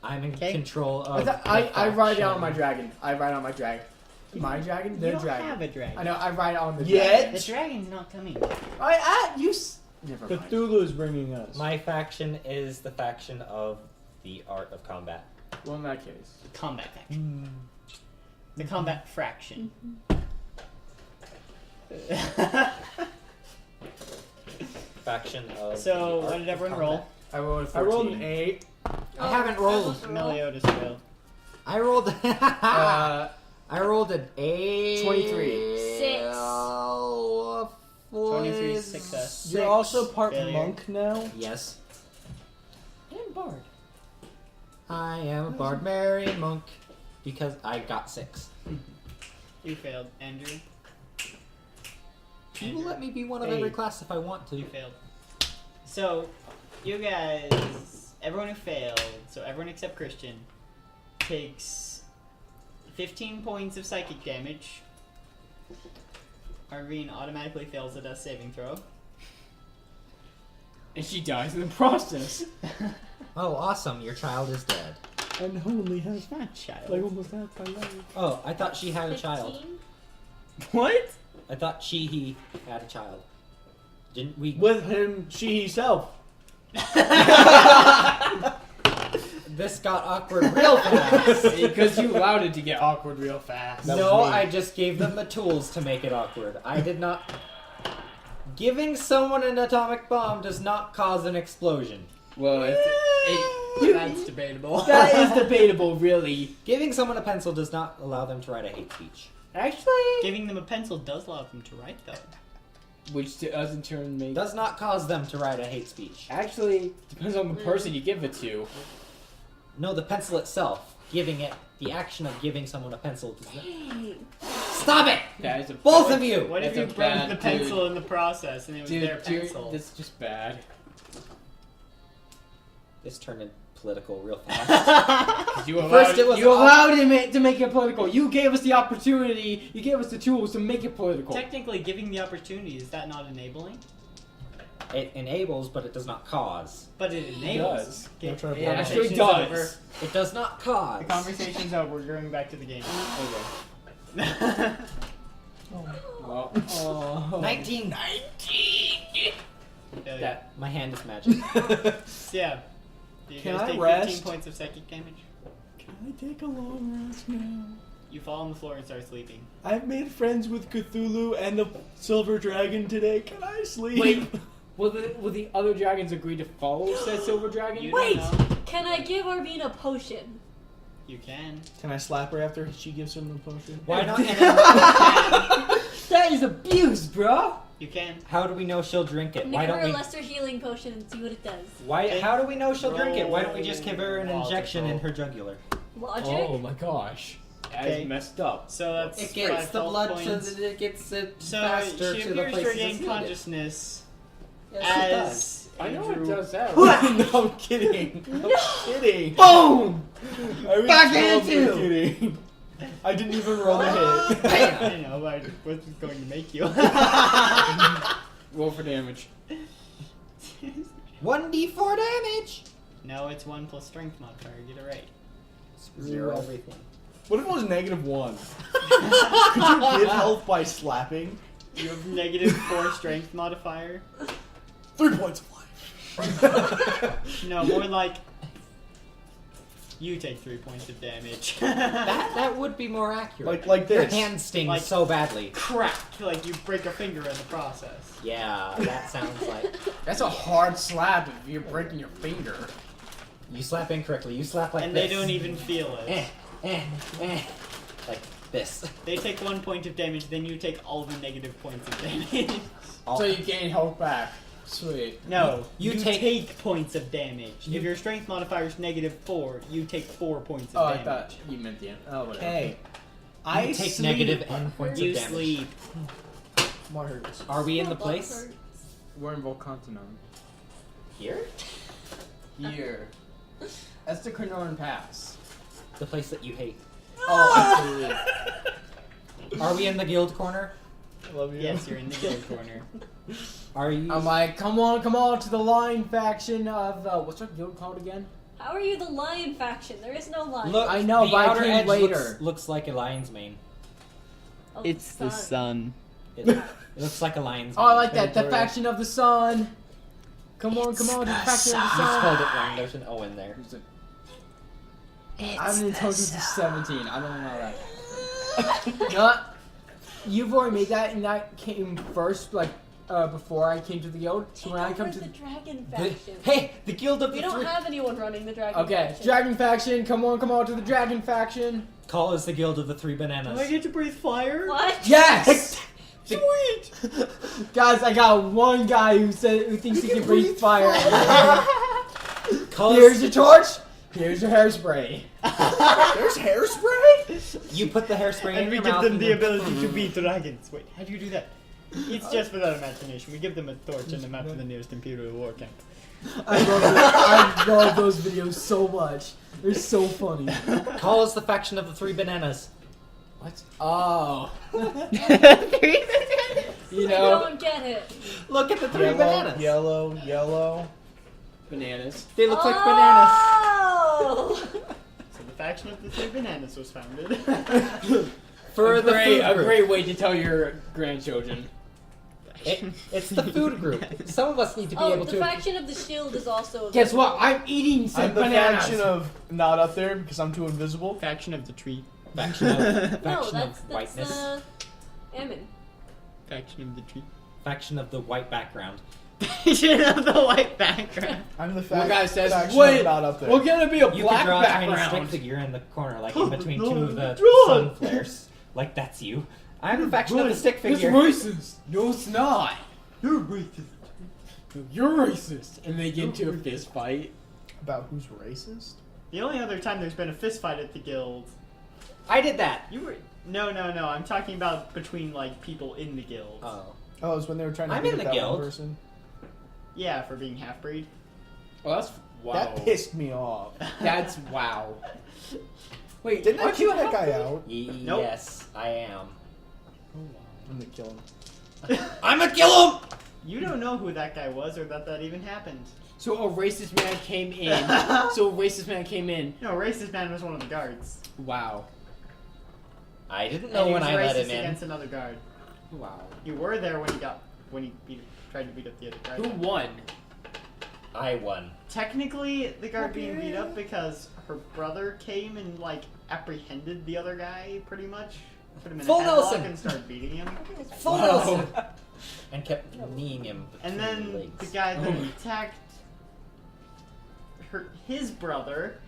I'm in Okay. control of. I ride faction. on my dragon. My dragon. The You don't dragon. have a dragon. I know. I ride on the Yet? The dragon's not coming. dragon. Never mind. Cthulhu's bringing us. My faction is the faction of the art of combat. Well, in that case. Combat faction. The combat fraction. Faction of. So, the art what did of everyone combat. roll? I rolled a 14. I rolled an 8. I haven't rolled. Meliodas failed. I rolled. I rolled an 8. 23. 6. 23 success. You're also part Failure. monk now? Yes. And bard. I am a barbarian monk because I got 6. You failed. Andrew, You will let me be one of Hey. every class if I want to. you failed. So, you guys, everyone who failed, so everyone except Christian, takes 15 points of psychic damage. Arvine automatically fails a death saving throw. And she dies in the process. Oh, awesome! Your child is dead. And only has It's not child. like almost half my life. Oh, I thought she had a child. 15? What? I thought he had a child. Didn't we? With him, she herself. This got awkward real fast. Because you allowed it to get awkward real fast. That No, was me. I just gave them the tools to make it awkward. I did not. Giving someone an atomic bomb does not cause an explosion. Well, That's debatable. that is debatable, really. Giving someone a pencil does not allow them to write a hate speech. Actually, Giving them a pencil does allow them to write, though. which does in turn make. Does not cause them to write a hate speech. Actually, depends on the person you give it to. No, the pencil itself. Giving it, the action of giving someone a pencil does not. Dang. Stop it! That is a Both of you! What if That's you a broke bad the pencil in the process and it was their pencil? That's just bad. This turned into political real fast. 'Cause You allowed, First it was you allowed him to make it political. You gave us the opportunity. You gave us the tools to make it political. Technically, giving the opportunity, is that not enabling? It enables, but it does not cause. But it enables. does. Okay, Don't try to the block it. conversation's Actually does. over. It does not cause. The conversation's over. We're going back to the game. Okay. Well, 1990! Failure. that. My hand is magic. So, yeah. Do you Can guys I take rest? 15 points of psychic damage? Can I take a long rest now? You fall on the floor and start sleeping. I've made friends with Cthulhu and the Silver Dragon today. Can I sleep? Wait. Will the other dragons agree to follow said silver dragon? You Wait! don't know. Can I give Arvine a potion? You can. Can I slap her after she gives him the potion? Why not? That is abuse, bro. You can. How do we know she'll drink it? Give Why her don't a we? lesser healing potion and see what it does. Why? How do we know she'll drink it? Why don't we just give her an Logical. injection in her jugular? Logic? Oh my gosh. That Okay. is messed up. So that's It gets 5 the health blood points. so that it gets it So faster she to the appears to places regain it's needed. consciousness Yes, it does. as I know Andrew- it does that. No, I'm kidding. I'm kidding. Boom! I was Backhand totally too. kidding. I didn't even roll the hit. I know, but I was going to make you. Roll for damage. 1d4 damage. No, it's 1 plus strength modifier. Get it right. Screw 0. everything. What if it was -1? Could you give health by slapping? You have -4 strength modifier. 3 points of life. No, more like you take 3 points of damage. That would be more accurate. Like Your this. hand stings Like- so badly. Crack, like you break a finger in the process. Yeah, that sounds like That's a hard slap if you're breaking your finger. you slap incorrectly. You slap like And this. they don't even feel it. Like this. They take 1 point of damage, then you take all the negative points of damage. All- So you gain health back. Sweet. No, You you take- take points of damage. You- If your strength modifier is -4, you take 4 points of Oh, I damage. thought you meant the end. Oh, whatever. Okay. you take negative n points You of damage. sleep. What hurts? Are we in the Butt place hurts. We're in Volcantinum. here? Here. That's the Carnarvon Pass. The place that you hate. Oh, absolutely. Are we in the guild corner? I love you. Yes, you're in the guild corner. Are you? I'm like, come on to the Lion faction of, what's our guild called again? How are you the lion faction? There is no lion. Look, I know, the but I outer came edge later. looks like a lion's mane. Oh, sun. It looks like a lion's Oh, mane. I like that. The Territorial. faction of the sun. Come on to the faction of the You sun. spelled it wrong. There's an O in there. I've been told this is 17. I don't know that. No, you've already made that, and that came first, like, before I came to the guild. So when I come to the dragon The- faction. hey, the guild of We the don't three. have anyone running the dragon Okay, faction. dragon faction. Come on to the dragon faction. Call us the guild of the three Do I bananas. get to breathe fire? What? Yes. Sweet! Guys, I got one guy who thinks he can breathe fire. Call Here's us, your torch. Here's your hairspray. There's hairspray? you put the hairspray And in we your give mouth them and the then- ability to beat dragons. Wait, how do you do that? It's just without imagination. We give them a torch and a map to the nearest Imperial war camp. I love it. I love those videos so much. They're so funny. Call us the faction of the three bananas. What? Oh. You I know, don't get it. Look at the three Yellow, bananas. yellow. bananas. They look like bananas. Oh! So the faction of the three bananas was founded. For the food a group. great way to tell your grandchildren. It's the food group. Some of us need to be Oh, able the to. faction of the shield is also. Guess what? I'm eating some I'm the bananas. faction of not up there because I'm too invisible. Faction of the tree. Faction of, No, faction that's of whiteness. Ammon. Faction of the tree. Faction of the white background. Faction of the white background. I'm the One guy says, faction "Wait, of not up there. we're gonna be a You black could draw a tiny stick background." figure in the corner, like in between no, two of the draw sun it. flares. Like that's you. I'm the faction of the stick It's figure. racist. No, it's not. You're racist. You're racist. And they get into a fist fight. About who's racist? The only other time there's been a fist fight at the guild, I did that. you were. No. I'm talking about between like people in the guild. Oh. Oh, it was when they were trying to I'm beat in up the that guild. one person. Yeah, for being half breed. Well, that's wow. That pissed me off. That's wow. Wait, Didn't I aren't kill you that half guy breed? out? Nope. Yes, I am. I'm gonna kill him. I'm gonna kill him. You don't know who that guy was or that even happened. So a racist man came in. No, racist man was one of the guards. Wow. I didn't And know he when was I let racist him in. against another guard. Wow. You were there when he tried to beat up the other guard. Who won? I won. Technically, the guard being beat up because her brother came and like apprehended the other guy, pretty much. Put him in Full a headlock Nelson. and started beating him. Full Wow. Nelson. And kept kneeing him And between then the legs. the guy that attacked his brother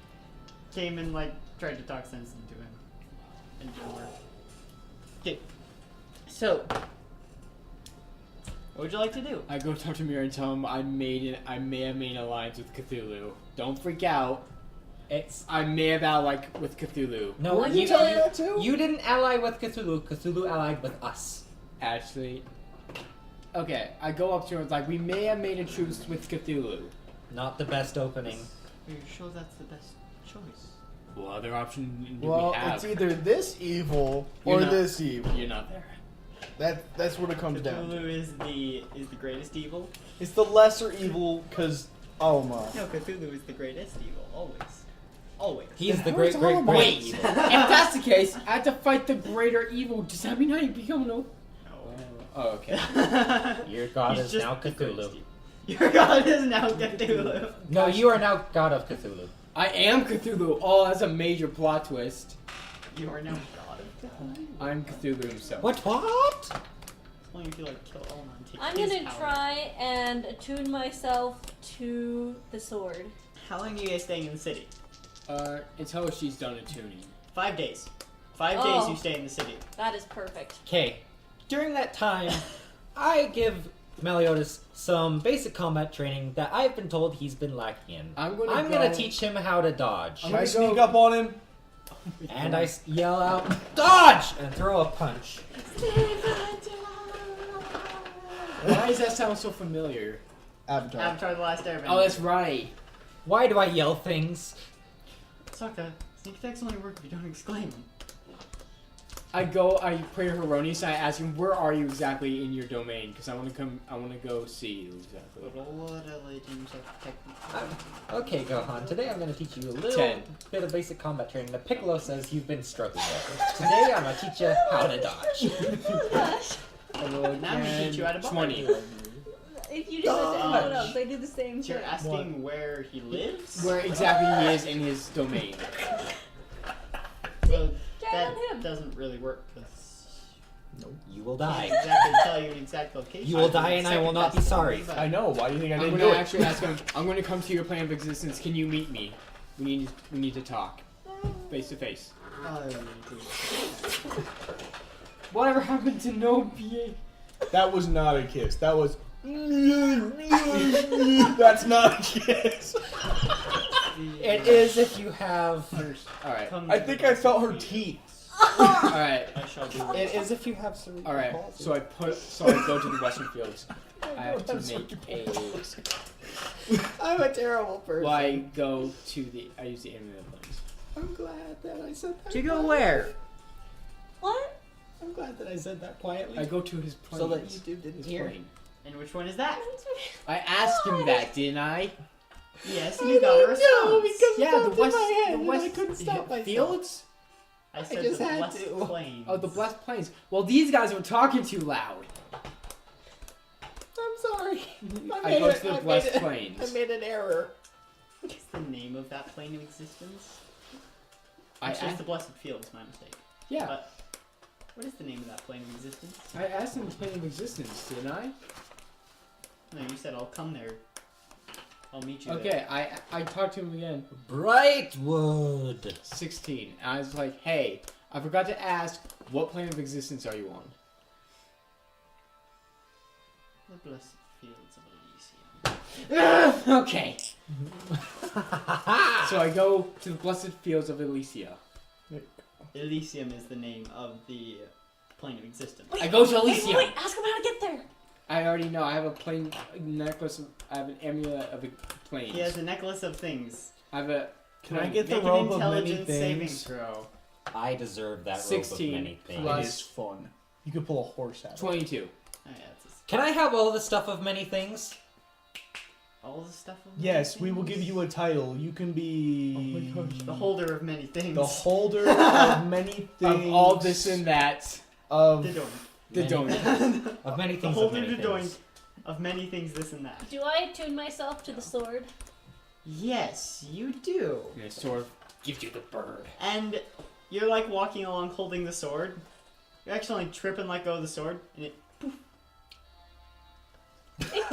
came and like tried to talk sense into him. And it didn't work. Okay. So, what would you like to do? I go talk to Mira and tell him I may have made an alliance with Cthulhu. Don't freak out. I may have allied with Cthulhu. No, Were you telling me that too? You didn't ally with Cthulhu. Cthulhu allied with us. Actually, okay. I go up to her like, we may have made a truce with Cthulhu. Not the best opening. Are you sure that's the best choice? What other option do Well, we have? it's either this evil You're or not- this evil. You're not there. That's what it comes down to. Cthulhu is the greatest evil. It's the lesser evil because oh my. No, Cthulhu is the greatest evil. Always. Always. He's the How great, is great, all great Wait, evil. if that's the case, I have to fight the greater evil. Does that mean I become no? No. Oh, okay. Your god He's is just now the greatest Cthulhu. evil. Your god is now Cthulhu. No, you are now god of Cthulhu. I am Cthulhu. Oh, that's a major plot twist. You are now god of Cthulhu. I'm Cthulhu himself. What? Only if you like kill Elma and take I'm his gonna power. try and attune myself to the sword. How long are you guys staying in the city? Until she's done attuning. 5 days. 5 days Oh. you stay in the city. That is perfect. Okay. During that time, I give Meliodas some basic combat training that I've been told he's been lacking in. I'm gonna go- teach him how to dodge. Should I sneak up on him? And I yell out, "Dodge!" and throw a punch. Why does that sound so familiar? Avatar. Avatar The Last Airbender. Oh, that's right. Why do I yell things? Sokka, sneak attacks only work if you don't exclaim them. I pray to Heronius and I ask him, where are you exactly in your domain? Because I want to go see you exactly. But a lot of legends of technical. Okay, Gohan, today I'm going to teach you a little 10. bit of basic combat training that Piccolo says you've been struggling with. Today I'm going to teach you how to dodge. Oh gosh. Now I'm gonna teach you how to 20. If you do that to anyone else, they do the same So you're thing. asking where he lives? Where exactly he is in his domain. Well, Try that on him. doesn't really work because You will I die. can't exactly tell you an exact location. You will die and I will not be sorry. I know. Why do you think I I'm didn't going do to it? actually ask him, I'm going to come to your plane of existence. Can you meet me? We need to talk. Face to face. Whatever happened to no BA? That was not a kiss. That was. That's not a kiss. It is if you have. Alright. I think I felt her teeth. Alright. I shall do It is if you have cerebral Alright. palsy. So I go to the Western Fields. I have to make a. I'm a terrible person. Well, I go to the. I use the internet planes. I'm glad that I said that. To go where? What? I'm glad that I said that quietly. I go to his plane. So that YouTube didn't His hear. plane. And which one is that? I asked him that, didn't I? Yes, and you got a response. Yeah, the West. and The West. I couldn't stop myself. Fields. I said just the had West to. Plains. Oh, the Blessed Plains. Well, these guys were talking too loud. I'm sorry. I go to the I Blessed made Plains. I made an error. What's the name of that plane of existence? I It's just asked, the Blessed Fields, my mistake. yeah, But what is the name of that plane of existence? I asked him the plane of existence, didn't I? No, you said I'll come there. I'll meet you there. Okay, I talked to him again. Brightwood. 16. And I was like, hey, I forgot to ask, what plane of existence are you on? The Blessed Fields of Elysium. Okay. So I go to the Blessed Fields of Elysia. Elysium is the name of the plane of existence. I go to Elysium. Wait, ask him how to get there. I already know. I have a plane necklace. I have an amulet of a plane. He has a necklace of things. I have a. Can I get the Make an robe of many intelligence saving things? throw. I deserve that 16 robe of many things. plus- It is fun. You could pull a horse out. 22. Oh, yeah, it's Can I have all the stuff of many things? all the stuff. Of Yes, many we will things? give you a title. You can be The holder of many things. the holder of many things. Of all this and that. of The doink. The Many- donut. Of many The things. holder of many to things. doink. Of many things, this and that. Do I attune myself to the sword? Yes, you do. And it sort of gives you the bird. And you're like walking along holding the sword. You accidentally trip and let go of the sword, and it It disappears.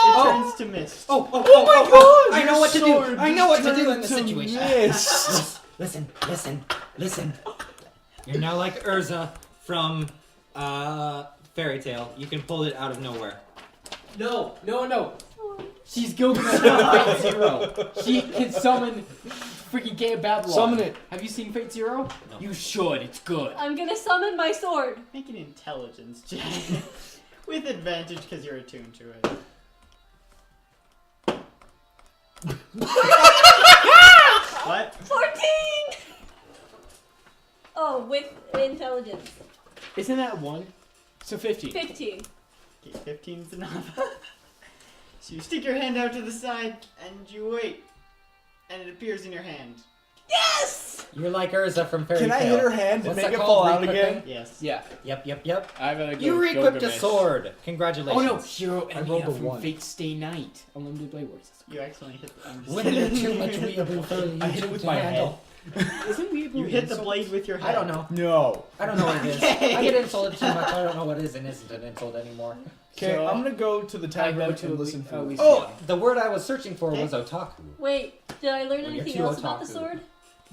it turns to mist. Oh my God! I know what to do. Your I know what to sword do in this turned to situation. mist. Listen. You're now like Urza from Fairy Tale. You can pull it out of nowhere. No. She's Gilgamesh from Fate Zero. She can summon freaking Gay Babylon. Summon it. Have you seen Fate Zero? No. You should. It's good. I'm gonna summon my sword. Make an intelligence check. With advantage because you're attuned to it. What? 14! Oh, with intelligence. Isn't that 1? So 15. 15. Okay, 15's enough. So you stick your hand out to the side and you wait. And it appears in your hand. Yes! You're like Urza from Fairy Can Tale. I hit her hand and What's make that it called? fall out Re-equipping? again? Yes. Yeah. Yep. I gotta go You with re-equipped a Gilgamesh. sword. Congratulations. Oh no, Hero I rolled a from 1. Fate Stay Night. Unlimited Blade Works. You accidentally hit the... I'm just When you're kidding. too much weeaboo for I hit it with my head. Isn't we You hit the blade with your head. I don't know. No. I don't know what it is. Okay. I get insulted too much. I don't know what is and isn't an insult anymore. Okay, So, I'm gonna go to the I go tavern to and a listen le- for a it. le- Oh, the word I was searching for was otaku. Wait, did I learn Well, you're anything too else about the otaku. sword?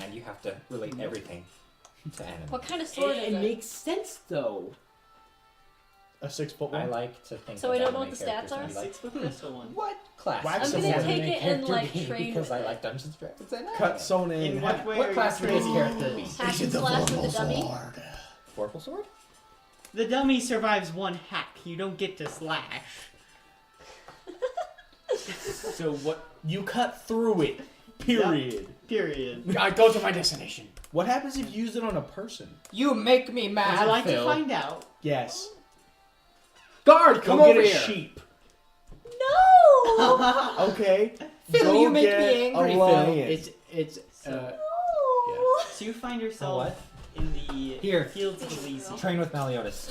And you have to relate everything to anime. What kind of sword It is it? makes sense though. A 6-foot I one. like to think So of I don't know anime what the characters stats and are? be like, 6-foot crystal one. what class? Wax does I'm this gonna anime take it and, character like, be? train Because with I it. like Dungeons and Dragons and Cut sewn in. In what way What are class you would this training? character be? Hack and slash with the dummy? Vorpal sword? The dummy survives one hack. You don't get to slash. So what? You cut through it. Period. Period. I go to my destination. What happens if you use it on a person? You make me Would mad, you like Phil. to find out? Yes. Guard, come Go over get a here. sheep. No! Okay. Phil, Go you make get me angry, a Phil. lion. It's So you find Oh, yourself what? in the Here. fields of Elysium. Train with Meliodas.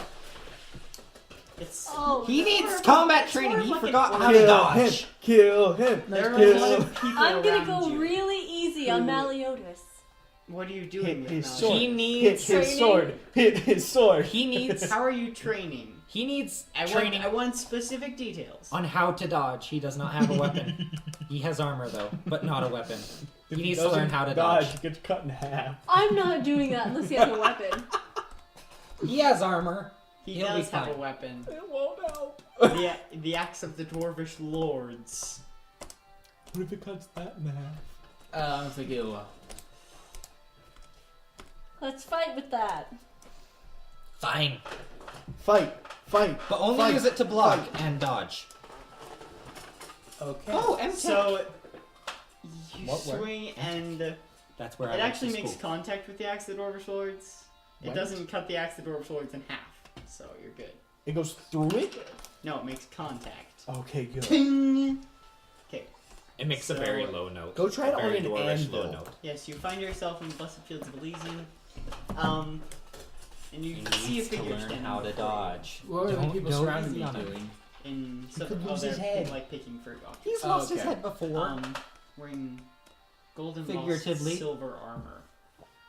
It's Oh, He that's needs horrible. combat It's training. more He like forgot an how to Kill dodge. him. Kill him. there are a Kill lot him. of people I'm gonna around go you. really easy on Who- Meliodas. What are you doing Hit with his Malachite? sword. He Hit needs his training. sword. Hit his sword. He needs How are you training? he needs I training want specific details. on how to dodge. He does not have a weapon. He has armor though, but not a weapon. He If needs to learn doesn't how to dodge. He gets cut in half. I'm not doing that unless he has a weapon. He has armor. He He'll does be have fine. a weapon. It won't help. The axe of the dwarvish lords. What if it cuts that in half? I'm thinking. Let's fight with that. Fine. Fight. But only Fight. use it to block and dodge. Okay. Oh, M So you What, where? swing and That's where I it went actually to makes school. contact with the axe of the dwarvish lords. It What? doesn't cut the axe of the dwarvish lords in half, so you're good. It goes through it? No, it makes contact. Okay, good. Ting! Okay. It makes a So- very low note. Go try it A on very an dwarvish low anvil. note. Yes, you find yourself in the blessed fields of Elysium. And you He see a needs to figure learn standing how to before you. dodge. What are the Don't people go surrounding easy me on him. doing? In He could lose they're his head. like picking fruit off. He's Oh, lost his okay. head before. Wearing golden Figuratively. moss silver armor.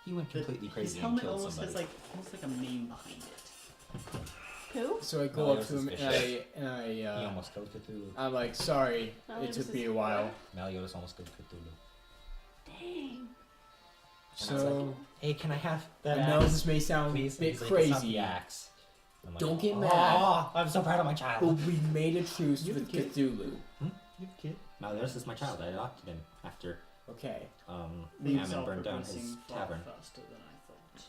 He went completely His crazy and helmet killed almost somebody. has almost like a mane behind it. Who? So I go No, up yours to him is and vicious. He I almost killed Cthulhu. I'm like, sorry, No, it this took me is- a while. Meliodas almost killed Cthulhu. Dang. So Hey, can I have I that know axe, this may sound please? a bit He's like, "It's not crazy, the axe." I'm like, Don't get "Oh, mad." I'm so proud of my but child. we made a truce You with kid. Cthulhu. You kid. Meliodas is my child. I adopted him after Okay. Things Ammon burned down his progressing far tavern. faster than I thought.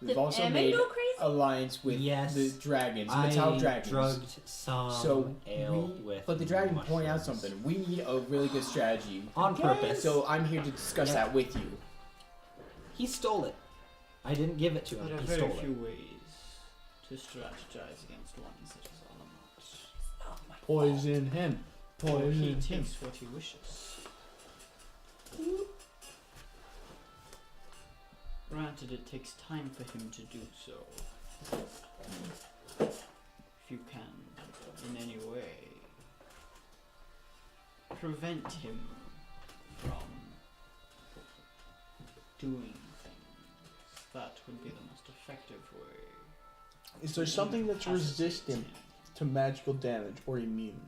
We've Did also Ammon made go crazy? alliance with Yes. the dragons, I metal dragons. drugged some So ale we, with but the dragon pointed out mushrooms. something. We need a really good strategy. On purpose. So I'm here to discuss Yeah. that with you. He stole it. I didn't give it to There him. are He very stole few it. ways to strategize against one such as Alamut. Poison him. For he Poison him. takes what he wishes. Granted, it takes time for him to do so. If you can, in any way, prevent him from doing things, that would be the most effective way. Is there something that's resistant to magical damage or immune?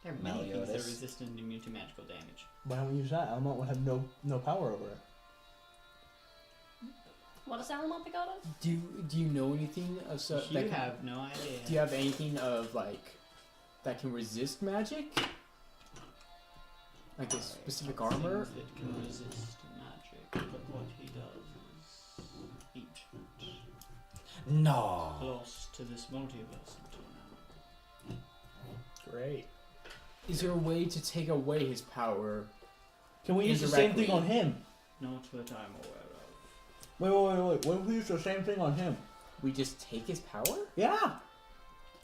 There are many things that are Meliodas. resistant and immune to magical damage. Why don't we use that? Element would have no power over it. What does Alamont be got of? Do you know anything of You that can, have no idea. Do you have anything of like that can resist magic? Like a specific armor? Things that can resist magic, but what he does is ancient. No. Close to this multiverse until now. Great. Is there a way to take away his power? Can we use the same thing Indirectly. on him? Not that I'm aware of. Wait. What if we use the same thing on him? We just take his power? Yeah.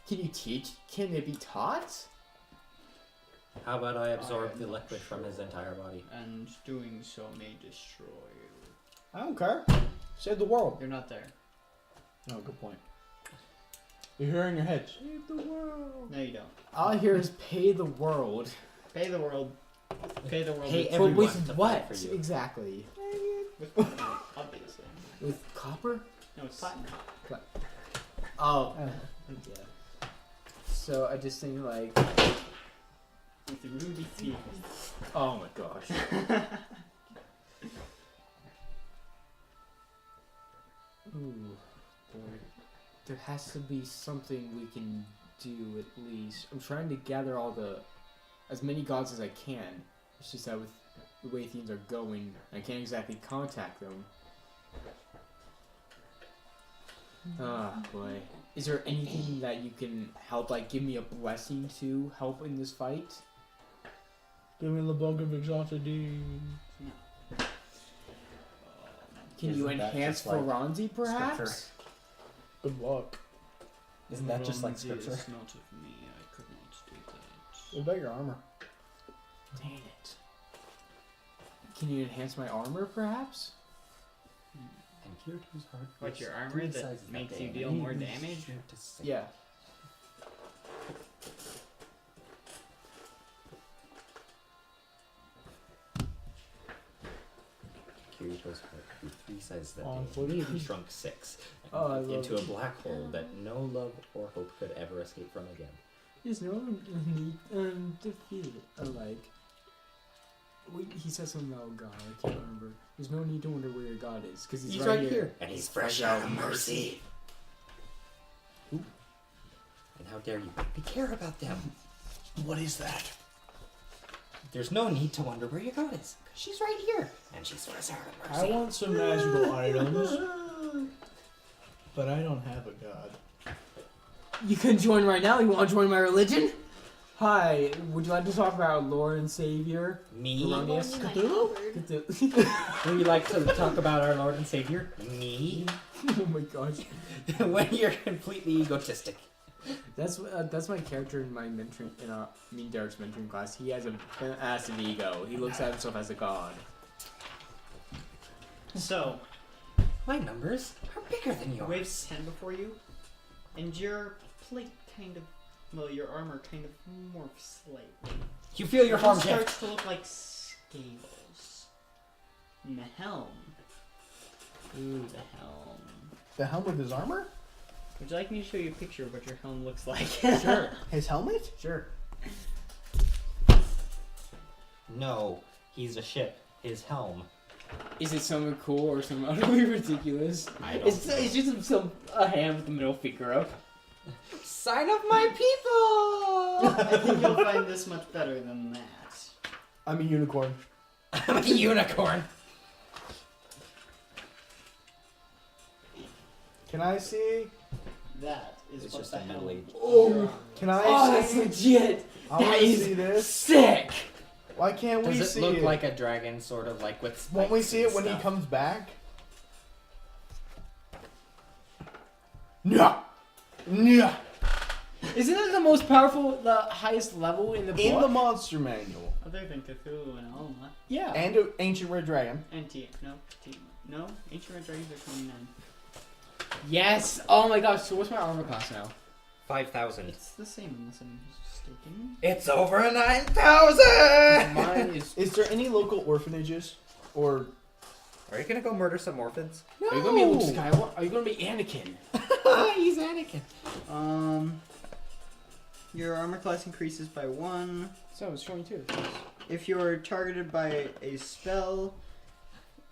Can you teach? Can it be taught? How about I absorb I am the not liquid from his sure. entire body? And doing so may destroy you. I don't care. Save the world. You're not there. Oh, good point. You hear in your head. Save the world. No, you don't. All I hear is pay the world. Pay the world. Pay the world. Pay with- everyone But to with fight what? for you. Exactly. with platinum, obviously. With copper? No, it's platinum. Oh. Oh. Yeah. So I just think like, With the ruby teeth. oh my gosh. Ooh, boy. There has to be something we can do at least. I'm trying to gather as many gods as I can. It's just that with the way things are going, I can't exactly contact them. Ah, boy. Is there anything that you can help, like give me a blessing to help in this fight? Give me the book of exalted deeds. No. Can you Isn't that enhance just like Ferranzi, perhaps? scripture? Good luck. Isn't that just like Ronzi scripture? is not of me. I could not do that. What about your armor? Dang it. Can you enhance my armor, perhaps? And Kirito's heart What's your beats armor 3 that sizes makes day, you and deal he more was damage? sure to sink. Yeah. Kirito's heart grew 3 sizes that On day, footy. and he shrunk 6, Oh, I and love into a it. black hole that no love or hope could ever escape from again. There's no need to feel it. He said something about God. I can't remember. There's no need to wonder where your God is because he's, right here. And he's fresh out of mercy. Ooh. And how dare you? We care about them. What is that? There's no need to wonder where your god is, because she's right here. And she's fresh out of I mercy. want some magical items, but I don't have a god. You can join right now. You want to join my religion? Hi. Would you like to talk about our Lord and Savior? Me? Erroneous. Only my Cthulhu? cupboard. Would you like to talk about our Lord and Savior? Me? Oh my gosh. When you're completely egotistic. That's my character in my mentoring me and Derek's mentoring class. He has a massive ego. He looks at himself as a god. So, My numbers are bigger than yours. wave 10 before you, and your plate kind of, well, your armor kind of morphs slightly. You feel your It form starts shift. to look like scales. And the helm. Ooh, the helm. The helm with his armor? Would you like me to show you a picture of what your helm looks like? Sure. His helmet? Sure. No, he's a ship. His helm. Is it something cool or something utterly ridiculous? I don't It's just a hand with the middle finger up. Sign of my people! I think you'll find this much better than that. I'm a unicorn. I'm a unicorn. Can I see? That is It's what just the a helm. middle-aged- Oh, Can I that's see? legit. I That want to is see this. sick. Why can't we Does it see look it? like a dragon, sort of like with spikes? Won't we see it and when he stuff? comes back? No. No. Isn't that the most powerful, the highest level in the book? In the monster manual. Other than Cthulhu and Alma. Yeah. And an ancient red dragon. And no, Ancient Red Dragons are 29. Yes. Oh my gosh. So what's my armor class now? 5,000. It's the same unless I'm mistaken. It's over 9,000! Mine is. Is there any local orphanages? Or Are you gonna go murder some orphans? Are you gonna be Luke Skywalker? Are you gonna be Anakin? He's Anakin. Your armor class increases by 1. So it's 22. If you're targeted by a spell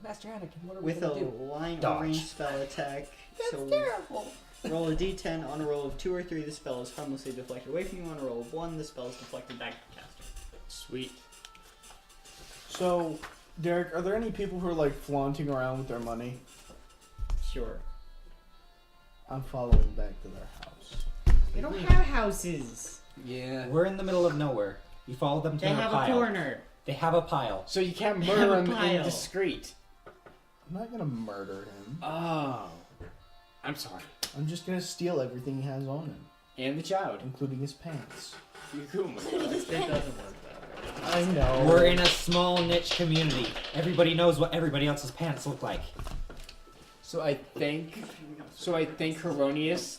Master Anakin, what are with a line or Dodge. range spell attack, terrible. roll a d10. On a roll of 2 or 3, the spell is harmlessly deflected away from you. On a roll of 1, the spell is deflected back to the caster. Sweet. So, Derek, are there any people who are like flaunting around with their money? Sure. I'm following back to their house. They don't have houses. Yeah. We're in the middle of nowhere. You follow them to They a have pile. a corner. They have a pile. So you can't Have murder a him pile. indiscreet. I'm not gonna murder him. Oh. I'm sorry. I'm just gonna steal everything he has on him, And the child. including his pants. It doesn't work that way. I know. We're in a small niche community. Everybody knows what everybody else's pants look like. So I think Heronius.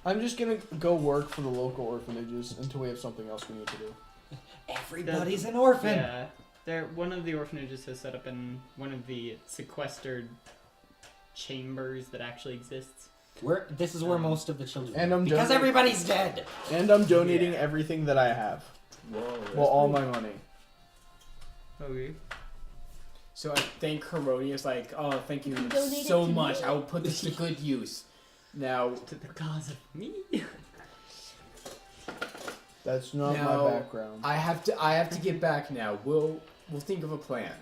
I'm just gonna go work for the local orphanages until we have something else we need to do. Everybody's an orphan. Yeah. One of the orphanages has set up in one of the sequestered chambers that actually exists. This is where most of the children And are. I'm Because donating- everybody's dead. And I'm donating Yeah. everything that I have. Whoa. Well, all my money. Okay. So I think Heronius like, oh, thank you Donate it so to much. me. I will put this to good use. Now, To the cause of me. That's not No. my background. I have to get back now. We'll think of a plan.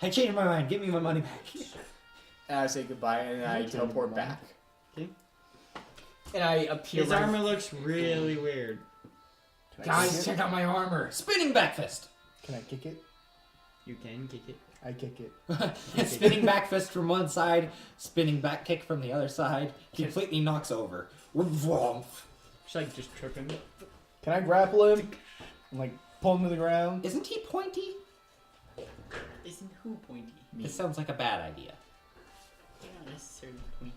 I changed my mind. Give me my money back. And I say goodbye, and I Okay. teleport back. Okay. And I appear. His right- armor looks really weird. Can I Guys, kick it? check out my armor. Spinning back fist. Can I kick it? You can kick it. I kick it. Spinning back fist from one side, spinning back kick from the other side. Completely knocks over. Vroom. Should I just trip him? Can I grapple him? And like pull him to the ground? Isn't he pointy? Isn't who pointy? This sounds like a bad idea. You're not necessarily pointy.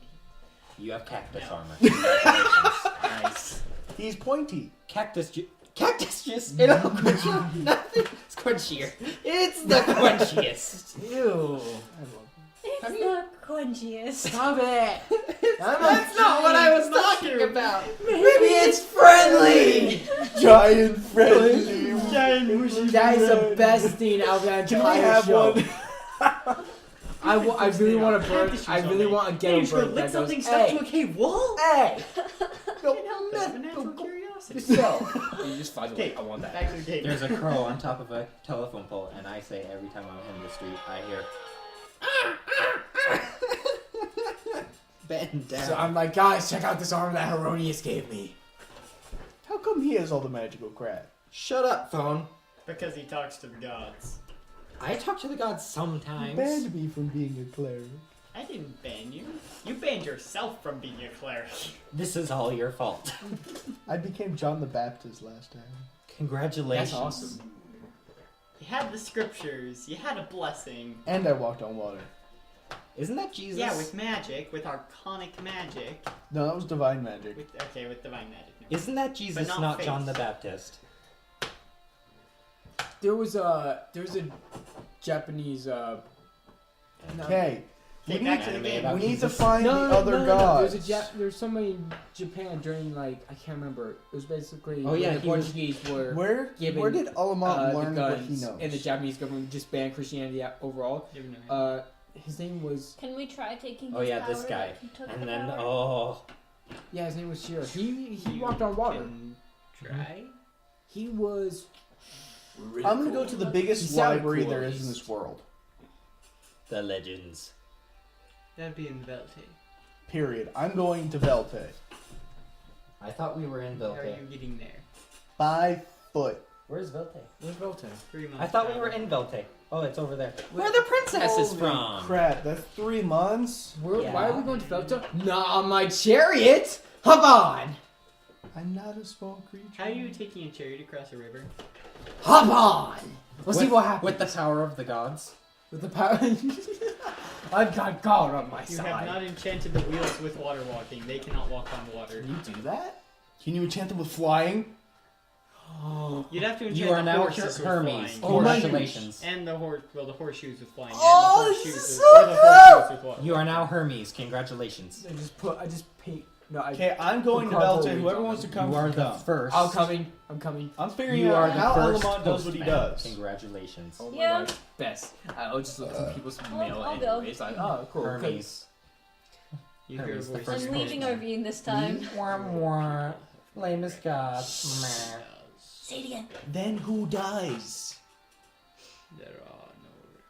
You have cactus No. armor. Congratulations. Nice. He's pointy. Cactus juice. It'll quench you. Nothing. It's quenchier. It's the quenchiest. Ew. I love It's the quenchiest. Stop it. That's not what I was talking about. Maybe it's friendly. it. Giant friendly. Giant mushy That is the friend. best thing out of that Can entire we have show. one? I really want to burn. I really want a ghetto Hey, bird lick that goes, something stuck hey, to a cave wall? hey. Can't help it. I have a natural curiosity. So, you just flies away. Okay, I want that. back to the cave. There's a crow on top of a telephone pole, and I say every time I'm in the street, I hear. Bend down. So I'm like, guys, check out this armor that Heronius gave me. How come he has all the magical crap? Shut up, phone. Because he talks to the gods. I talk to the gods sometimes. You banned me from being a cleric. I didn't ban you. You banned yourself from being a cleric. This is all your fault. I became John the Baptist last time. Congratulations. That's awesome. You had the scriptures. You had a blessing. And I walked on water. Isn't that Jesus? Yeah, with magic, with arcanic magic. No, that was divine magic. With divine magic. No. Isn't that Jesus, But not not faith. John the Baptist? There was a Japanese no. Okay. Okay, We back need to the anime game. about We need to Jesus. find the other gods. There's somebody in Japan during like I can't remember. It was basically Oh, when yeah, the he was- Portuguese were Where giving, did Alamont the learn what he guns, knows? and the Japanese government just banned Christianity overall. You have no idea. His name was Can we try taking his Oh, yeah, power this guy. like he took And the then, power? his name was Shiro. He You walked on water. can Try. He was. Really I'm gonna cool. go to the He biggest sounded library cool, there at is in least. this world. the legends. That'd be in Velte. Period. I'm going to Velte. I thought we were in How are Velte. you getting there? By foot. Where's Velte? Where's Velton? 3 months. I thought we were in Velte. Oh, it's over there. Where the princess is Holy from? crap, that's 3 months? Why are we going to Velton? Not on my chariot! Hop on! I'm not a small creature. How are you taking a chariot across a river? Hop on! We'll see what happens. With the power of the gods. With the power. I've got God on my You side. have not enchanted the wheels with water walking. They cannot walk on water. Can you do that? Can you enchant them with flying? You'd have to enchant You are the now horses with Hermes. flying. Oh my Congratulations. And the horseshoes with flying. Oh, and the this horseshoes is with, so or the horseshoes with water. You are now Hermes. Congratulations. I just No, Okay, I'm going to Carvel Belta. reads Whoever on wants to them. come, You are the come. first. I'm coming. I'm figuring You are out the how first Alamont does what he postman. does. Congratulations. Oh my Yeah. gosh, best. I'll just look through people's mail I'll go. anyway. It's like, oh, cool. Hermes. You hear a Hermes, the voice. first I'm leaving postman. Arvine this time. Lame as God. Say it again. Then who dies? There are no records.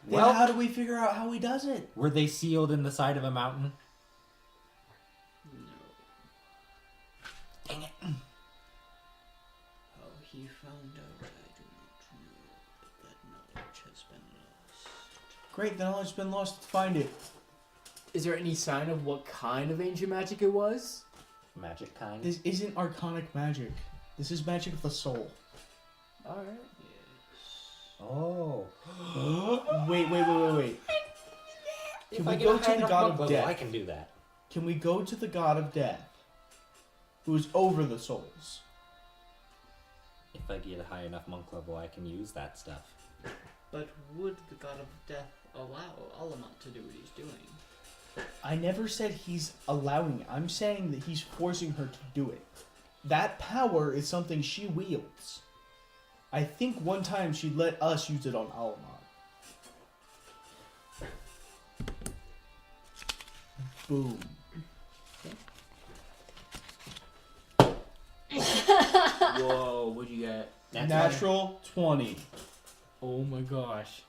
Then Well- how do we figure out how he does it? Were they sealed in the side of a mountain? No. Dang it. How he found out, I do not know, but that knowledge has been lost. Great, the knowledge's been lost. Let's find it. Is there any sign of what kind of ancient magic it was? Magic kind. This isn't arcanic magic. This is magic of the soul. Alright. Yes. Oh. Wait. Can If we I get go a to high the enough god monk of level, death? I can do that. Can we go to the god of death, who is over the souls? If I get a high enough monk level, I can use that stuff. But would the god of death allow Alamont to do what he's doing? I never said he's allowing it. I'm saying that he's forcing her to do it. That power is something she wields. I think one time she let us use it on Alamont. Boom. Whoa, what'd you get? Natural 20. Oh my gosh.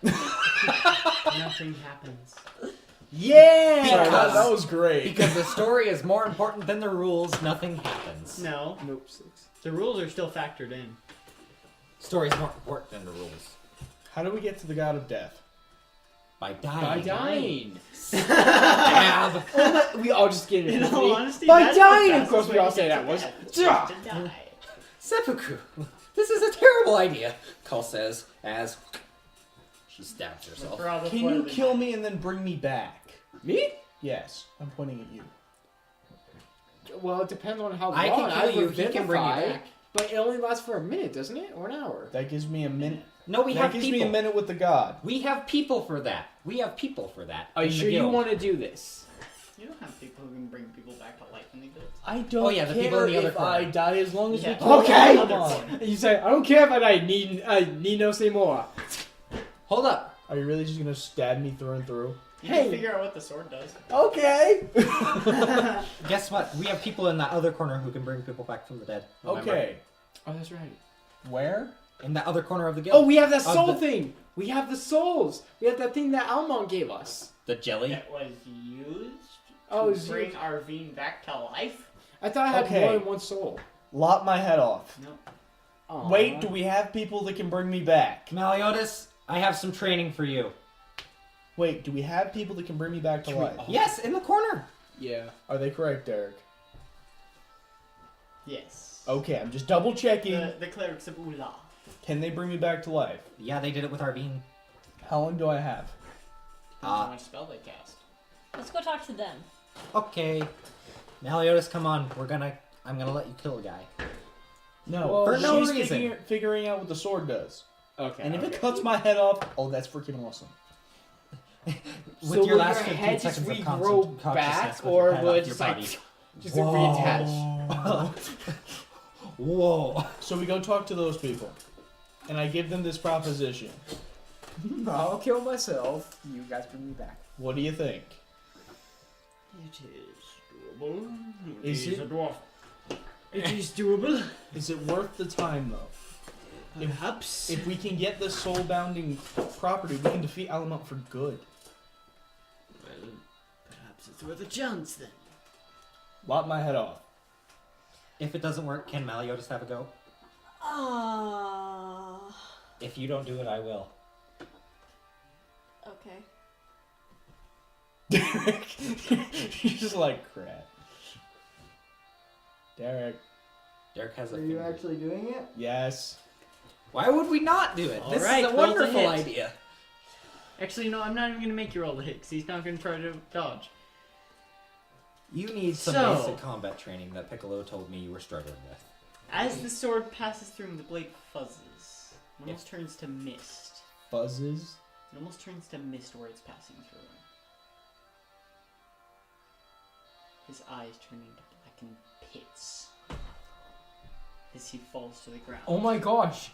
Nothing happens. Yeah! Because- that was great. Because the story is more important than the rules, nothing happens. No, Nope, 6. the rules are still factored in. Story is more important than the rules. How do we get to the god of death? By By dying. dying. Stab. We all just get it. In all honesty, By that's the dying, of fastest course, we way all to say get that to was. death, is Ja. to die. Seppuku. This is a terrible idea, Call says, as she stabs herself. Probably Can you kill me and then bring me back? Me? Yes, I'm pointing at you. Well, it depends on how long. I can kill you, he revivify, can bring you back. But it only lasts for a minute, doesn't it? Or an hour? That gives me a minute. No, we that have gives people. me a minute with the god. We have people for that. We have people for that. Are you in the sure you guild. want to do this? You don't have people who can bring people back to life in the guild. I don't Oh, yeah, the care people in the other if corner. I die as long as Yeah. we kill Okay. Alamont. You say, I don't care if I die. Need no say more. Hold up. Are you really just gonna stab me through and through? You Hey. can figure out what the sword does. Okay. Guess what? We have people in that other corner who can bring people back from the dead. Remember? Okay. Oh, that's right. Where? In that other corner of the guild. Oh, we have that Of soul the- thing. We have the souls. We have that thing that Almond gave us. The jelly. That was used Oh, to it was bring used- Arvine back to life? I thought I had Okay. more than one soul. Lop my head off. No. Aw. Wait, do we have people that can bring me back? Meliodas, I have some training for you. Wait, do we have people that can bring me back to life? Yes, in the corner. Yeah. Are they correct, Derek? Yes. Okay, I'm just double checking. The clerics of Ula. Can they bring me back to life? Yeah, they did it with Arvine. How long do I have? How much spell they cast. Let's go talk to them. Okay. Meliodas, come on. I'm gonna let you kill a guy. No, Well, For no she's reason. figuring out what the sword does. Okay. And if okay. it cuts my head off, oh, that's freaking awesome. With So your will last your 15 head just seconds of regrow consciousness back, with or your head will off it your just like body. just reattach? Whoa. So we go talk to those people, and I give them this proposition. I'll kill myself. You guys bring me back. What do you think? It is doable. Is it? a dwarf. It is doable. Is it worth the time though? Perhaps. If we can get the soul-bounding property, we can defeat Alamont for good. Well, perhaps it's worth a chance then. Lop my head off. If it doesn't work, can Meliodas have a go? If you don't do it, I will. Okay. Derek, you're just like crap. Derek, Derek has a Are you finger. actually doing it? yes. Why would we not do it? All This right, is a roll to wonderful hit. idea. Actually, no, I'm not even going to make you roll the hit because he's not going to try to dodge. You need some So- basic combat training that Piccolo told me you were struggling with. As the sword passes through him, the blade fuzzes. It almost turns to mist. Buzzes. It almost turns to mist where it's passing through him. his eyes turn into blackened pits as he falls to the ground. Oh my gosh.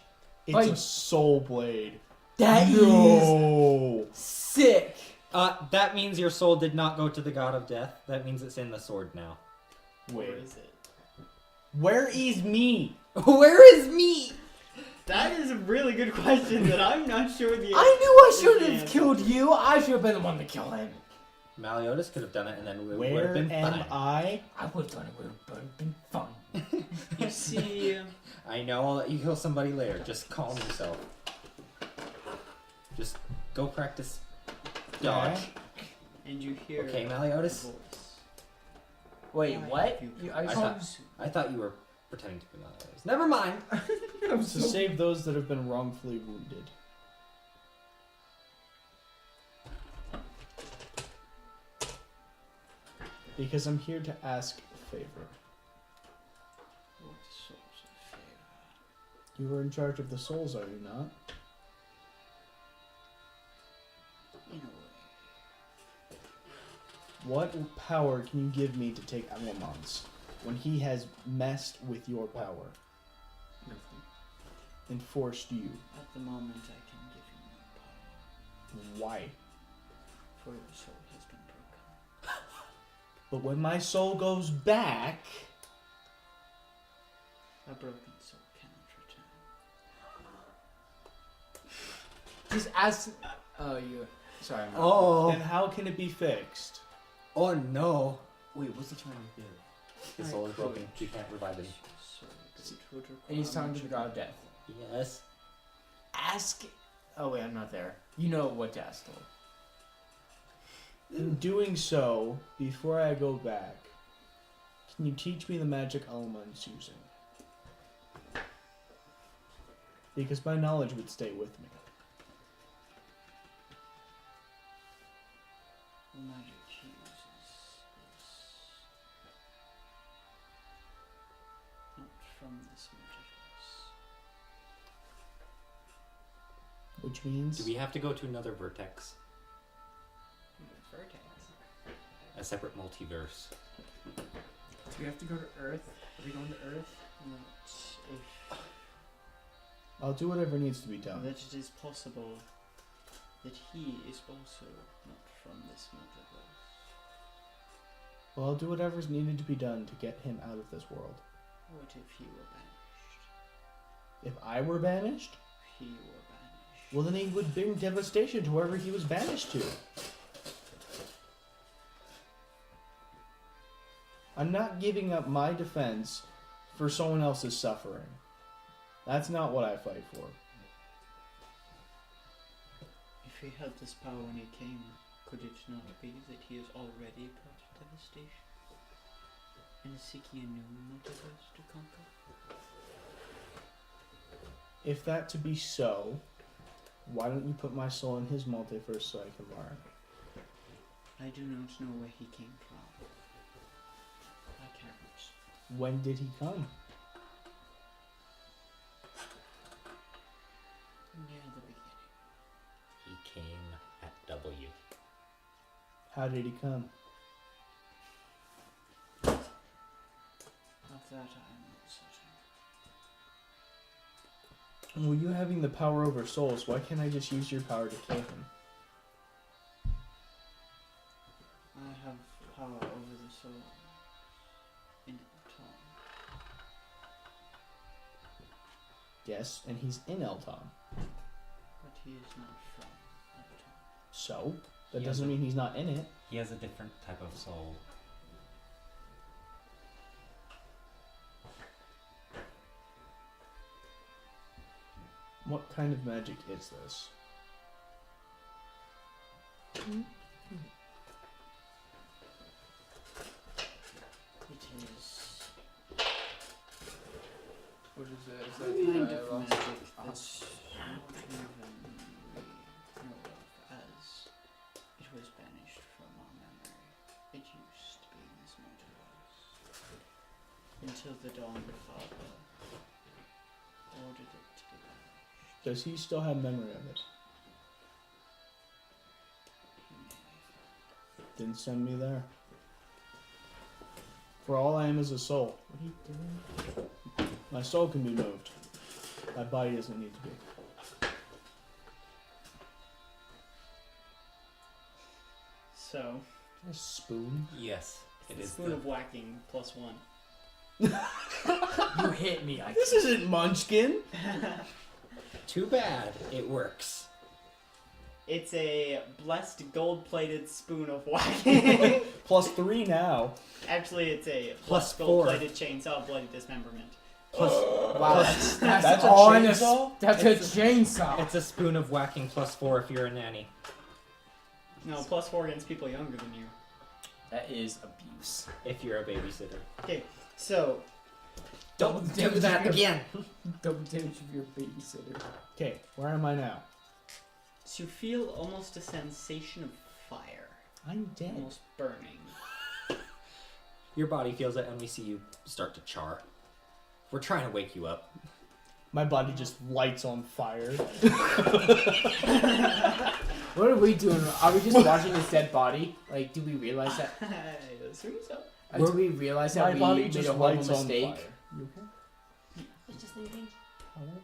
It's Like- a soul blade. That is No. sick. That means your soul did not go to the god of death. That means it's in the sword now. Where Wait. is it? Where is me? Where is me? That is a really good question that I'm not sure the I knew I the should have answer. killed you. I should have been the one to kill him. Maliotis could have done it, and then it would Where have been am fine. I? I would have done it. It would have been fun. You see, I know I'll let you kill somebody later. Just calm yourself. Just go practice dodge. and you hear Okay, a Maliotis? voice. Wait, Why what? have you I I saw. thought, I thought you were pretending to be Maliotis. Never mind. I'm To so save those that have been wrongfully wounded. Because I'm here to ask a favor. What sort of favor? You are in charge of the souls, are you not? In a way. What power can you give me to take Alamance when he has messed with your power Nothing. and forced you? At the moment, I can give you no power, Why? for your soul has been broken. But when my soul goes back, A broken soul cannot return. Just ask. Oh, you. Sorry. I'm not- Oh. then how can it be fixed? Oh no. Wait, what's he trying to do? His I soul is broken. could You can't revive him. So it would And he's require talking to the god of death. Yes. Ask. Oh wait, I'm not there. You know what to ask. In doing so, before I go back, can you teach me the magic Alaman's using? Because my knowledge would stay with me. The magic he uses is not from this multiverse. Which means Do we have to go to another vertex? Vertex. A separate multiverse. Do we have to go to Earth? Are we going to Earth? Not if I'll do whatever needs to be done. that it is possible that he is also not from this multiverse. Well, I'll do whatever's needed to be done to get him out of this world. What if he were banished? If I were banished, If he were banished. well then he would bring devastation to wherever he was banished to. I'm not giving up my defense for someone else's suffering. That's not what I fight for. If he had this power when he came, could it not be that he has already brought devastation? And is seeking a new multiverse to conquer? If that to be so, why don't you put my soul in his multiverse so I can learn? I do not know where he came from. I can't. When did he come? Near the beginning. He came at W. How did he come? Of that I am not certain. Well, you having the power over souls, why can't I just use your power to kill him? I have power over the soul in time. Yes, and he's in Elton. But he is not from that time. So, that He has doesn't a- mean he's not in it. He has a different type of soul. What kind of magic is this? It is What is that? Is a kind that of magic that not even we know of, as it was banished from our memory. It used to be in this multiverse. Until the dawn Father ordered it to be banished. Does he still have memory of it? He may. Then send me there. For all I am is a soul. What are you doing? My soul can be moved. My body doesn't need to be. So, A spoon? Yes, it the is spoon the of whacking +1. You hit me. This isn't Munchkin. Too bad it works. It's a blessed gold-plated spoon of whacking. +3 now. Actually, it's a Plus blessed 4. gold-plated chainsaw of bloody dismemberment. Plus, Wow, That's a honest. chainsaw? That's a chainsaw. it's a spoon of whacking +4 if you're a nanny. No, +4 against people younger than you. That is abuse. If you're a babysitter. Okay, so Don't do damage that if you're- again. Double damage if you're a babysitter. Okay, where am I now? you feel almost a sensation of fire, I'm dead. almost burning. Your body feels it, and we see you start to char. We're trying to wake you up. My body just lights on fire. What are we doing? Are we just watching this dead body? Like, do we realize that? I assume so. Do we realize that My we body made just a horrible lights on mistake? fire. You okay? I was just thinking.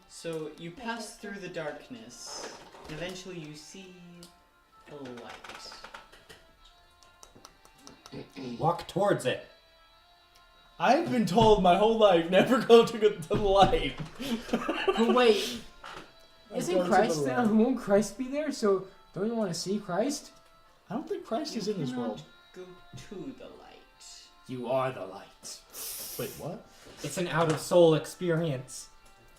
So you pass through the darkness, and eventually you see a light. Walk towards it. I've been told my whole life never go to the light. But wait, I go isn't to Christ the there? light. Won't Christ be there? So don't you want to see Christ? I don't think Christ is You in this cannot world. Go to the light. You are the light. Wait, what? It's an out-of-soul experience.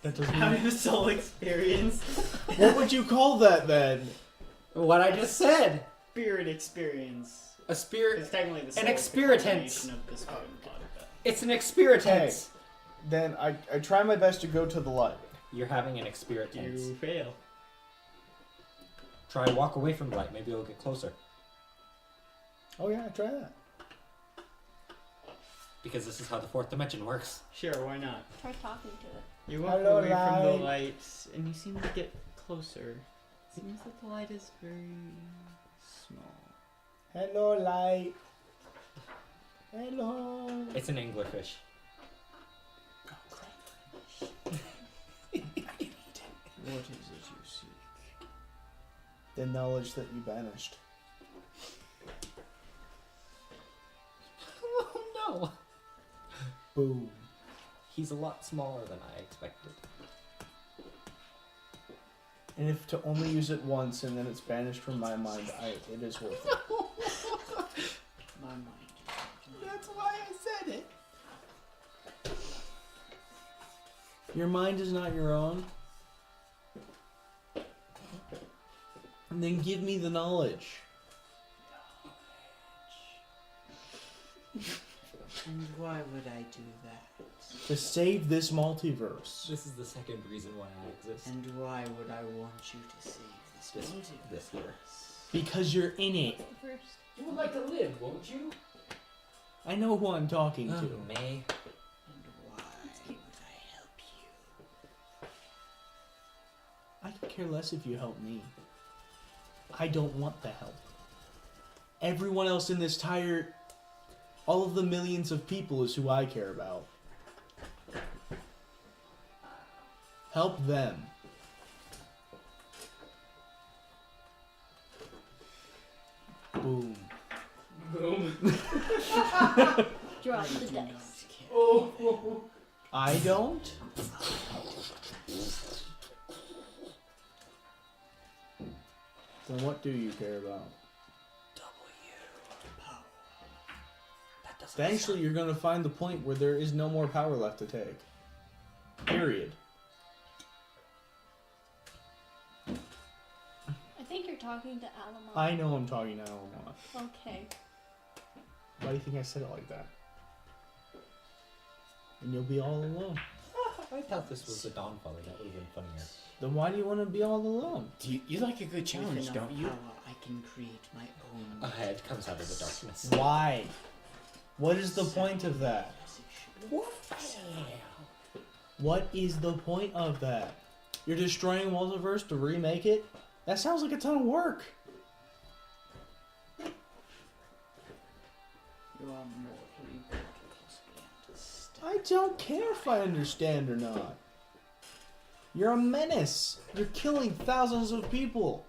That doesn't. Have a soul experience. What would you call that then? What I just said. Spirit experience. A spirit. It's technically the soul An experitance. combination of the spirit and body, but It's an experitance. Then I try my best to go to the light. You're having an experitance. you fail. Try walk away from the light. Maybe it'll get closer. Oh yeah, try that. Because this is how the fourth dimension works. Sure, why not? Try talking to it. You walk Hello, away from the light. light, and you seem to get closer. Seems that the light is very small. Hello, light. Hello. It's an anglerfish. What is it you seek? The knowledge that you banished. Oh no! Boom. He's a lot smaller than I expected. And if to only use it once and then it's banished from my mind, it is worth it. My mind. That's why I said it. Your mind is not your own. And then give me the knowledge. And why would I do that? To save this multiverse. This is the second reason why I exist. And why would I want you to save this multiverse? This here. Because you're in it. The first. You would like to live, won't you? I know who I'm talking to. May. And why would I help you? I could care less if you help me. I don't want the help. Everyone else in this tire, all of the millions of people is who I care about. Help them. Boom. Boom. Drop the dice. Oh. I don't? Then what do you care about? Eventually you're going to find the point where there is no more power left to take. Period. I think you're talking to Alamo. I know I'm talking to Alamo. Okay. Why do you think I said it like that? And you'll be all alone. I thought this was the Dawn Folly. That would have been funnier. Then why do you want to be all alone? You like a good With challenge, enough don't you? power, I can create my own. A head comes out of the darkness. Why? What is the point of that? What is the point of that? You're destroying multiverse to remake it? That sounds like a ton of work. You are mortally broken. I don't care if I understand or not. You're a menace. You're killing thousands of people.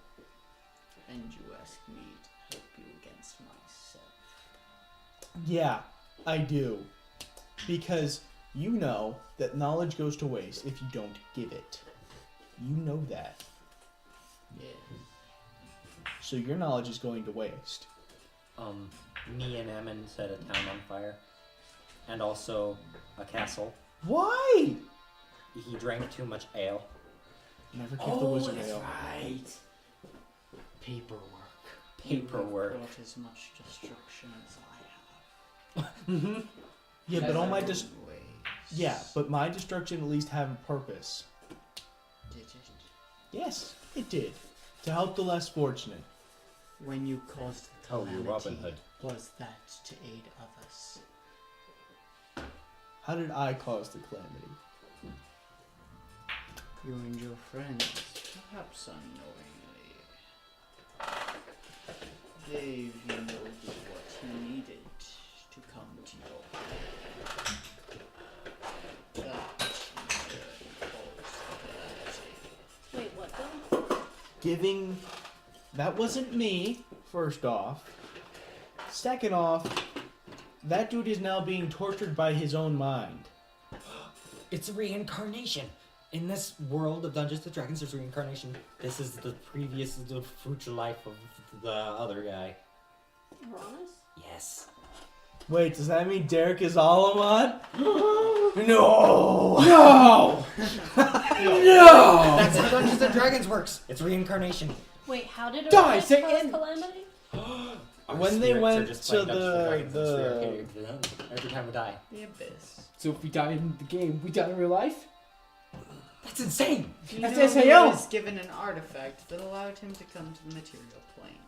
And you ask me to help you against myself. Yeah, I do. Because you know that knowledge goes to waste if you don't give it. You know that. Yeah. So your knowledge is going to waste. Me and Ammon set a town on fire. And also a castle. Why? He drank too much ale. Never give the wizard that's ale. right. Paperwork. Paperwork. You have brought as much destruction as I have. Yeah, but all my Ways. yeah, but my destruction at least have a purpose. Did it? Yes, it did. To help the less fortunate. When you caused the Oh, calamity, you Robin Hood. was that to aid others? How did I cause the calamity? You and your friends, perhaps unknowingly, gave you what you needed to come to your aid. That caused the calamity. Wait, what though? Giving... That wasn't me, first off. Second off, that dude is now being tortured by his own mind. It's reincarnation. In this world of Dungeons & Dragons, there's reincarnation. This is the future life of the other guy. Uranus? Yes. Wait, does that mean Derek is Alamat? No! No! No! That's how Dungeons & Dragons works. It's reincarnation. Wait, how did Die, Uranus say cause in. calamity? Our When they spirits are went just to playing Dungeons & Dragons. the- It's reincarnating every time we die. The abyss. So if we die in the game, we die in real life? That's insane. That's He SAO. was given an artifact that allowed him to come to the material plane.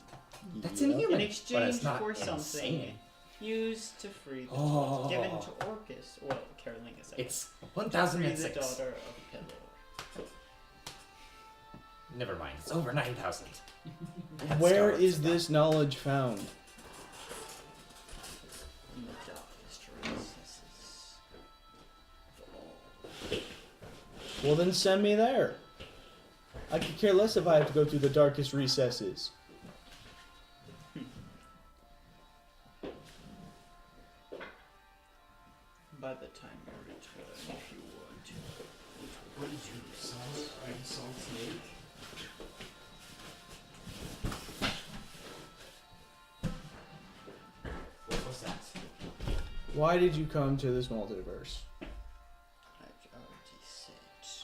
That's Yep. inhuman. In But exchange it's not for something insane. used to free the Oh. given to Orcus, well, Carolingus. It's free the 1,006. daughter of Pillar. Never mind. It's over 9,000. Where is this knowledge found? In the darkest recesses of all. Well, then send me there. I could care less if I have to go through the darkest recesses. By the time you return, if you want to. What did you salt snake? What was that? Why did you come to this multiverse? I've already said.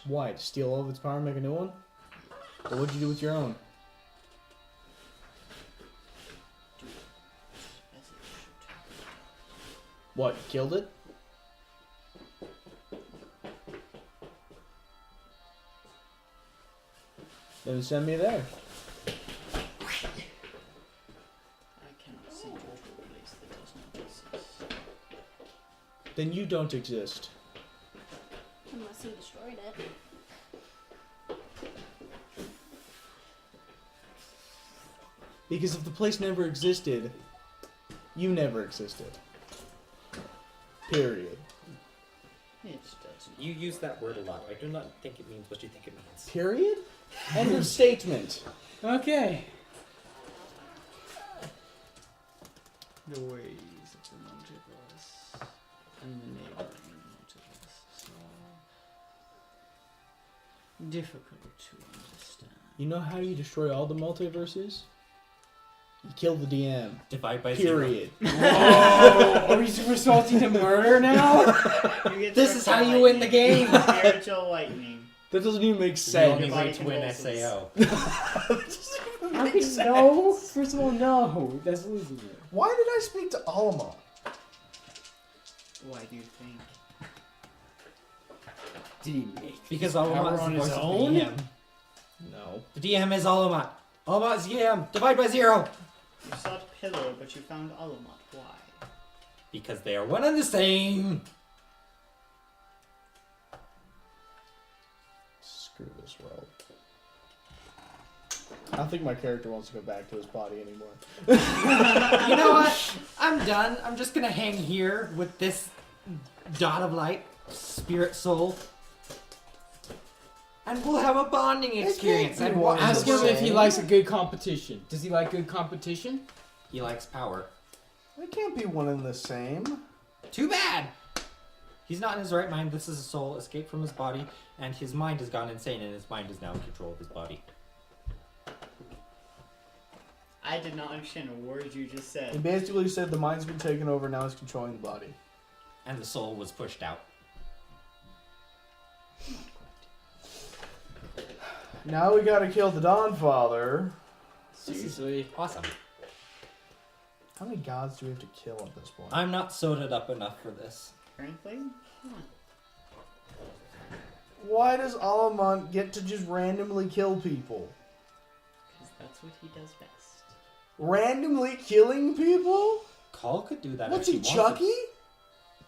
Why? To steal all of its power and make a new one? Or what'd you do with your own? Do it as it should have been done. What? Killed it? Then send me there. I cannot send you to a place that does not exist. Then you don't exist. Unless he destroyed it. Because if the place never existed, you never existed. Period. It doesn't. You use that word a lot. I do not think it means what you think it means. Period? End of statement. Okay. The ways of the multiverse and the neighboring multiverses are difficult to understand. You know how you destroy all the multiverses? You kill the DM. Divide by 0. Period. Oh, are we resorting to murder now? You get This is struck how by you win the lightning. game. Spiritual lightning. That doesn't even make The sense. only Body way to win convulses. SAO. How can no? First of all, no. That's losing it. Why did I speak to Alma? Why do you think? Did he make Because power Alamat's on the his voice of own? the DM. No. The DM is Alamat. Alamat's DM. Divide by 0. You sought Pillar, but you found Alamat. Why? Because they are one and the same. Screw this world. I don't think my character wants to go back to his body anymore. You know what? I'm done. I'm just gonna hang here with this dot of light, spirit soul. And we'll have a bonding experience. can't be And one and Ask the him if he same. likes a good competition. Does he like good competition? He likes power. They can't be one and the same. Too bad! He's not in his right mind. This is a soul escaped from his body, and his mind has gone insane, and his mind is now in control of his body. I did not understand a word you just He said. basically said the mind's been taken over, now it's controlling the body. And the soul was pushed out. Now we gotta kill the Dawn Father. Seriously. Awesome. How many gods do we have to kill at this point? I'm not sodaed up enough for this. Frankly? Why does Alamont get to just randomly kill people? Because that's what he does best. Randomly killing people? Call could do that What's if he, wanted. Chucky?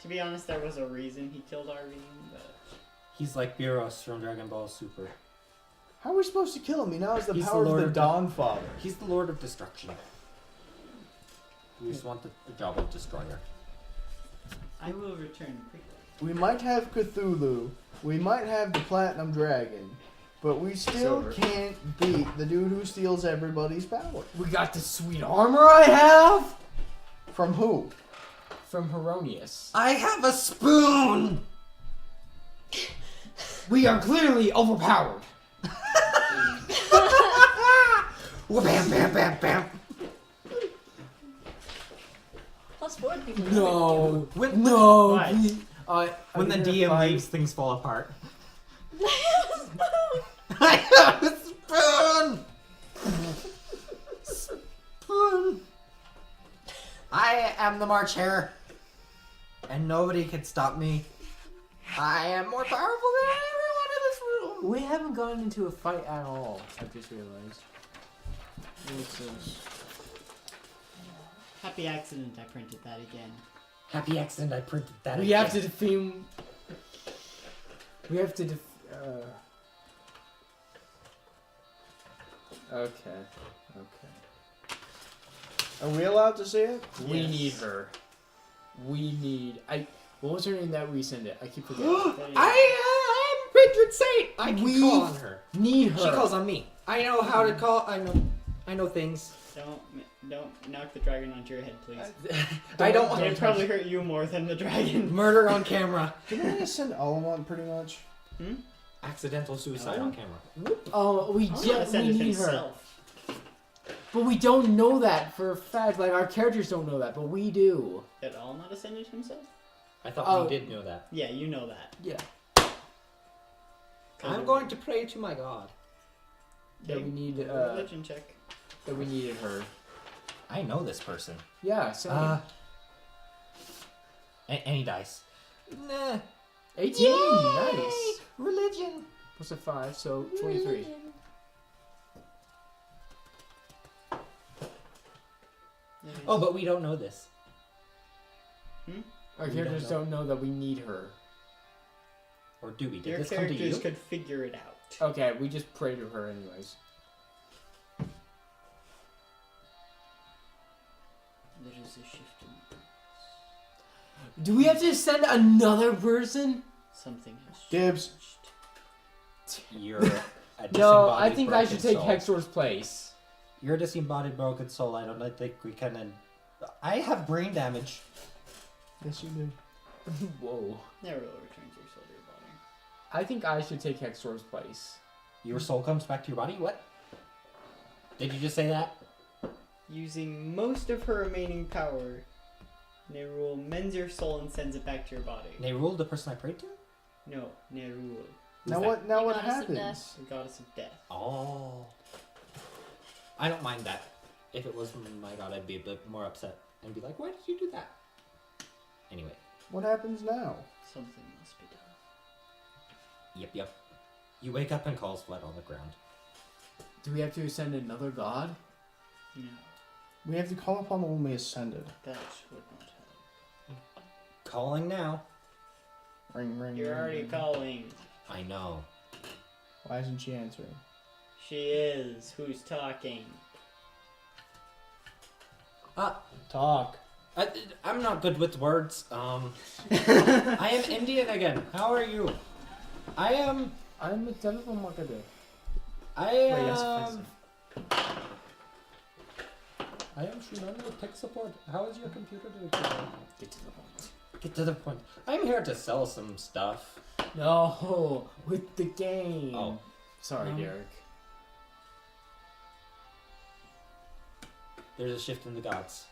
To be honest, there was a reason he killed Arvine, but... He's like Biros from Dragon Ball Super. How are we supposed to kill him? He now has the He's the power Lord of the of Dawn Father. He's the Lord of Destruction. We just want the job of Destroyer. I will return quickly. We might have Cthulhu. We might have the Platinum Dragon. But we still Silver. can't beat the dude who steals everybody's power. We got the sweet armor I have From who? from Heronius. I have a spoon! We are clearly overpowered. Bam, bam, bam, bam. Plus 4 people. No. When- No. What? please. When the I'm gonna DM fight. leaves, things fall apart. I have a spoon! Spoon! I am the March Hare, and nobody can stop me. I am more powerful than everyone in this room. We haven't gone into a fight at all. I just realized. What's this? Happy accident, I printed that again. Happy accident, I printed that. We have to defeat. We have to. Okay. Okay. Are we allowed to see it? We Yes. need her. We need. What was her name that we sent it? I keep forgetting. There you go. I am patron saint. I can We- call on her. Need her. She calls on me. I know how to call. I know things. Don't knock the dragon onto your head, please. I don't. Don't It'd probably hurt you more than the dragon. Murder on camera. Didn't we just send Alamont pretty much? Accidental suicide No. on camera. Oh, we I'm just gonna send we it need her. himself. But we don't know that for a fact. Like our characters don't know that, but we do. Did all not send it himself? I thought Oh. we did know that. Yeah, you know that. Yeah. I'm going to pray to my God. That we need. Religion check. That we needed her. I know this person. Yeah. Same. Any dice. Nah. 18. Yay! Nice. Religion. Plus a 5, so 23. Oh, but we don't know this. Our We characters don't know. don't know that we need her. Or do we? Did Your this come to characters you? could figure it out. Okay, we just pray to her anyways. There is a shift in Do we have to send another person? something has Dibs. changed. You're a No, I disembodied think I should broken take soul. Hexor's place. You're a disembodied broken soul. I don't think we can. I have brain damage. Yes, you do. Whoa. Never will return your soul to your body. I think I should take Hexor's place. Your soul comes back to your body? What? Did you just say that? Using most of her remaining power, Nerul mends your soul and sends it back to your body. Nerul, the person I prayed to? No, Nerul, Now that? what? Now The what goddess of happens? the goddess of death. Oh. I don't mind that. If it was my god, I'd be a bit more upset and be like, why did you do that? Anyway. What happens now? Something must be done. Yep. You wake up and calls blood on the ground. Do we have to send another god? No, We have to call upon the one we ascended. that would not help. Calling now. Ring, ring. You're ring, already ring. calling. I know. Why isn't she answering? She is. Who's talking? Talk. I'm not good with words. I am Indian again. How are you? I'm a telephone marketer. I Wait, am. that's offensive. I am Shinano with tech support. How is your computer doing today? Get to the point. Get to the point. I'm here to sell some stuff. No, with the game. Oh. Sorry, No. Derek. There's a shift in the gods.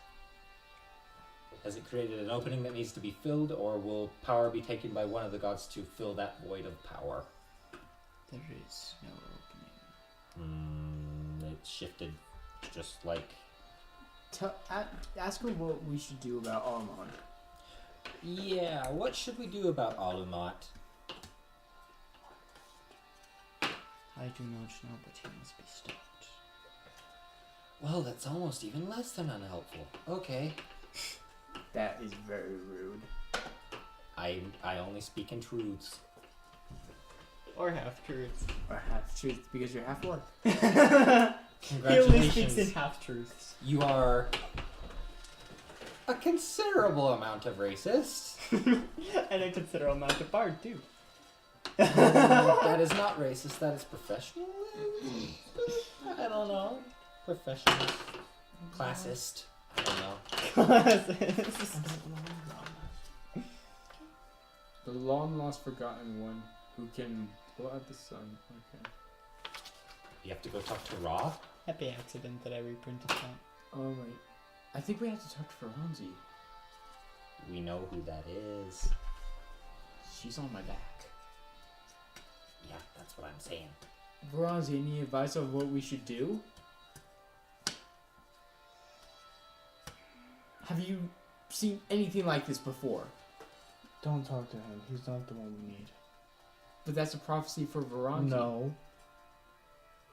Has it created an opening that needs to be filled, or will power be taken by one of the gods to fill that void of power? There is no opening. It shifted just like... Ask her what we should do about Armand. Yeah, what should we do about Alumat? I do not know, but he must be stopped. Well, that's almost even less than unhelpful. Okay. That is very rude. I only speak in truths. Or half truths. Or half truth because you're half orc. He only speaks in Congratulations. half truths. You are a considerable amount of racist. And a considerable amount of bard too. That is not racist, that is professional. I don't know. Professional. Classist. I don't know. The long lost forgotten one who can blow out the sun. Okay. You have to go talk to Ra? Happy accident that I reprinted that. Oh wait. I think we have to talk to Ferranzi. We know who that is. She's on my back. Yeah, that's what I'm saying. Ferranzi, any advice on what we should do? Have you seen anything like this before? Don't talk to him. He's not the one we need. But that's a prophecy for Ferranzi. No.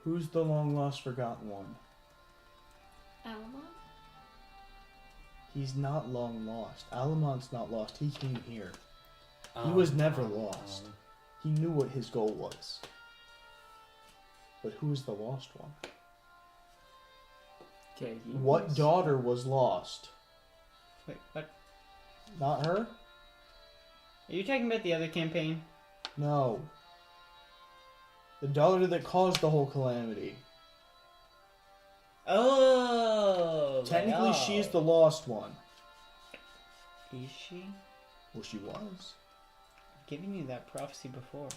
Who's the long lost forgotten one? Alma? He's not long lost. Alamon's not lost. He came here. He was never lost. He knew what his goal was. But who's the lost one? Okay. What daughter was lost? Wait, what? Not her? Are you talking about the other campaign? No. The daughter that caused the whole calamity. Oh! Technically, no. she's the lost one. Is she? Well, she was. I've given you that prophecy before.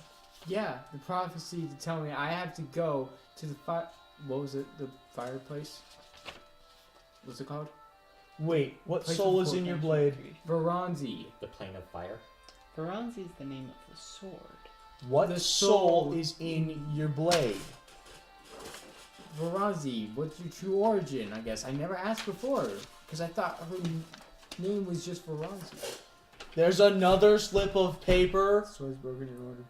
Yeah, the prophecy to tell me I have to go to the fire. What was it? The fireplace? What's it called? Wait, what Place soul of is in your Fortune blade? creation. Veranzi. The plane of fire? Veranzi is the name of the sword. What The soul soul is in your blade? Veranzi, what's your true origin? I guess I never asked before because I thought her name was just Veranzi. There's another slip of paper. Sword's broken in order.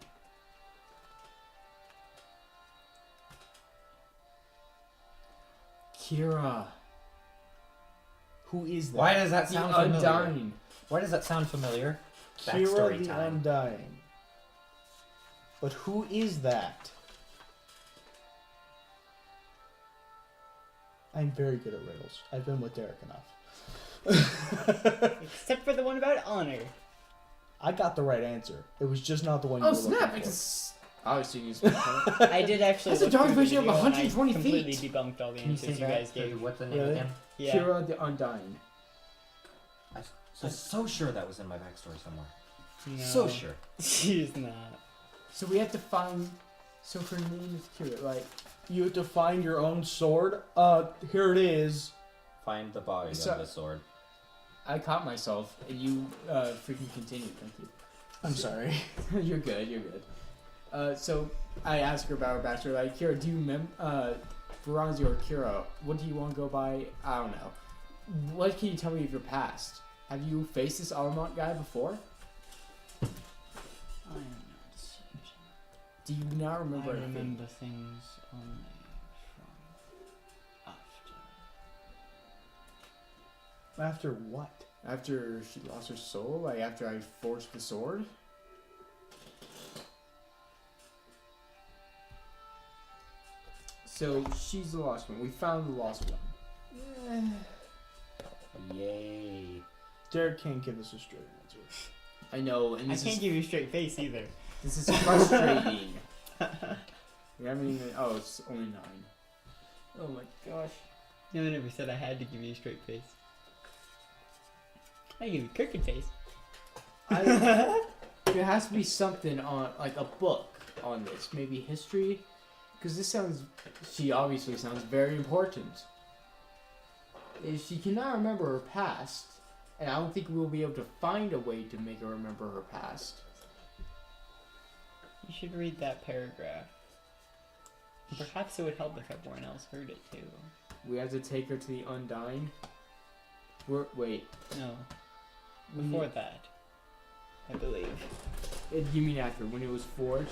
Kira, Who is that? Why does that the sound familiar? Undying. Why does that sound familiar? Kira Backstory the time. Undying. But who is that? I'm very good at riddles. I've been with Derek enough. Except for the one about honor. I got the right answer. It was just not the one you Oh were snap! looking for. It's obviously used. I did actually. That's a look dog through the vision of video and I 120 completely feet. debunked all the Can you say answers you guys that? gave. What's the name Really? again? Yeah. Kira the Undying. I'm so sure that was in my backstory somewhere. No, So sure. She's not. So we have to find. So her name is Kira, right? You have to find your own sword. Here it is. Find the body So- of the sword. I caught myself, and you freaking continued. Thank you. I'm sorry. You're good. You're good. So I asked her about her backstory. Like, Kira, do you remember Veranzi or Kira? What do you want to go by? I don't know. What can you tell me of your past? Have you faced this Alamont guy before? I'm not certain. Do you not remember I anything? remember things only from after. After what? After she lost her soul? Like, after I forged the sword? So, she's the lost one. We found the lost one. Yay. Derek can't give us a straight answer. I know, and I this can't is give you a straight face either. this is frustrating. We haven't even. Oh, it's only 9. Oh my gosh. No one ever said I had to give you a straight face. I give you a crooked face. There has to be something on, like a book on this, maybe history, because this sounds. She obviously sounds very important. If she cannot remember her past, and I don't think we'll be able to find a way to make her remember her past. You should read that paragraph. Perhaps it would help if everyone else heard it too. We have to take her to the Undying. Wait. No. Before that, I believe. You mean after, when it was forged?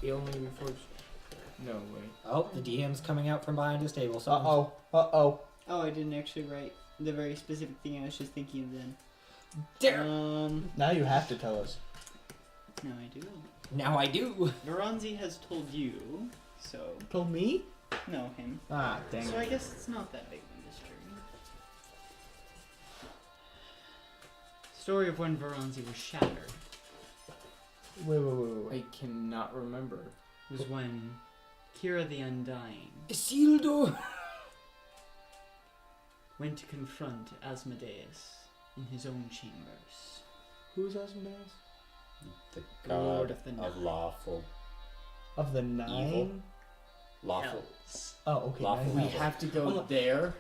It only been forged? No, wait. Oh, the DM's coming out from behind his table. So Uh-oh. Oh, I didn't actually write the very specific thing I was just thinking of then. Dare. Now you have to tell us. No, I do. Now I do. Veronzi has told you, so... Told me? No, him. Ah, dang So it. I guess it's not that big of a mystery. Story of when Veronzi was shattered Wait. I cannot remember. was when Kira the Undying Isildur. went to confront Asmodeus in his own chambers. Who's Asmodeus? The The Lord god of the of Nine. lawful. Of the 9? Evil. Lawful. Hells. Oh, okay. Lawful. We nine. have to go there.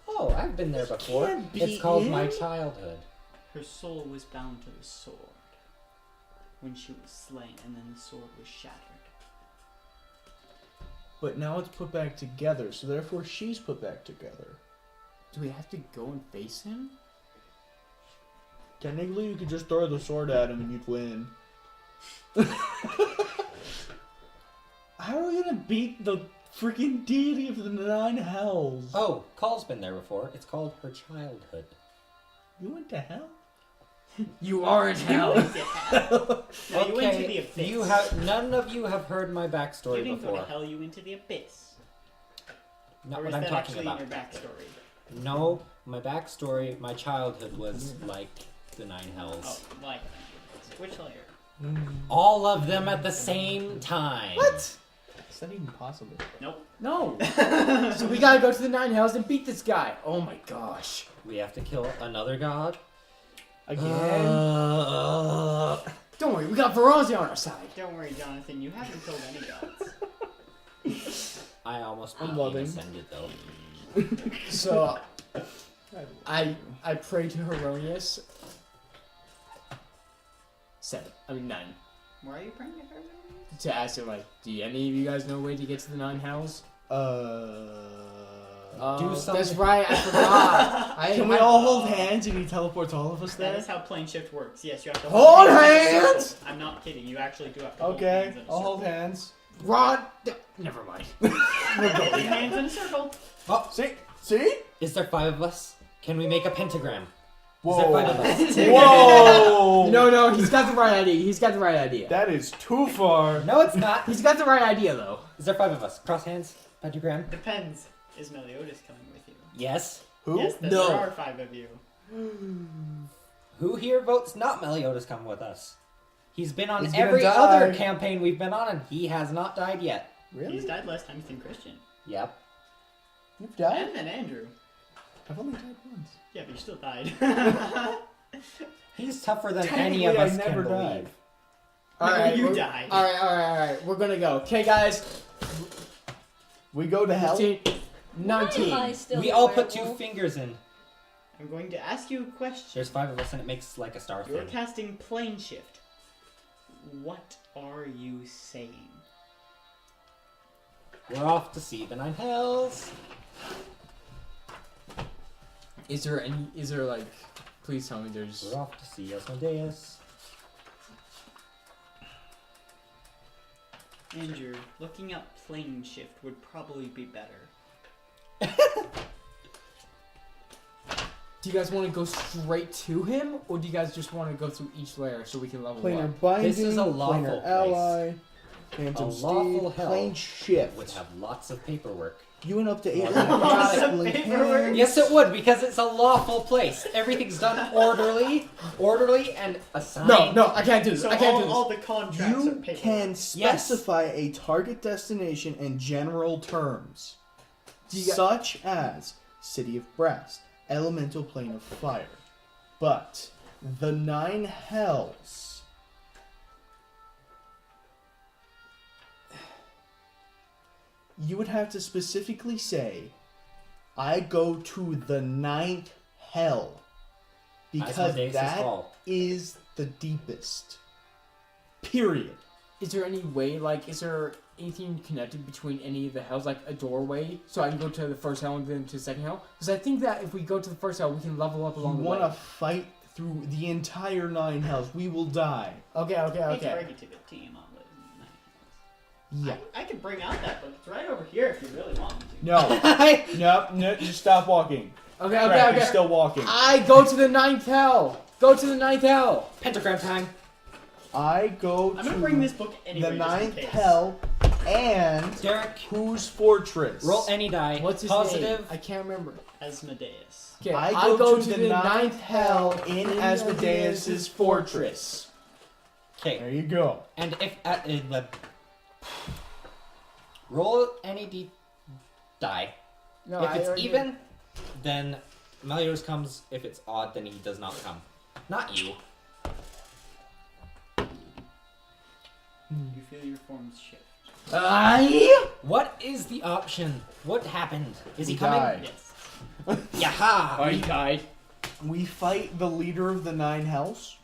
Oh, I've been there before. can't be It's called My in. Childhood. Her soul was bound to the sword when she was slain, and then the sword was shattered. But now it's put back together, so therefore she's put back together. Do we have to go and face him? Technically, you could just throw the sword at him and you'd win. How are we gonna beat the freaking deity of the 9 hells? Oh, Call's been there before. It's called Her Childhood. You went to hell? You are in hell. No, you went to the abyss. You have none of you have heard my You backstory didn't go before. to hell, you went to the abyss. Not or what is I'm that talking actually about. in your backstory? No, my backstory, my childhood was like the 9 hells. Oh, like which layer? All of them at the same time. What? Is that even possible? Nope. No. So we gotta go to the 9 hells and beat this guy. Oh my gosh. We have to kill another god. Again? Don't worry, we got Veronzi on our side. Don't worry, Jonathan. You haven't killed any gods. I almost I'm became loving. ascended though. So I pray to Heronius. 9. Why are you praying to her? To ask him, like, do any of you guys know a way to get to the 9 hells? Do something. That's right, I forgot. Can we all hold hands and he teleports all of us That there? is how plane shift works. Yes, you have to Hold in a hands! circle. I'm not kidding. You actually do have to hold Okay, hands in a I'll circle. hold hands. Ron, never mind. Hold hands in a circle. Oh, See? is there 5 of us? Can we make a pentagram? Whoa. Is there 5 of us? Whoa! No, he's got the right idea. That is too far. No, it's not. He's got the right idea, though. Is there 5 of us? Cross hands. Pentagram. Depends. Is Meliodas coming with you? Yes. Who? Yes, then No. there are 5 of you. Who here votes not Meliodas come with us? He's been on He's gonna every die. other campaign we've been on, and he has not died yet. Really? He's died less times than Christian. Yep. You've died? And then Andrew. I've only died once. Yeah, but you still died. He's tougher than any Technically, of us I never can died. believe. Alright, you we're- died. Alright. We're gonna go. Okay, guys. We go to hell? 15, Why am I 19. still We a all put 2 werewolf? fingers in. I'm going to ask you a question. There's 5 of us, and it makes like a star You're thing. casting plane shift. What are you saying? We're off to see the 9 hells. Is there like, please tell me there's... We're off to see Asmodeus. Andrew, looking up plane shift would probably be better. Do you guys want to go straight to him, or do you guys just want to go through each layer so we can level Planar up? binding, This is a lawful planar place. ally, phantom A lawful steed, hell plane shift. Would have lots of paperwork. You went up to 8 Chaotic. like, hands. Yes, it would, because it's a lawful place. Everything's done orderly, and assigned. No, I can't do this. So I can't do this. all the contracts are You paper. can specify a target destination in general terms, you got- such as City of Brass, Elemental Plane of Fire. But the 9 Hells... You would have to specifically say, I go to the 9th Hell. Because Asmodeus' that Hall. is the deepest. Period. Is there any way, like, is there anything connected between any of the hells, like a doorway, so I can go to the first hell and then to the second hell? Because I think that if we go to the first hell, we can level up You along the want way. to fight through the entire 9 Hells. We will die. Okay. It's ready to the team on the Yeah. I could bring out that book. It's right over here if you really want me to. No. No, just stop walking. Okay, Crap, okay. You're still walking. I go to the 9th hell. Go to the 9th hell. Pentagram time. I go I'm to gonna bring this book the anyway. just in 9th case. Hell and Derek, whose fortress? roll any die. What's his Positive. name? I can't remember. Asmodeus. Okay, I I go go to to the the 9th 9th hell in in Asmodeus' Asmodeus' fortress. Okay. There you go. And if roll any die. No, If I it's already- even, then Meliodas comes. If it's odd, then he does not come. Not you. You feel your forms shift. What is the option? What happened? Is he We coming? died. Yes. Yaha! Oh, he died. We fight the leader of the 9 Hells.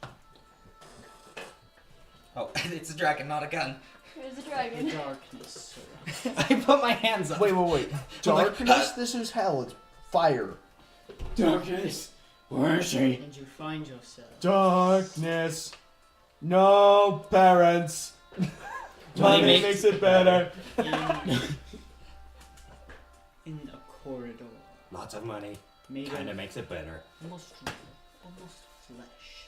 Oh, it's a dragon, not a gun. There's a The dragon. darkness surrounds. I put my hands up. Wait. Darkness? This is hell. It's fire. Darkness. Where is she? And you find yourself Darkness. No parents. Money Money makes makes it better. in a corridor Lots of money. made Kinda of makes it better. almost flesh.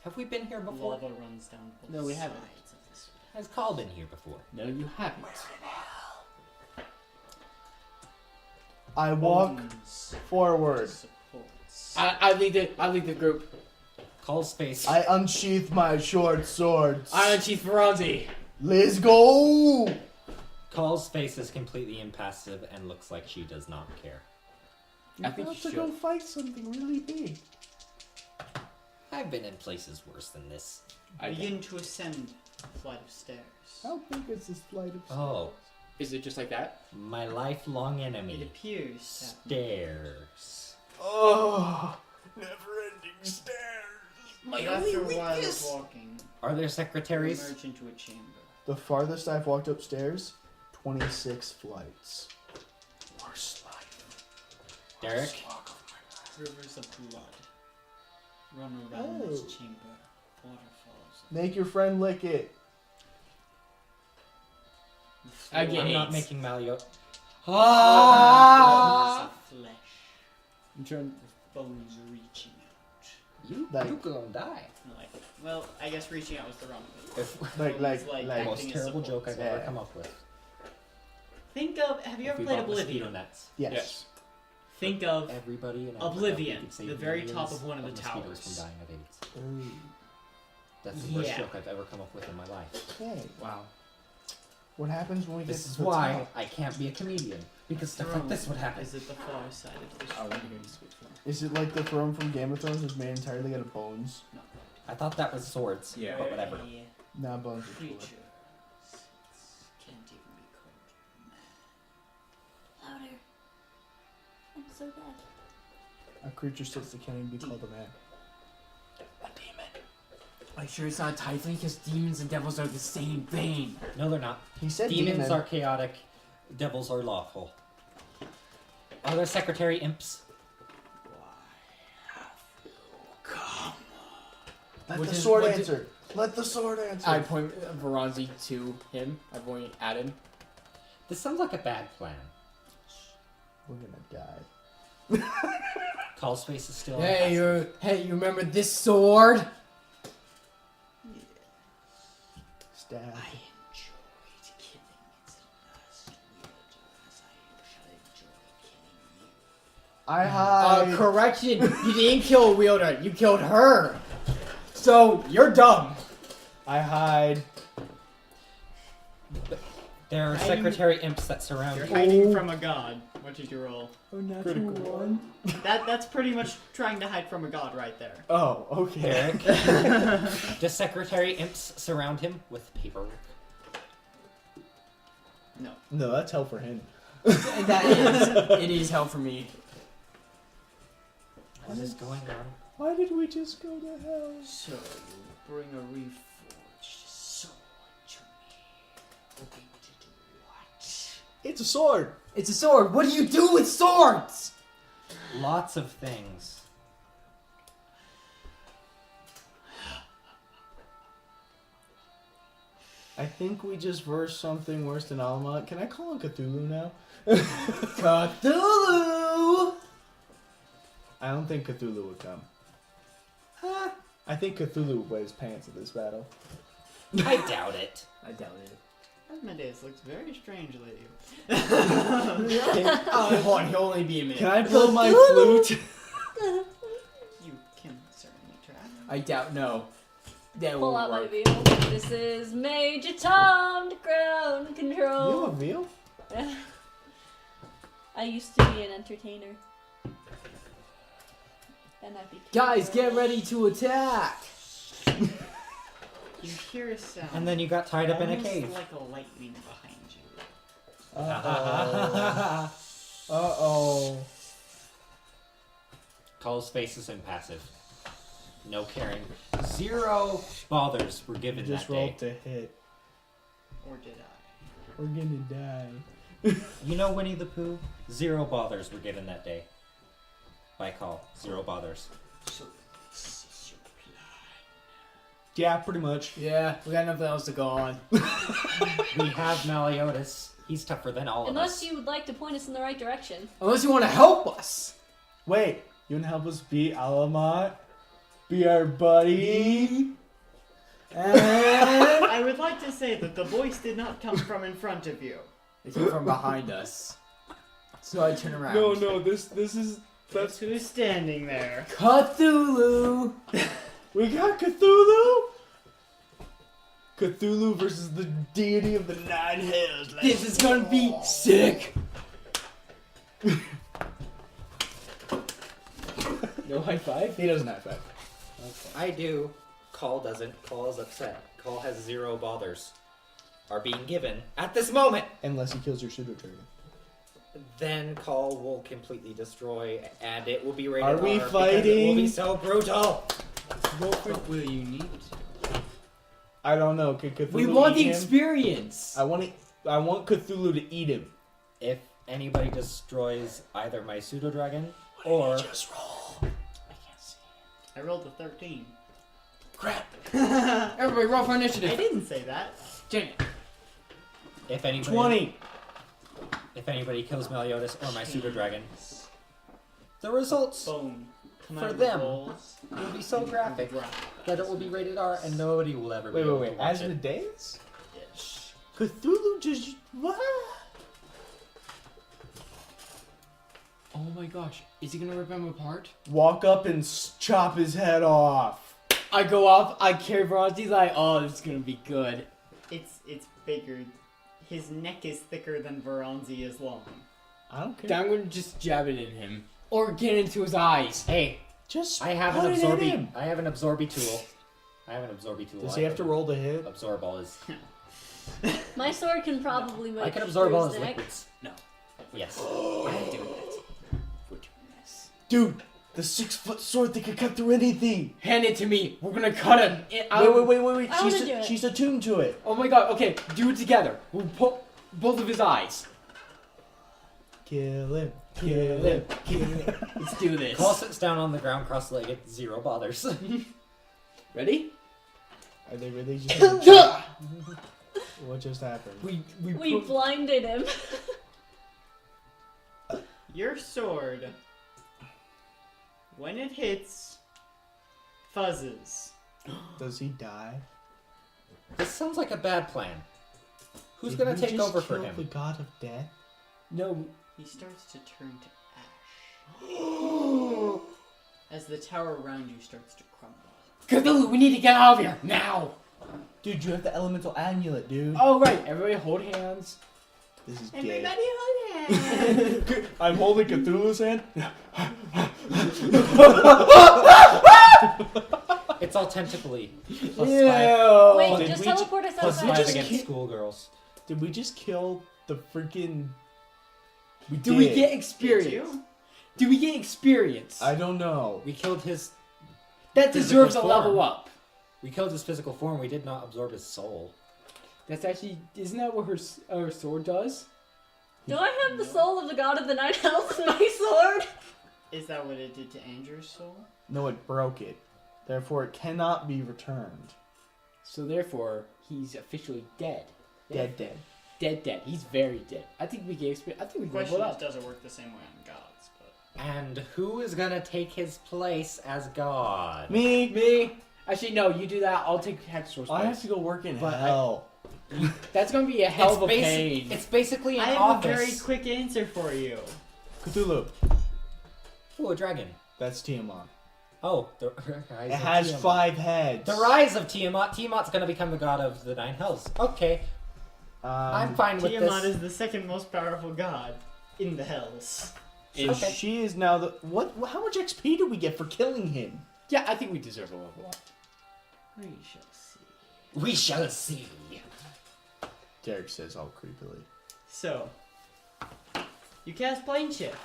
Have we been here before? Lava runs down both No, we haven't. sides of this. Has Carl been here before? No, you haven't. I walk Bones forward. supports. I lead the group. Call's space. I unsheath my short swords. I'm Chief Veronzi. Let's go! Call's face is completely impassive and looks like she does not care. I think have you to go should. fight something really big. I've been in places worse than this. Begin to ascend a flight of stairs. How big is this flight of Oh, Is it just like that? my lifelong It enemy. appears that Stairs. Oh, never-ending stairs. after a while of walking, Are there you secretaries? emerge into a chamber. The farthest I've walked upstairs, 26 flights. Worst life. Derek? Rivers of blood run around this Oh. chamber. Waterfalls. Make your friend lick it. The I floor get I'm not AIDS. making Malio. is of flesh, I'm trying. with bones reaching out. You Like- gonna die. Like, well, I guess reaching out was the wrong move. If Like, Bones, like, the most acting as terrible joke supports. I've ever Yeah. come up with. Think of. Have you If ever we played bought mosquito Oblivion? nets, Yes. Think of everybody in Oblivion, Africa, we could save the very top millions of one of the mosquitoes towers. from dying of AIDS. Ooh. That's the worst Yeah. joke I've ever come up with in my life. Okay. Wow. What happens when we This get is to the why top? I can't be a comedian. Because stuff like this would happen. Is it the far side of the Oh, street? let me hear you speak for. Is it like the throne from Game of Thrones is made entirely out of bones? I thought that was swords. Yeah. But whatever. Very Nah, bones are cooler. creatures can't even be called man. Louder. I'm so dead. A creature sits that can't even be called a man. A demon. Are you sure it's not a tiefling? Because demons and devils are the same thing. No, they're not. He said Demons demon. are chaotic. Devils are lawful. Are there secretary imps? Let Which the is- sword what answer. Let the sword answer. I point Veronzi to him. I point at him. This sounds like a bad plan. We're gonna die. Call space is still. Hey, impassive. you remember this sword? Stab. I enjoyed killing its last wielder as I usually I hide. Correction. You didn't kill a wielder. You killed her. So you're dumb. I hide. There are Hiding- secretary imps that surround You're you. hiding from a god. What did you roll? Oh, natural Critical one. That's pretty much trying to hide from a god right there. Oh, okay. Does secretary imps surround him with paperwork? No. No, that's hell for him. It is hell for me. What is going on? Why did we just go to hell? So you bring a reforged sword to me. Hoping to do what? It's a sword. It's a sword. What do you do with swords? Lots of things. I think we just versed something worse than Alamat. Can I call him Cthulhu now? Cthulhu! I don't think Cthulhu would come. I think Cthulhu would wear his pants at this battle. I doubt it. I doubt it. Asmodeus looks very strange lately. Hold on, he'll only be a minute. Can I blow my flute? You can certainly try. I doubt no. That Pull won't out my work. veal. This is Major Tom to ground You have control. a veal? I used to be an entertainer. And I became Guys, a- get ready to attack! You hear a sound. And then you got tied up in a almost cave. like a lightning behind you. Uh-oh. Uh-oh. Call's face is impassive. No caring. 0 bothers were given Just that rolled day. to hit. Or did I? We're gonna die. You know Winnie the Pooh? 0 bothers were given that day. By Call. 0 bothers. So, this is your plan. Yeah, pretty much. Yeah, we got nothing else to go on. We have Meliodas. He's tougher than all of Unless us. you would like to point us in the right direction. Unless you want to help us! Wait, you wanna help us beat Alamat? Be our buddy? And... I would like to say that the voice did not come from in front of you. It came from behind us. So I turn around. No, this is... That's who's standing there. Cthulhu! We got Cthulhu? Cthulhu versus the deity of the 9 hells. This is gonna be sick! No high five? He doesn't have five. I do. Call doesn't. Call is upset. Call has 0 bothers. Are being given at this moment. Unless he kills your pseudo dragon. Then Call will completely destroy, and it will be rated Are we R because it will fighting? be so brutal. What will you need? I don't know. Could Cthulhu We want eat the him? experience! I want Cthulhu to eat him. If anybody destroys either my pseudo dragon or Just roll. I can't see. I rolled a 13. Crap. Everybody roll for I initiative! didn't say that. Jenny. if anybody 20. if anybody kills Meliodas or my pseudo dragon, the results Boom. Come For out them. rolls. will be so graphic that it will be rated R, and nobody will ever be able Wait. to watch it. Asmodeus? Yes. Cthulhu just... What? Oh my gosh, is he gonna rip him apart? Walk up and chop his head off. I go up, I carry Bronzy's like, oh, this is gonna be good. It's bigger. His neck is thicker than Veronzi is long. I don't care. Then I'm gonna just jab it in him. Or get into his eyes. Hey, Just I have put an it in absorby. him. I have an absorby tool. Does he have to roll to hit? Absorb all his. My sword can probably make I can it absorb through all his his neck. liquids. No. Yes. I'm doing it. We're doing this. Dude, the 6-foot sword that could cut through anything. Hand it to me. We're gonna cut him. Wait. I wanna She's, do it. she's attuned to it. Oh my god, okay, do it together. We'll put both of his eyes. Kill him. Kill him. Kill him. Let's do this. Call sits down on the ground, cross-legged, 0 bothers. Ready? Are they really just... What just happened? We We put... blinded him. Your sword, when it hits, fuzzes. Does he die? This sounds like a bad plan. Who's Did gonna we take just over for kill him? the god of death? No, He starts to turn to ash. As the tower around you starts to crumble. Cthulhu, we need to get out of here now. Dude, you have the elemental amulet, dude. Oh right, everybody hold hands. This is gay. Everybody hold hands. I'm holding Cthulhu's hand. It's all tentacly. +5. Wait, Did just we ju- teleport us Plus we outside. 5 just against keep- schoolgirls. Did we just kill the freaking... Do we did. get Did experience? you? Do we get experience? I don't know. We killed his. That deserves a physical level form. up. We killed his physical form. We did not absorb his soul. That's actually, isn't that what her sword does? Do I have the soul of the god of the nine hells in my sword? Is that what it did to Andrew's soul? No, it broke it. Therefore, it cannot be returned. So therefore, he's officially dead. Dead. Dead. He's very dead. I think we get experience. I think we The question leveled is, up. does it work the same way on gods? But And who is gonna take his place as god? Me. Actually, no. You do that. I'll take Hexor's I have place. to go work in But hell. That's gonna be a hell of a basi- pain. It's basically an I have office. a very quick answer for you. Cthulhu. Ooh, a dragon. That's Tiamat. Oh, the rise It of has Tiamat. 5 heads. The rise of Tiamat. Tiamat's gonna become the god of the nine hells. Okay, I'm fine with Tiamat this. is the second most powerful god in the hells. And Okay. she is now the... What? How much XP do we get for killing him? Yeah, I think we deserve a level up. We shall see. We shall see. Derek says all creepily. So, you cast plane shift.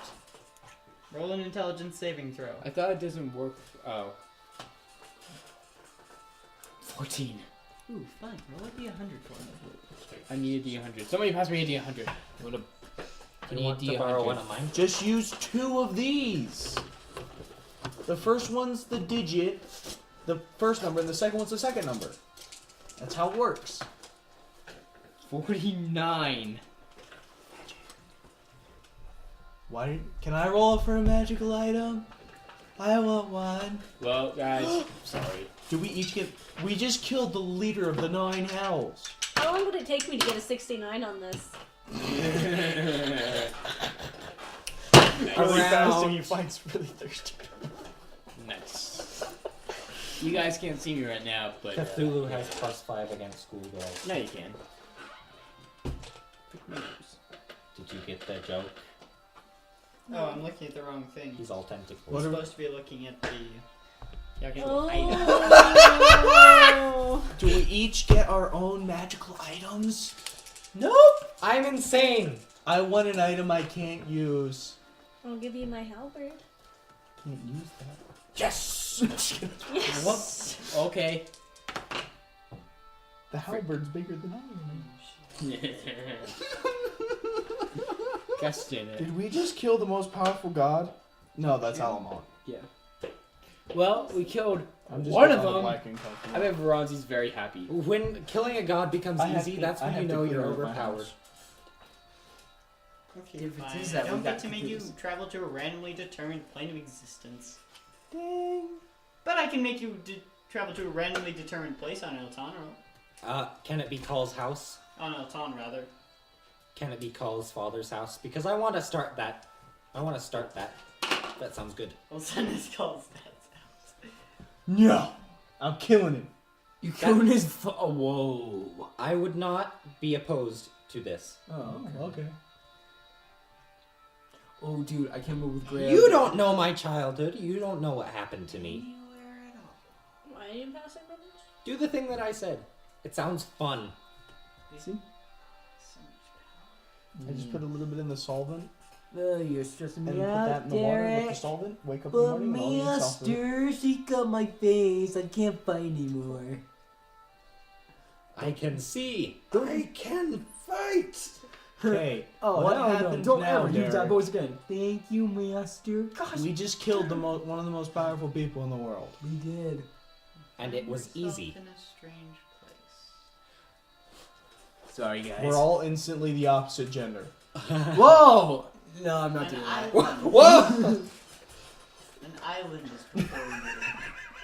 Roll an intelligence saving throw. I thought it doesn't work. Oh. 14. Ooh, fine. Roll a d100 for me. I need a D100. Somebody pass me a D100. I want You need want to D100. borrow one of mine? Just use 2 of these. The first one's the digit, the first number, and the second one's the second number. That's how it works. 49. Why? Can I roll for a magical item? I want one. Well, guys, sorry. Do we each get? We just killed the leader of the 9 hells. How long would it take me to get a 69 on this? Really fast, and Around. you find really thirsty. Nice. You guys can't see me right now, but Cthulhu has +5 against schoolgirls. now you can. Did you get the joke? Oh, I'm looking at the wrong thing. He's all tentacles. What I'm are- supposed to be looking at the Oh. Do we each get our own magical items? Nope! I'm insane! I want an item I can't use. I'll give you my halberd. Can't use that. Yes! Yes. What? Okay. The halberd's bigger than I am. Question it. Did we just kill the most powerful god? No, that's Alamont. Yeah. Well, we killed I'm just one of on the them. black and coffee. I bet Veronzi's very happy. When killing a god becomes I have easy, to- that's I when have you to know clear you're out my overpowered. house. Okay, If it fine. is I that, don't we get got to make you confused. travel to a randomly determined plane of existence. Dang. But I can make you travel to a randomly determined place on Elton, Can it be Call's house? on Elton rather. Can it be Call's father's house? Because I want to start that. That sounds good. We'll send his calls dad's house. No, I'm killing him. You killed his. Whoa. I would not be opposed to this. Oh, okay. Oh, dude, I came up with Grail. You don't know my childhood. You don't know what happened to me. Why are you passing brothers? Do the thing that I said. It sounds fun. See? I just put a little bit in the solvent You're stressing and put that in the water with the solvent. Wake up in the morning and all you solvent. she got my face. I can't fight anymore. I can see. I can fight. Okay, Oh, what no, happens don't now, ever use that Derek? voice again. Thank you, Master. Gosh, We just killed the one of the most powerful people in the world. we did. And it was easy. In a strange place. Sorry, guys. We're all instantly the opposite gender. Whoa! No, I'm not doing that. Whoa! An island is before you,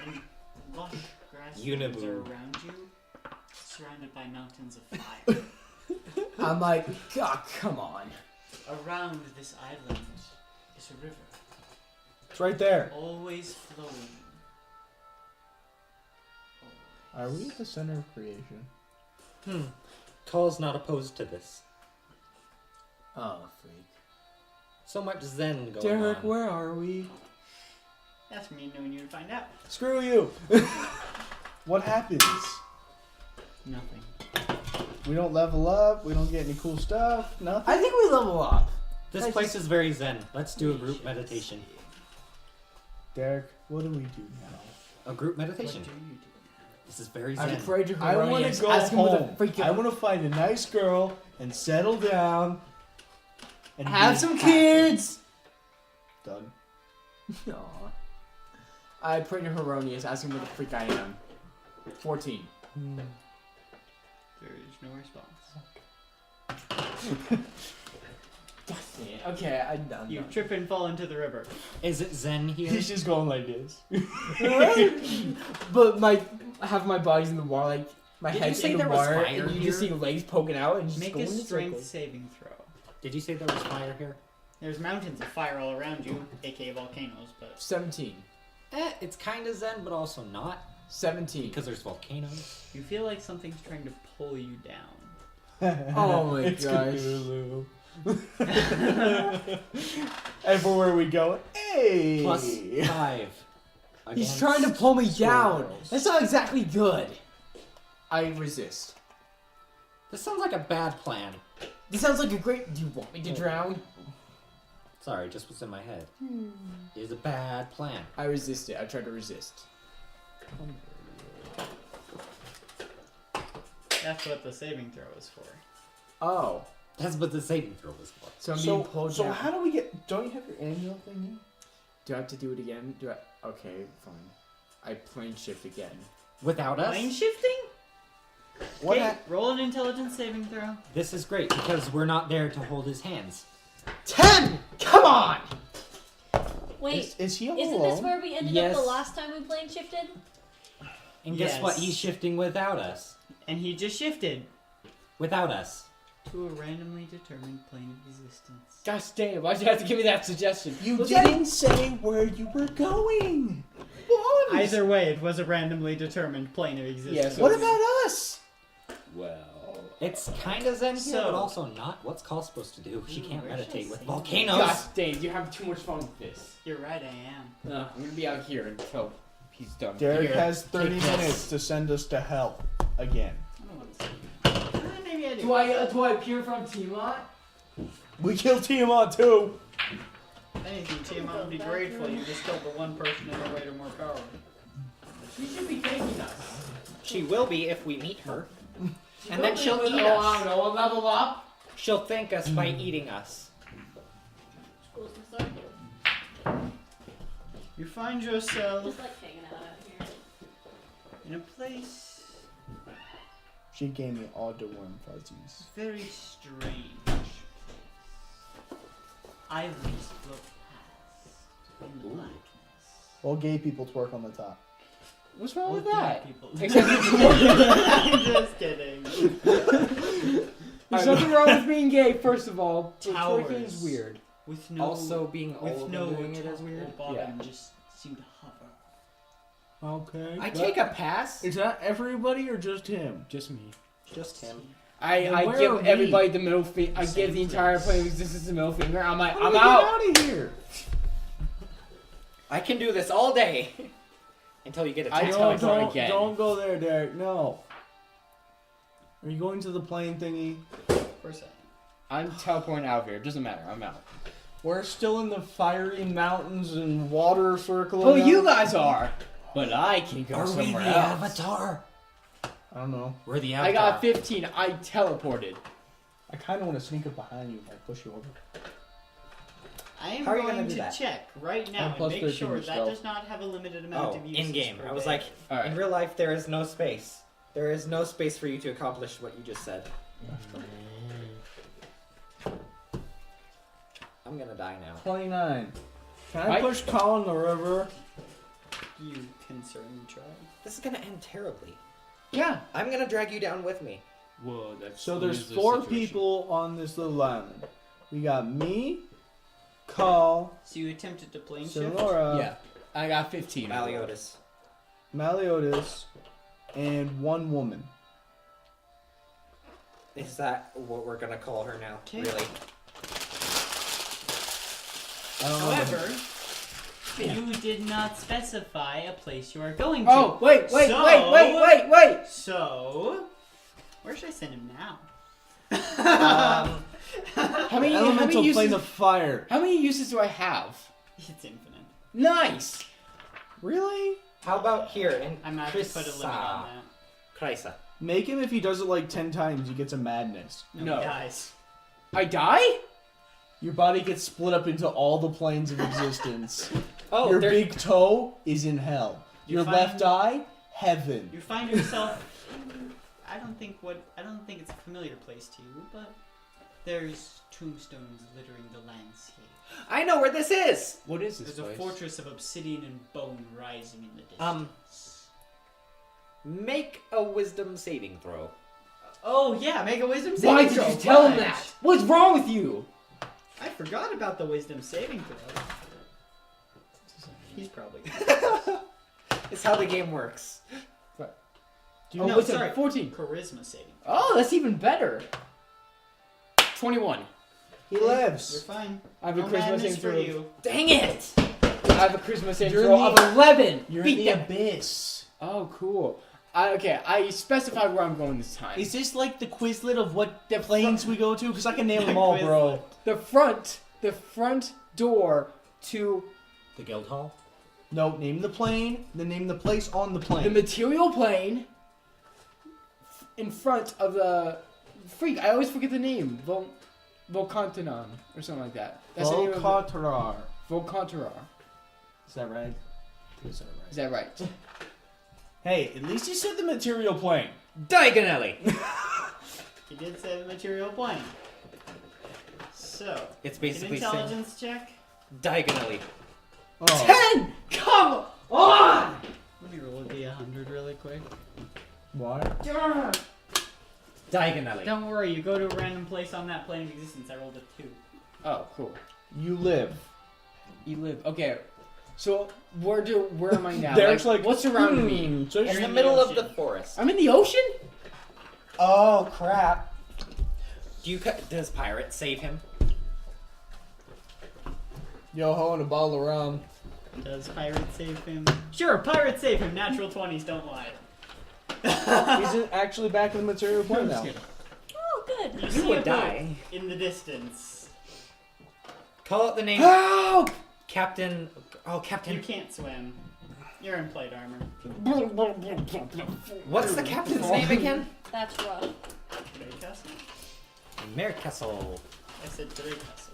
and lush grasslands Uniboo. are around you, surrounded by mountains of fire. I'm like, God, come on. Around this island is a river. It's right there. Always flowing. Are we at the center of creation? Call's not opposed to this. Oh, freak. So much Zen going Derek, on. where are we? That's me knowing you to find out. Screw you. What happens? Nothing. We don't level up. We don't get any cool stuff. Nothing. I think we level up. This place is very Zen. Let's do a group meditation. Derek, what do we do now? A group What meditation. do you do? This is very I'm Zen. afraid to I want to go Ask him with a home. freaking... I want to find a nice girl and settle down. And have be some happy. kids. Done. Aw. I pray to Heronius, ask him what the freak I am. 14. There is no response. God damn it. Okay, I'm done. You trip and fall into the river. Is it Zen here? He's just going like this. But half my body's in the water, like my Did you head's say in the there was water, fire and you just see here? legs poking out and just Make going a in strength circles. saving throw. Did you say there was fire here? There's mountains of fire all around you, aka volcanoes, but 17. It's kind of Zen, but also not. 17. Because there's volcanoes. you feel like something's trying to pull you down. Oh my It's gosh. Cthulhu. Everywhere we go, hey! Plus 5. He's trying to pull me down. squirrels. That's not exactly good. I resist. This sounds like a bad plan. This sounds like a great... Do you want me to drown? Sorry, just what's in my head. It is a bad plan. I resist it. I try to resist. That's what the saving throw is for. Oh. That's what the saving throw was for. So I'm being pulled So down. how do we get? Don't you have your annual thingy? Do I have to do it again? Do I... Okay, fine. I plane shift again. Without us, Plane shifting? What? Okay, roll an intelligence saving throw. this is great because we're not there to hold his hands. 10! Come on! Wait, Is he all isn't alone? this where we ended Yes. up the last time we plane shifted? And guess what? Yes. He's shifting without us. And he just shifted Without us. to a randomly determined plane of existence. Gosh damn, why'd you have to give me that suggestion? You Was didn't say where you were going. Either way, it was a randomly determined plane of existence. Yes. What about us? Well... It's kind of Zen here, So- but also not. What's Call supposed to do? She can't where should meditate I with say volcanoes. Gosh dang, you're having too much fun with this. You're right, I am. No, I'm gonna be out here until he's done. Derek Here, has 30 take this. minutes to send us to hell again. I don't want to see. Maybe I do. Do I appear from Tiamat? We killed Tiamat too. If anything, Tiamat would be grateful you just killed the one person in the way to more power. She should be thanking us. She will be if we meet her. And then she'll eat I us. don't know, level up. She'll thank us by eating us. School's gonna start. You find yourself Just like hanging out here. in a place She gave me all the warm fuzzies. very strange. Islands float past in the blackness. All gay people twerk on the top. What's wrong with All that? gay people. Except I'm just kidding. there's nothing wrong with being gay, first of all. But Towers. twerking is weird. With no, Also, being with old no and doing it top is weird. or bottom, Yeah. just seem to hover. Okay. I take a pass. Is that everybody or just him? Just me. Just him. I Then where are give we? everybody the middle finger. I Same give the entire place. plane of existence the middle finger. I'm like, How do I'm we out. Get out of here. I can do this all day. Until you get a I text. don't- don't, again. don't go there, Derek. No. Are you going to the plane thingy? Of course I am. I'm teleporting out of here. It doesn't matter. I'm out. We're still in the fiery mountains and water circling. Well, you us. guys are. But I can go Are we somewhere the else. Avatar? I don't know. We're the I Avatar. got 15. I teleported. I kind of want to sneak up behind you if I push you over. I am How are you going gonna do to that? check right now I'm and plus make 13 sure that stealth. does not have a limited amount Oh, of uses in game. per I was day. like, All right. in real life, there is no space. There is no space for you to accomplish what you just said. I'm gonna die now. 29. Can I Right. push Colin in the river? You concerned child. This is gonna end terribly. Yeah. I'm gonna drag you down with me. Whoa, that's So there's 4 people on this little island. We got me, Call So you attempted to plane shift? Sonora, Yeah, I got 15. Maliotis. Maliotis, and one woman. Is that what we're gonna call her now? Okay. Really? I don't know. However, you did not specify a place you are going to. Oh, wait. So, where should I send him now? How many Elemental uses? plane of fire. How many uses do I have? It's infinite. Nice. Really? How about here in I'm gonna have to put a limit on that. Krysa. Make him if he does it like 10 times, he gets a madness. No. He dies. I die? Your body gets split up into all the planes of existence. Oh, Your there- big toe is in hell. You Your find- left eye, heaven. You find yourself. I don't think it's a familiar place to you, but there's tombstones littering the landscape. I know where this is. What is this There's a place? fortress of obsidian and bone rising in the distance. Make a wisdom saving throw. Oh yeah, make a wisdom saving Why throw. did you tell him Right. that? What's wrong with you? I forgot about the wisdom saving throw. He's probably. It's how the game works. Do you Oh, no, what's it? sorry. 14. Charisma saving. Oh, that's even better. 21. He You're lives. fine. I have a No charisma madness saving for throw. you. Dang it! I have a charisma saving You're throw in of the- 11. You're Beat in the them. abyss. Oh, cool. I specified where I'm going this time. Is this like the Quizlet of what the planes we go to? Because I can name them all, bro. The front door to The guild hall. No, name the plane, then name the place on the plane. the material plane in front of the freak. I always forget the name. Volcantanon or something like that. That's the name of Volcatrar. Volcantarar. Is that right? Is that Is that right? Hey, at least you said the material plane. Diagonally. He did say the material plane. So, It's an basically saying intelligence check. diagonally. Oh. 10! Come on! Let me roll a d100 really quick. Why? Diagonally. Don't worry, you go to a random place on that plane of existence. I rolled a 2. Oh, cool. You live. You live. Okay. So where am I now? Derek's like, what's around me? So In You're the in the middle of ocean. the forest. I'm in the ocean? Oh crap! Does pirate save him? Yo ho and a bottle of rum. Does pirate save him? Sure, pirate save him. Natural 20s, don't lie. He's actually back in the material plane now. Oh, good. You You see would a boat die. in the distance. Call out the name. Help! Captain. Oh, You Captain. can't swim. You're in plate armor. What's the captain's name again? That's rough. Dreycastle? Mercastle. I said Dreycastle.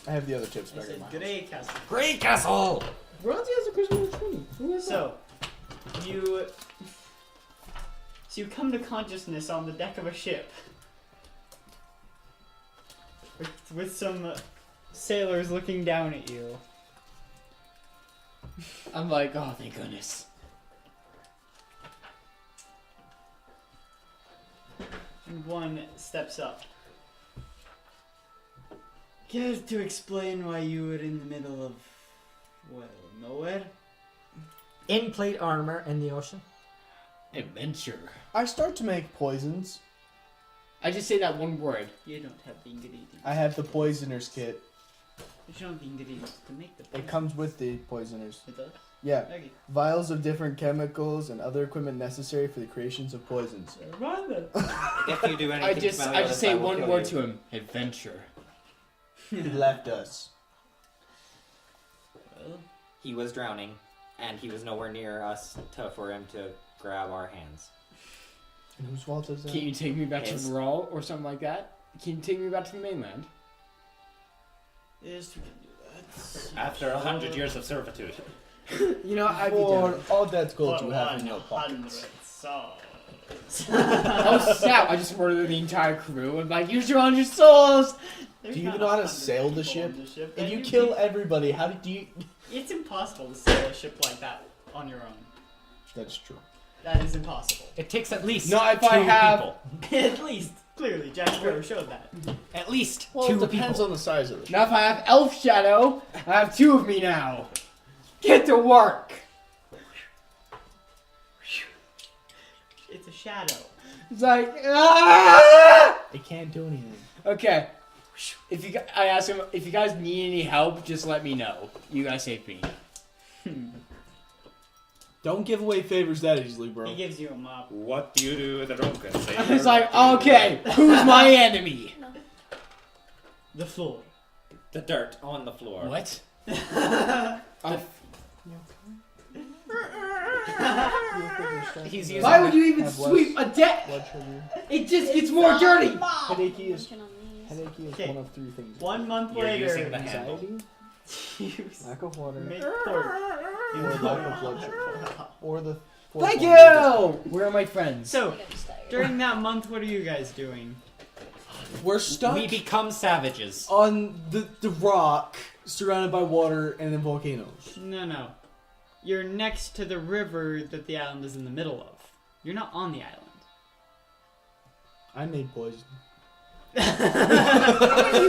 I have the other tips I back in said my house. Dreycastle. Grey Castle. Bronzy has a charisma of 20. Who is So, you come to consciousness on the deck of a ship with some sailors looking down at you. that? I'm like, oh, thank goodness. And one steps up. Care to explain why you were in the middle of, well, nowhere? In plate armor in the ocean. Adventure. I start to make poisons. I just say that one word. You don't have the ingredients. I have the poisoner's kit. You don't have the ingredients to make the It comes with the poisoners. It does? Yeah. Okay. Vials of different chemicals and other equipment necessary for the creations of poisons. Run then. If you do anything, I just Malleus, say I will one kill word you. to him. Adventure. He left us. Well, He was drowning, and he was nowhere near us for him to grab our hands. And whose fault is that? Can you take me back His. to Raw or something like that? Can you take me back to the mainland? yes, we can do that. After 100 years of servitude. You know, I'd be For down. all that gold For you have in your 100 pockets. souls. Oh snap! I just murdered the entire crew and like, use your 100 souls! There's Do you not even know how to 100 sail the people on ship? the If you and kill everybody, how do you... It's impossible to sail a ship like that on your own. That's true. That is impossible. It takes at least No, if two I have- people. At least. Clearly, Jack Sparrow showed that. At least Well, two it depends people. on the size of it. Now if I have Elf Shadow, I have 2 of me now. Get to work. It's a shadow. It's like, ah! It can't do anything. Okay. I ask him if you guys need any help, just let me know. You guys save me. Don't give away favors that easily, bro. He gives you a mop. What do you do with a drunken sailor? It's like, okay, who's my enemy? The floor. The dirt on the floor. What? He's using. Why would you even Have sweep a deck? Blood sugar. It just gets more dirty. Headache is Working on these. headache is Okay. one of 3 things. 1 month You're later, using the handle. Anxiety, use lack of water, make port. or lack of blood sugar, or the. Thank fourth one. you. Where are my friends? So, I think I'm just tired. during that month, what are you guys doing? We're stuck We become savages. on the rock, surrounded by water and then volcanoes. No. You're next to the river that the island is in the middle of. You're not on the island. I made poison. Use the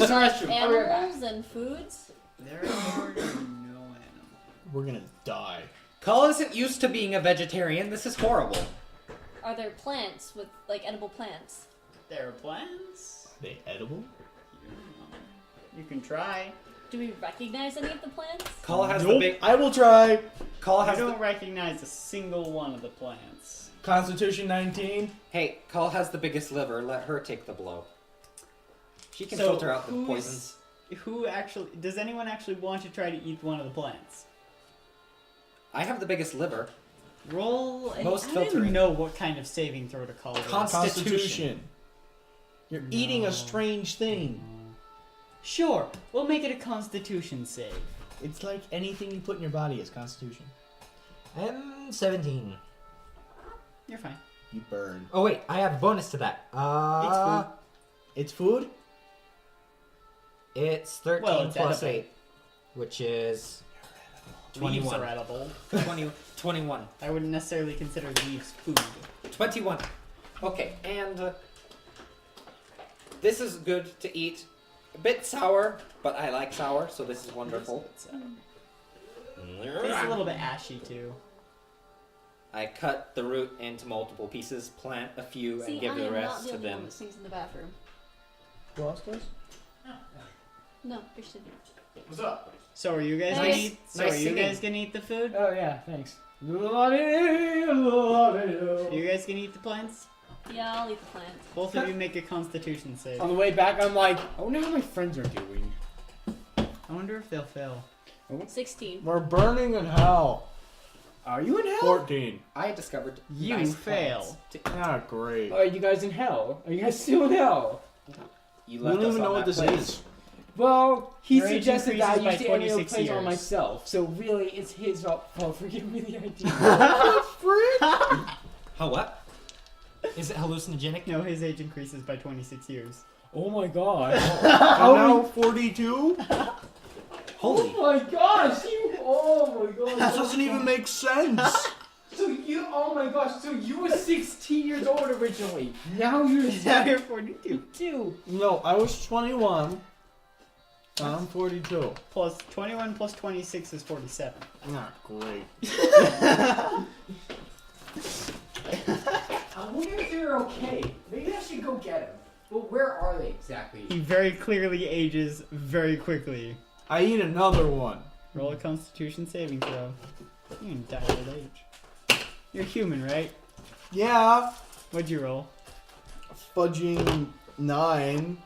restroom. I'll be right back. Animals and foods? There are no animals. We're gonna die. Call isn't used to being a vegetarian. This is horrible. Are there plants with, like, edible plants? There are plants. Are they edible? You can try. Do we recognize any of the plants? Call has the Nope. big. I will try. Call I has the. don't recognize a single one of the plants. Constitution 19. Hey, Call has the biggest liver. Let her take the blow. She can So, filter out the who's- poisons. Who actually... Does anyone actually want to try to eat one of the plants? I have the biggest liver. Roll... Most I don't even filtering. know what kind of saving throw to call it. Constitution. You're eating a strange thing. Sure, we'll make it a constitution save. It's like anything you put in your body is Constitution. I'm 17. You're fine. You burn. Oh wait, I have a bonus to that. It's food? It's 13 Well, it's plus edible. 8, which is Leaves 21. are edible. 21. I wouldn't necessarily consider leaves food. 21. Okay, and this is good to eat. A bit sour, but I like sour, so this is wonderful. It's a little bit ashy too. I cut the root into multiple pieces, plant a few, See, and give I the am rest not the to only one them. that sings in the bathroom. Who else does? No, Christian. What's up? So are you guys Nice- gonna eat? So nice are you singing. guys gonna eat the food? Oh yeah, thanks. Are you guys gonna eat the plants? Yeah, I'll eat the plant. Both of you make a constitution save. On the way back, I'm like, I wonder how my friends are doing. I wonder if they'll fail. 16. We're burning in hell. Are you in hell? 14. I discovered You nice fail. plants to eat. Ah, great. Are you guys in hell? Are you guys still in hell? You We left don't us even on know what that this place. is. Well, he Your age suggested that I increases use by the annual 26 plays on years. myself, so really it's his fault for giving me the idea. How what? Is it hallucinogenic? No, his age increases by 26 years. Oh my god. I'm now 42? Holy. Oh my gosh, you. Oh my gosh. That doesn't even make sense. So you. Oh my gosh, so you were 16 years old originally. Now you're Now you're 42. 72. No, I was 21. I'm 42. Plus 21 plus 26 is 47. Ah, great. I wonder if they're okay. Maybe I should go get them. But where are they exactly? He very clearly ages very quickly. I eat another one. Roll a constitution saving throw. You can die of old age. You're human, right? Yeah. What'd you roll? Fudging 9.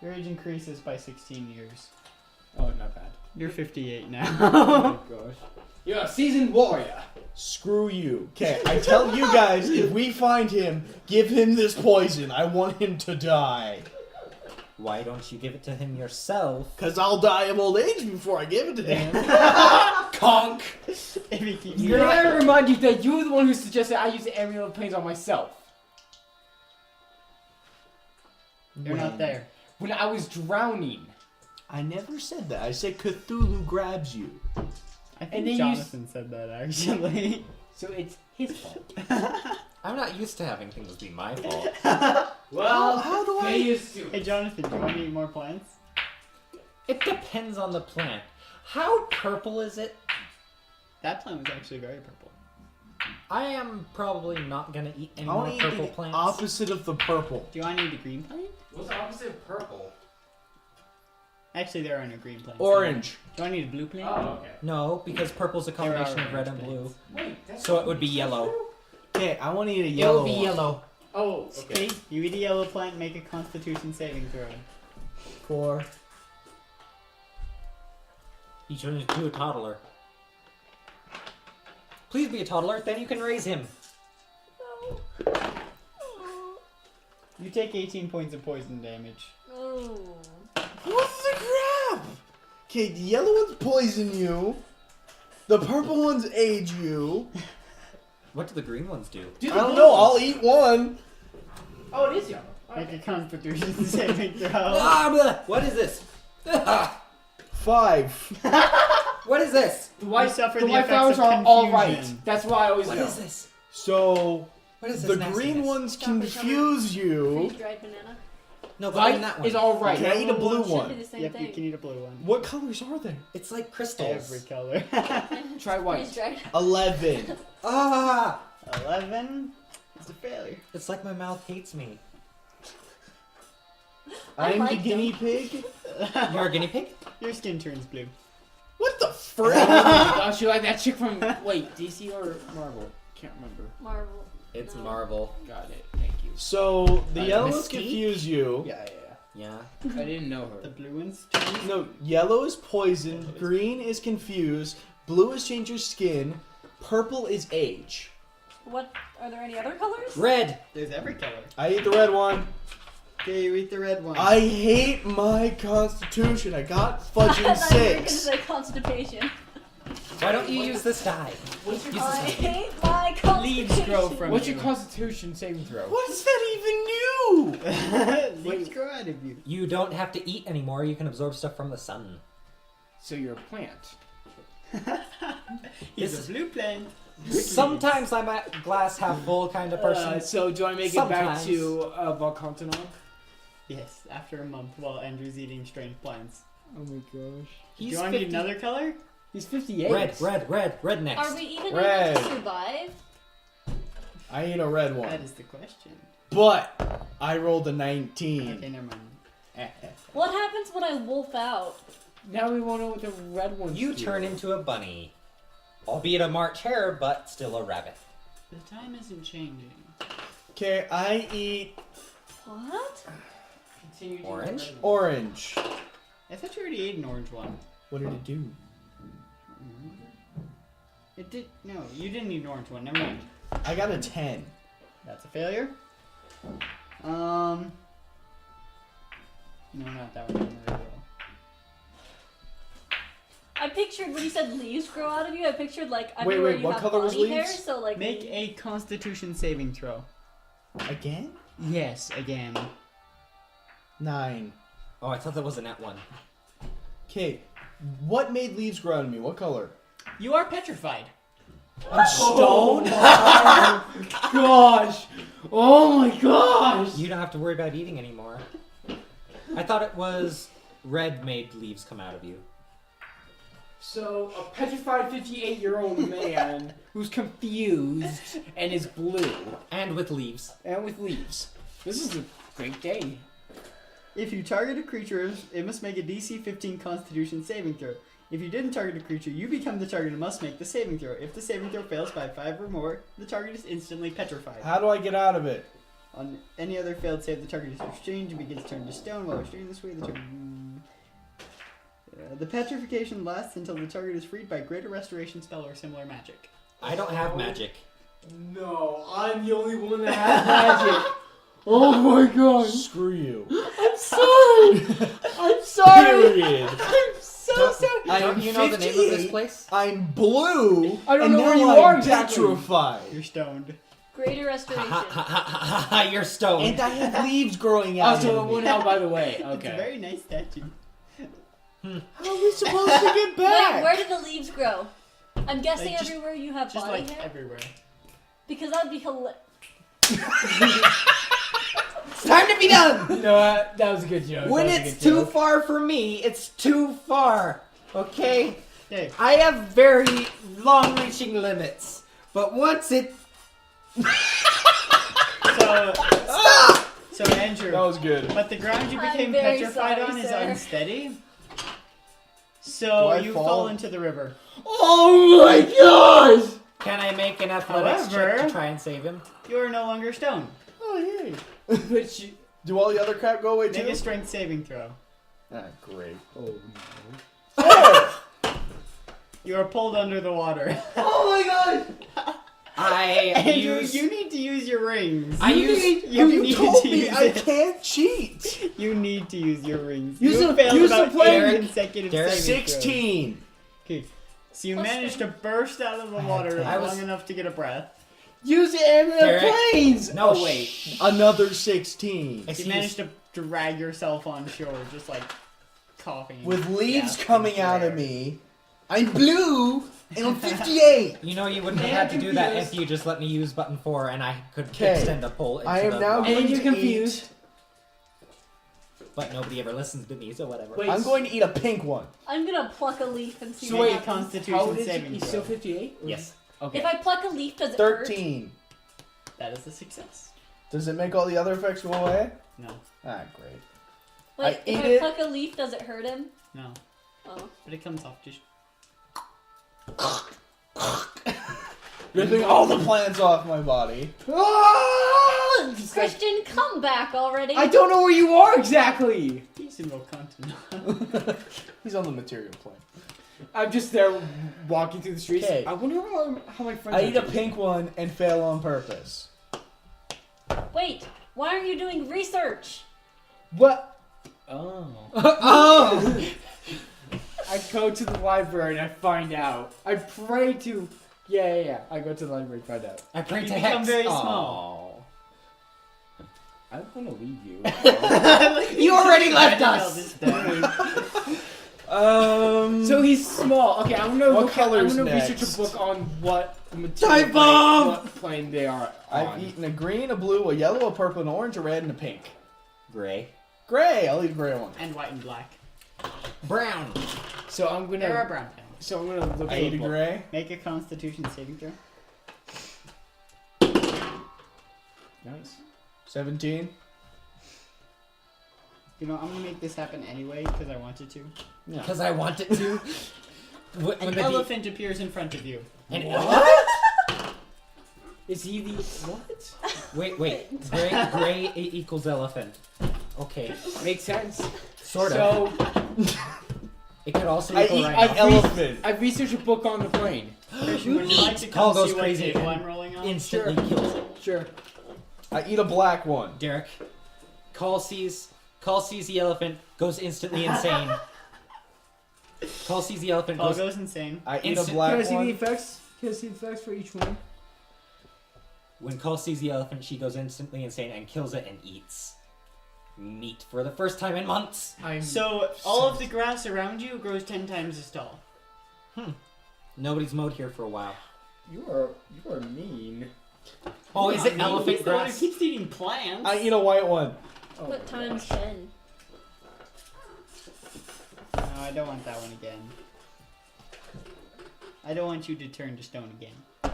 Your age increases by 16 years. Oh, not bad. You're 58 now. Oh my gosh. You're a seasoned warrior. Screw you. Okay, I tell you guys, if we find him, give him this poison. I want him to die. Why don't you give it to him yourself? Because I'll die of old age before I give it to him. Conk! If he keeps You're gonna remind you that you were the one who suggested I use the aerial planes on myself. You're not there. When I was drowning. I never said that. I said Cthulhu grabs you. I think And then you Jonathan said that actually. So it's his fault. I'm not used to having things be my fault. Well, How do I- get used to Hey it. Jonathan, do you want to eat more plants? It depends on the plant. How purple is it? That plant was actually very purple. I am probably not gonna eat any I more want to eat purple the plants. opposite of the purple. Do you want to eat a green plant? What's the opposite of purple? Actually, there are no green plants. Orange. Do you want to eat a blue plant? Oh, okay. No, because purple's a There are combination of red orange and blue. plants. Wait, that's So it would be yellow. Okay, I want to eat a It'll yellow be one. yellow. Oh, Okay, okay. you eat a yellow plant, make a Constitution saving throw. 4. You turn into a toddler. Please be a toddler, then you can raise him. You take 18 points of poison damage. Oh. What the crap? Okay, the yellow ones poison you. The purple ones age you. What do the green ones do? I don't know. I'll eat one. Oh, it is yellow. Make a Constitution saving throw. Ah, blah. What is this? 5. What is this? The white, suffer the the white effects flowers of are all right. confusion. That's why I always What know. is this? So What is this? the nastiness? green ones Stop it, confuse you. Freeze-dried banana. No, but in that White one. is all right. Can I eat a blue Should be one? the same Yep, thing. you can eat a blue one. What colors are there? It's like crystals. Every color. Try white. Freeze-dried. 11. Ah! 11 is a failure. It's like my mouth hates me. I I'm the like guinea pig. You're a guinea pig? Your skin turns blue. What the Oh frick? my gosh, you like that chick from wait, DC or Marvel? Can't remember. Marvel. It's No. Marvel. Got it. Thank you. So the yellow ones Mystique? confuse you. Yeah. Yeah. I didn't know The her. blue ones turn. No, yellow is poison. Green is confused. Blue is change your skin. Purple is age. What? Are there any other colors? Red! There's every color. I eat the red one. Okay, you eat the red one. I hate my constitution. I got I fudging thought you were gonna 6. say constipation. Why don't you use this die? What's your, Use I this hate my constitution. Leaves grow from what's you. your Constitution saving throw? What's that even new? Leaves grow out of you. You don't have to eat anymore, you can absorb stuff from the sun. So you're a plant. He's This a blue plant. Sometimes I'm a glass half full kind of person. So do I make it back Sometimes. to Volcantonon? Yes, after a month while Andrew's eating strange plants. Oh my gosh. Do you want to eat another color? He's 58. Red next. Are we even Red. able to survive? I eat a red That one. is the question. But I rolled a 19. Okay, never mind. What happens when I wolf out? Now we won't know what the red ones You do. turn into a bunny. Albeit a March hare, but still a rabbit. The time isn't changing. Okay, I eat What? Continue to Orange? red ones. orange. I thought you already ate an orange one. What did it do? It did. No, you didn't eat an orange one. Never mind. I got a 10. That's a failure. No, not that one. I pictured when you said leaves grow out of you. I pictured like Wait, everywhere wait, you what have color was body hair. leaves? So like Make a Constitution saving throw. Again? Yes, again. 9. Oh, I thought that was a nat one. Okay, what made leaves grow out of me? What color? You are petrified. I'm stone? Gosh! Oh my gosh! You don't have to worry about eating anymore. I thought it was red made leaves come out of you. So, a petrified 58-year-old man who's confused and is blue And with leaves. and with leaves. This is a great day. If you target a creature, it must make a DC 15 Constitution saving throw. If you didn't target a creature, you become the target and must make the saving throw. If the saving throw fails by 5 or more, the target is instantly petrified. How do I get out of it? On any other failed save, the target is restrained and begins to turn to stone. While restrained this way, the target... the petrification lasts until the target is freed by greater restoration spell or similar magic. I don't have magic. No, I'm the only one that has magic. Oh my gosh. Screw you. I'm sorry. I'm sorry. Period. I'm so Don't- sorry. Don't you know the name of this 58. place? I'm blue. I don't and know now where you I'm are exactly. petrified. You're stoned. greater restoration. You're stoned. And I have leaves growing out Also, of it me. went out by the way. It's a Okay. very nice statue. How are we supposed to get back? Where did the leaves grow? I'm guessing Like, just- everywhere you have Just body like hair. everywhere. Because that would be hilarious. It's time to be done. You know what? That was a good joke. When That was a it's good too joke. far for me, it's too far. Okay? Okay. I have very long-reaching limits. But once it... So, Stop! so Andrew, That was good. but the ground you I'm became very petrified sorry, on is sir. unsteady. Do So I you fall? fall into the river. Oh my gosh! Can I make an athletics check However- to try and save him? You are no longer stone. Oh, yay. But you... Do all the other crap go away Make too? a strength saving throw. Ah, great. Oh no. You are pulled under the water. Oh my god! I Andrew, use. you need to use your rings. I use. You You need told to me use I it. can't cheat. You need to use your rings. Use you the- failed use the about plane. 8 consecutive Derek, saving throws. 16. Okay, so you Plus managed to burst out of the water I was- long enough to get a breath. Use it in the Derek. planes! No, Oh, wait. Another 16. You managed to drag yourself on shore, just like coughing. With leaves gasping coming for out air. of me. I'm blue and I'm 58. You know, you wouldn't have Man, had to do that confused. if you just let me use button 4 and I could 'Kay. extend a pole into I am the now rock. And going you're to confused. eat. But nobody ever listens to me, so whatever. Wait, I'm going to eat a pink one. I'm gonna pluck a leaf and see So what wait, happens. Constitution how old is saving he? He's throw. still 58? Yes. Okay. If I pluck a leaf, does it hurt? 13. That is a success. Does it make all the other effects go away? No, Ah, great. Wait, I if ate I it. pluck a leaf, does it hurt him? no, Oh. but it comes off just. Ripping all the plants off my body. Ah! It's like- Christian, come back already. I don't know where you are exactly! He's in Wakantan. He's on the material plane. I'm just there walking through the streets. 'Kay. I wonder how my friends I are eat a doing. pink one and fail on purpose. Wait, why aren't you doing research? What? Oh. Oh! I go to the library and I find out. I pray to. Yeah. I go to the library and find out. I pray You to become Hex. very Aw. small. I'm gonna leave you. You already left Trying to us. tell this down. So he's small. Okay, I'm gonna What look at, I'm color's gonna next? research a book on what material Dive bomb! what plane they are on. I've eaten a green, a blue, a yellow, a purple, an orange, a red, and a pink. Gray. Gray. I'll eat a gray one. And white and black. Brown. So I'm There are gonna. brown pens. So I'm gonna look I at eat a book. gray. Make a Constitution saving throw. Nice. 17. You know, I'm gonna make this happen anyway because I wanted to. Yeah. Because I want it to. When An the elephant appears in front of you. An Is he the what? Wait. Gray equals elephant. Okay. Makes sense. Sort of. So It could also I equal eat rhino. an elephant. I researched a book on the plane. Christian, would you like to Call come goes see what crazy table and I'm rolling on? Instantly kills it. Sure. I eat a black one. Derek. Call sees the elephant, goes instantly insane. Call sees the elephant, Paul goes goes insane. I eat a Instant- Can black I see the one. effects? Can I see the effects for each one? When Call sees the elephant, she goes instantly insane and kills it and eats meat for the first time in months. I'm So all of the grass around you grows 10 times as tall. Nobody's mowed here for a while. You are mean. Oh, is it He's elephant the one who grass? keeps eating plants. I eat a white one. Oh What my times gosh. 10? No, I don't want that one again. I don't want you to turn to stone again.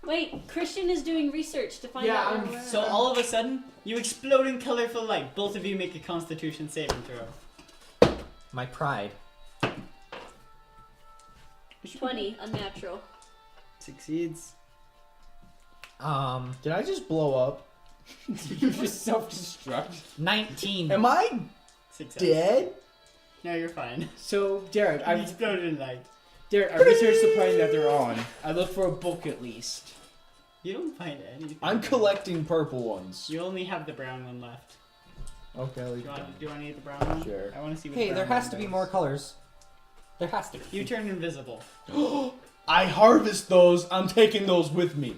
Wait, Christian is doing research to find Yeah, out. I'm- where we're So at. all of a sudden, you explode in colorful light. Both of you make a Constitution saving throw. My pride. 20, unnatural. Succeeds. Did I just blow up? You just self-destruct. 19. Am I Success. dead? No, you're fine. So Derek, You I exploded in light. researched the plane that they're on. I look for a book at least. You don't find anything. I'm collecting purple ones. You only have the brown one left. Okay, I'll Do eat you that. want to eat the brown one? Sure. I want to see what Hey, the there brown has one to be does. more colors. There has to be. You turn invisible. I harvest those. I'm taking those with me.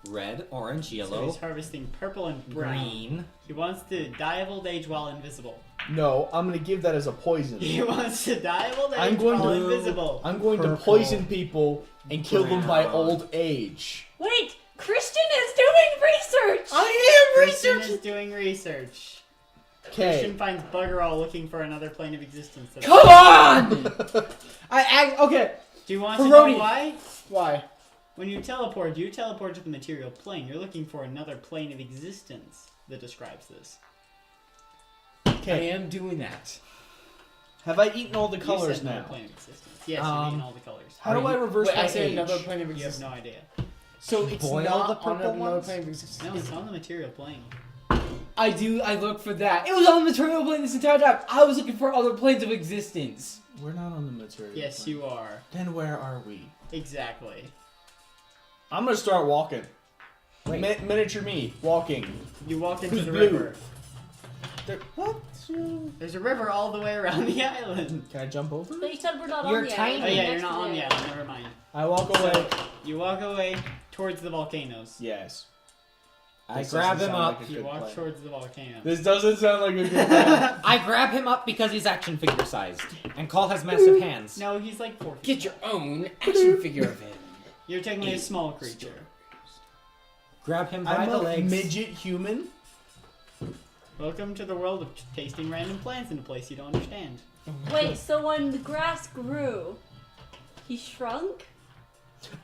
Red, orange, So yellow, he's harvesting purple and brown. green. He wants to die of old age while invisible. No, I'm gonna give that as a poison. He wants to die? Well, then I'm he's going probably to- invisible. I'm going to Purple. poison people and kill them by Brown. old age. Wait, Christian is doing research. I am Christian is doing research. Christian Okay. finds bugger all looking for another plane of existence. Come on! Okay. Do you want to Parody. know why? Why? When you teleport to the material plane. You're looking for another plane of existence that describes this. I Okay. am doing that. Have I eaten all the You colors said another now? plane of existence. Yes, you've eaten all the colors. How do I reverse Wait, my I said age? another plane of You have existence. no idea. So it's Boil not the on purple another ones? plane of existence. No, it's on the material plane. I look for that. It was on the material plane this entire time. I was looking for other planes of existence. We're not on the material. Yes, plane. you are. Then where are we? Exactly. I'm gonna start walking. Wait. Miniature me walking. You walk into the Blue. river. What? There's a river all the way around the island. Can I jump over? But you said we're not You're on the tiny. island. Oh we're yeah, next you're to not on the the island. island. Never mind. I walk away. So, you walk away towards the volcanoes. Yes. I This grab doesn't him sound up. like a You good walk plan. towards the volcano. This doesn't sound like a good plan. I grab him up because he's action figure sized, and Cole has massive hands. No, he's like 4 feet. Get your own action figure of him. You're technically a small creature. Grab him by I'm the a legs. midget human. Welcome to the world of tasting random plants in a place you don't understand. Wait, so when the grass grew, he shrunk?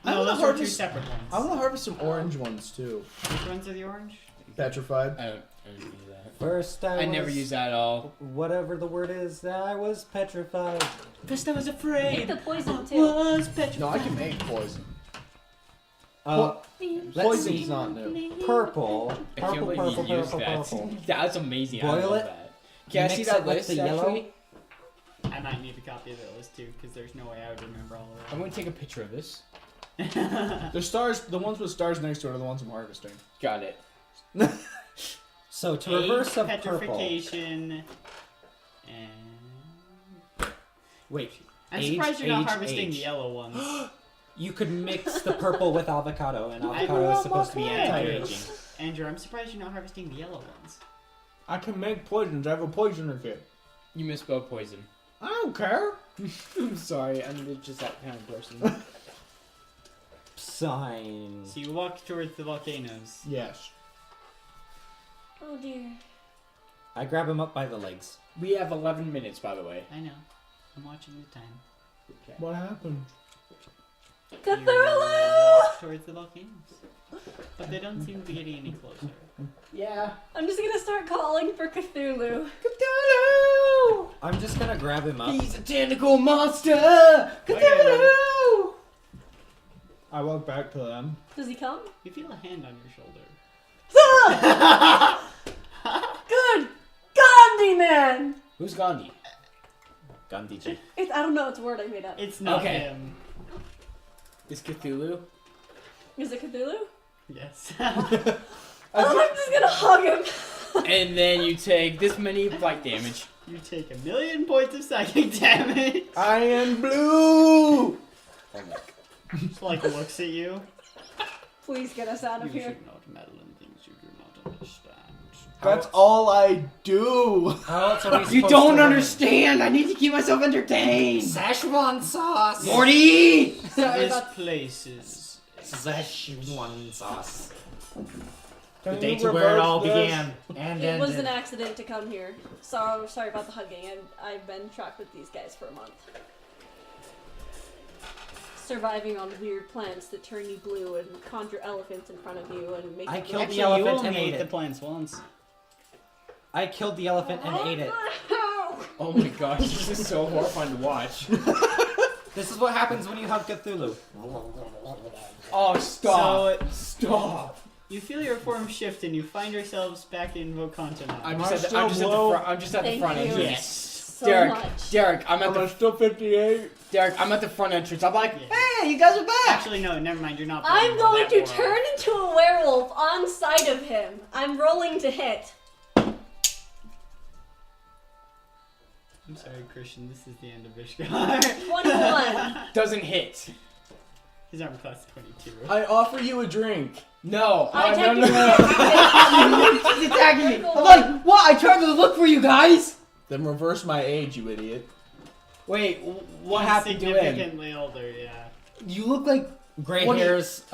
I No, wanna those are two harvest- separate ones. I want to harvest some orange ones too. Which ones are the orange? Petrified. I don't use that. First, I I never was- use that at all. Whatever the word is, I was petrified. First I was Make afraid. the poison too. Was petrified. No, I can make poison. Let's Poison's see. not new. Purple. I can't Purple, believe purple, you used purple, that. purple. That's amazing. I Boil love it. that. Can I see Mix that it with list, the yellow. actually? I might need a copy of that list too, because there's no way I would remember all I'm going to take a picture of this. of The stars, the ones with stars next to it are the ones I'm harvesting. Got it. So it. to reverse a purple. petrification, and Wait. I'm Age, surprised you're not age, harvesting age. the yellow ones. You could mix the purple with avocado, and I avocado grew is up supposed to be okay. anti-aging. Andrew, I'm surprised you're not harvesting the yellow ones. I can make poisons. I have a poisoner kit. You misspelled poison. I don't care. I'm sorry. I'm just that kind of person. Sign. So you walk towards the volcanoes. Yes. Oh dear. I grab him up by the legs. We have 11 minutes, by the way. I know. I'm watching the time. What happened? You Cthulhu! walk towards the volcanoes. But they don't seem to be getting any closer. Yeah. I'm just gonna start calling for Cthulhu. Cthulhu! I'm just gonna grab him up. He's a tentacle monster! Cthulhu! I walk back to them. Does he come? You feel a hand on your shoulder. Good! Gandhi man! Who's Gandhi? DMDJ. I don't know, it's a word I made up. It's not Okay. him. Is Cthulhu? Is it Cthulhu? Yes. I'm just gonna hug him. And then you take this many bite damage. You take 1,000,000 points of psychic damage. I am blue. Just like looks at you. Please get us out of You here. should not meddle in things you do not understand. That's all I do. How else are we You supposed don't to understand! I need to keep myself entertained! Szechuan sauce. Morty! Sorry This about place is... Szechuan sauce. The Can day you to where it all reverse this? began and It was an ended. accident to come here. Sorry about the hugging. I've been trapped with these guys for a month. Surviving on weird plants that turn you blue and conjure elephants in front of you and make I you killed Actually, the elephant you and only ate ate the it. plants once. I killed the elephant and ate it. Oh my gosh, this is so horrifying to watch. This is what happens when you hug Cthulhu. Oh, stop! So, Stop! you feel your form shift and you find yourselves back in Vocontina. I'm Am I just, at the, still I'm, just at the blow? front. I'm just at the Thank front you. entrance. Yes. so Derek, much. Derek, I'm at Am the I still 58? Derek, I'm at the front entrance. I'm like, Yeah. hey, you guys are back. Actually, no, never mind. You're not. I'm playing going that to world. turn into a werewolf on sight of him. I'm rolling to hit. I'm sorry, Christian. This is the end of Ishgar. 21. Doesn't hit. His armor class is 22. I offer you a drink. No. I no, technically He's attacking me. Critical I'm one. like, what? I tried to look for you guys. Then reverse my age, you idiot. Wait, what He's happened to him? significantly older, yeah. You look like Gray What do you- hairs,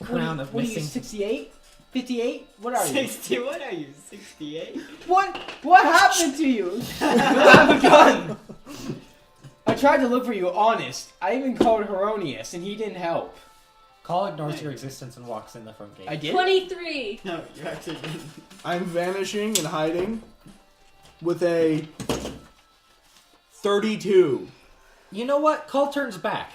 crown of what are you, missing. 68? 58? What are you? 60, what are you, 68? What happened to you? You have a gun. I tried to look for you, honest. I even called Heronius, and he didn't help. Call ignores your existence and walks in the front gate. I did? 23. No, you actually didn't. I'm vanishing and hiding with a 32. You know what? Call turns back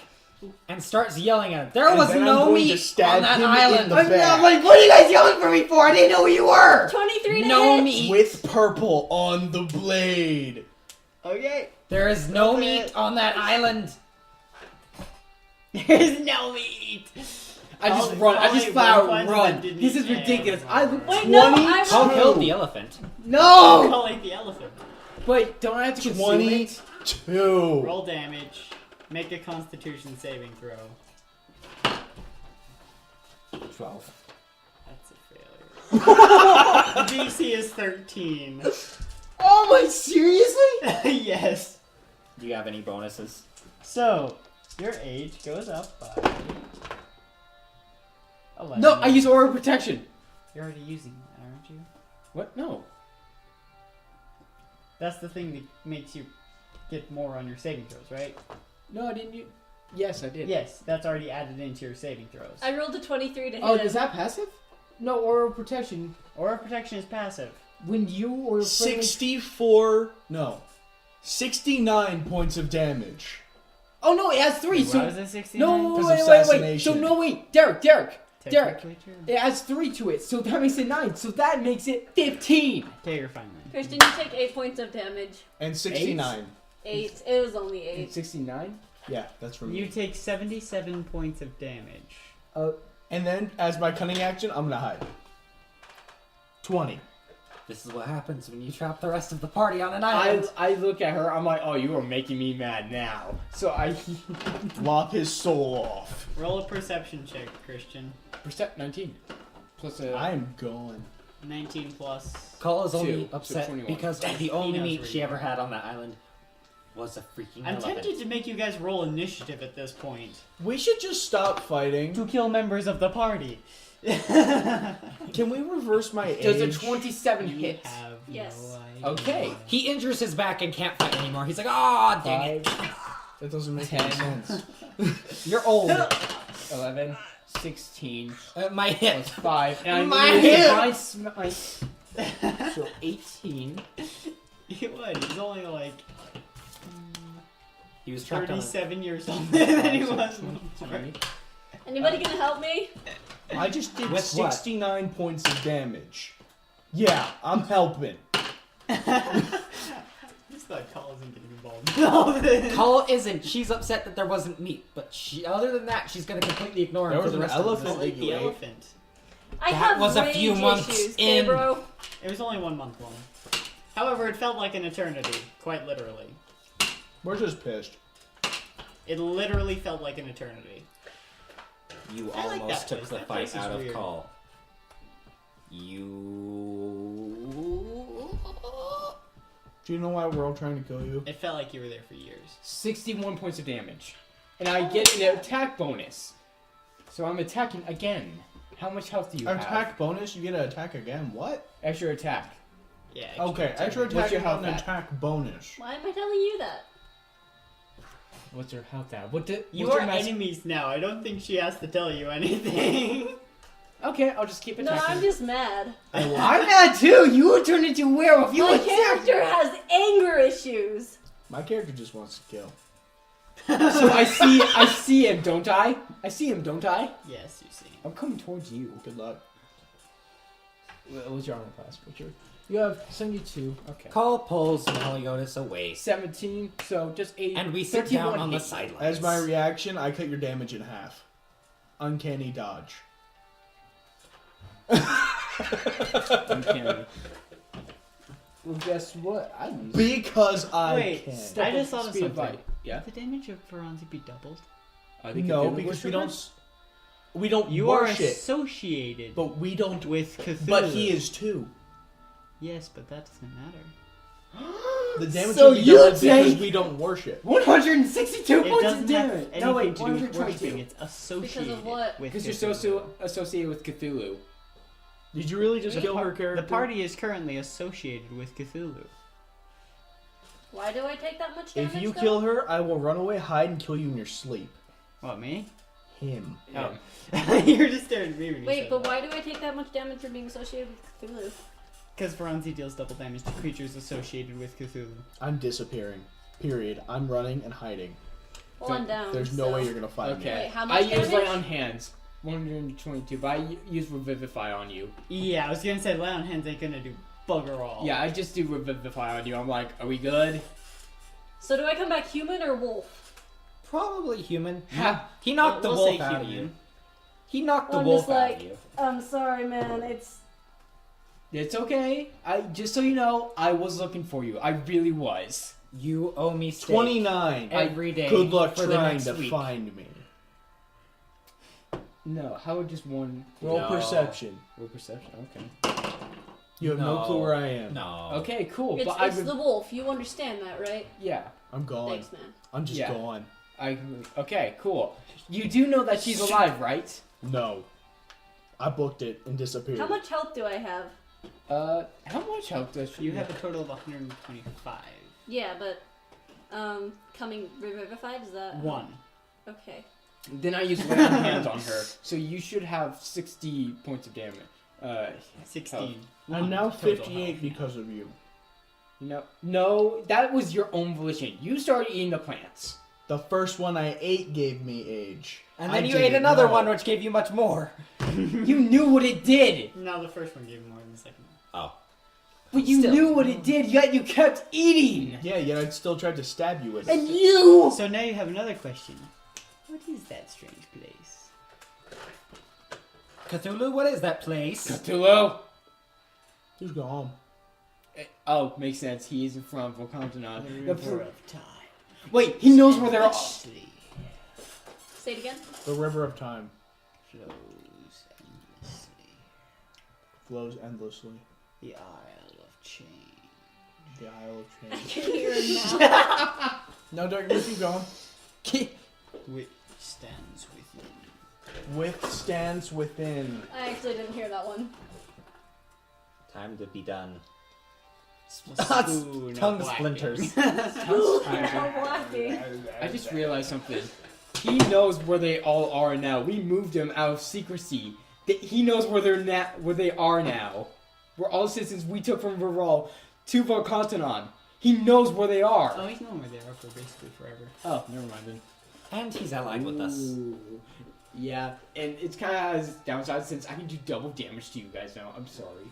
and starts yelling at him. There And was then I'm no going to meat stab on that him in island. the I'm back. like, what are you guys yelling for me for? I didn't know who you were. 23 to No hit. meat. With purple on the blade. Okay. There is no Okay. meat on that island. There's no meat. I just Call- run. I call just it flat one out punch run. that didn't This is hit. ridiculous. I look Wait, no, 22. I Call killed the elephant. No! Call like the elephant. Wait, don't I have to consume 22. it? Roll damage. Make a Constitution saving throw. 12. That's a failure. DC is 13. Oh my, seriously? Yes. Do you have any bonuses? So, your age goes up by 11. No, I use Aura Protection. You're already using that, aren't you? What? No. That's the thing that makes you get more on your saving throws, right? No, I didn't use... Yes, I did. Yes, that's already added into your saving throws. I rolled a 23 to hit Oh, him. is that passive? No, Aura Protection. Aura protection is passive. When you or... 64. No. 69 points of damage. Oh no, it has 3, Wait, so... why was it 69? No, Because wait, of wait. So assassination. no, wait. Derek. Technically true. It adds 3 to it, so that makes it 9. So that makes it 15. Okay, you're fine then. Christian, you take 8 points of damage. And 69. 8. It was only 8. 69? Yeah, that's from You me. take 77 points of damage. And then, as my cunning action, I'm gonna hide. 20. This is what happens when you trap the rest of the party on an island. I look at her, I'm like, oh, you are making me mad now. So I... Lop his soul off. Roll a perception check, Christian. Percept 19. Plus a... I'm going. 19 plus. Call is only 2, so upset 21. because the He only knows meat where she you ever are. had on that island was a freaking I'm elephant. tempted to make you guys roll initiative at this point. We should just stop fighting. To kill members of the party. Can we reverse my age? Does a 27 You hit? have Yes. no idea. Okay. He injures his back and can't fight anymore. He's like, oh, dang it. 5, That doesn't make 10. any sense. You're old. 11, 16, My hip. plus 5. And I'm My gonna hip! use my so 18. He would. He's only like He was trapped on a... 37 years older than he 5, was. 6, 20. Anybody gonna help me? I just did With what? 69 points of damage. Yeah, I'm helping. Just thought Call isn't getting involved in all this. Call isn't. She's upset that there wasn't meat, but other than that, she's gonna completely ignore him There for was the an rest elephant. of Like you the ate. elephant. I That have was a rage few months issues, okay, in. bro? It was only 1 month long. However, it felt like an eternity, quite literally. We're just pissed. It literally felt like an eternity. You I like almost that took place. the That fight place is out of weird. Call. You... Do you know why we're all trying to kill you? It felt like you were there for years. 61 points of damage. And I get an attack bonus. So I'm attacking again. How much health do you have? Attack bonus? You get an attack again? What? Extra attack. Yeah. Okay, extra What's attack your is not health an at? attack bonus. Why am I telling you that? What's your health at? What the? You what's are your max- enemies now. I don't think she has to tell you anything. Okay, I'll just keep No, attacking. I'm just mad. I'm mad too. You turned into a werewolf. You My attacked. character has anger issues. My character just wants to kill. So I see him, don't I? I see him, don't I? Yes, you see. I'm coming towards you. Good luck. What's your armor class? You have 72. Okay. Call pulls Meliodas away. 17. So just 8. And we sit 31 down on the hit. sidelines. As my reaction, I cut your damage in half. Uncanny dodge. Uncanny. Well, guess what? I use Because I Wait, can. I just thought of speed something. light. Yeah. Would the damage of Ferranzi be doubled? I think No, if they're because we worshippers- don't. We don't You are worship, associated but we don't. with Cthulhu. But he is too. Yes, but that doesn't matter. The damage So will be you done because take- we don't worship. 162 It points doesn't of have damage. anything No, wait, to do with 122. worshipping. It's associated Because of what? with Because you're Cthulhu. associated with Cthulhu. Did you really just The kill par- her character? The party is currently associated with Cthulhu. Why do I take that much damage? If you though? kill her, I will run away, hide, and kill you in your sleep. What, me? Him. Oh. You're just staring at me when you Wait, said but that. why do I take that much damage for being associated with Cthulhu? Because Varanzi deals double damage to creatures associated with Cthulhu. I'm disappearing. Period. I'm running and hiding. Well, I'm down. There's no so- way you're gonna find Okay. me. Wait, how I much use lay damage? on hands. 122, but I use Revivify on you. Yeah, I was gonna say lay on hands ain't gonna do bugger all. Yeah, I just do Revivify on you. I'm like, are we good? So do I come back human or wolf? Probably human. Ha. He knocked We'll the wolf say out of human. you. He knocked the I'm wolf just out like- of you. I'm sorry, man. It's okay. Just so you know, I was looking for you. I really was. You owe me steak 29. every day. Good luck for the trying next to week. find me. No, how would just one Roll No. perception. roll perception? Okay. You have no clue where I am. No. Okay, cool. It's but I it's would, the wolf. You understand that, right? yeah. I'm gone. Thanks, man. I'm just Yeah. gone. Okay, cool. You do know that she's alive, right? No. I booked it and disappeared. How much health do I have? How much help does she You have a total of 125. Yeah, but coming revivified is that? One. Okay. Then I use lay on hands on her, so you should have 60 points of damage. 16. I'm now Total 58 health. because of you. No, that was your own volition. You started eating the plants. The first one I ate gave me age. And I then you didn't ate another know. one, which gave you much more. You knew what it did, No, the first one gave more than the second one. Oh. but you Still. knew what it did. Yet you kept eating. Yeah, yet I still tried to stab you with it. And you. So now you have another question. What is that strange place? Cthulhu, what is that place? Cthulhu. Just go home. Oh, makes sense. He is from Volcantonon. The river of time. Wait, he knows where they're all. Endlessly Say it again. The river of time flows endlessly. flows endlessly. The Isle of Change. The Isle of I Change. can hear it now. No, darkness, keep going. Which stands within. Withstands within. I actually didn't hear that one. Time to be done. Spoon of Tongue blacking. splinters. I just realized something. He knows where they all are now. We moved him out of secrecy. He knows where where they are now. We're all citizens we took from Viral to Volcantonon. He knows where they are. Oh, he's known where they are for basically forever. Oh, never mind then. And he's allied with us. Ooh. Yeah, and it's kind of has downside since I can do double damage to you guys now. I'm sorry.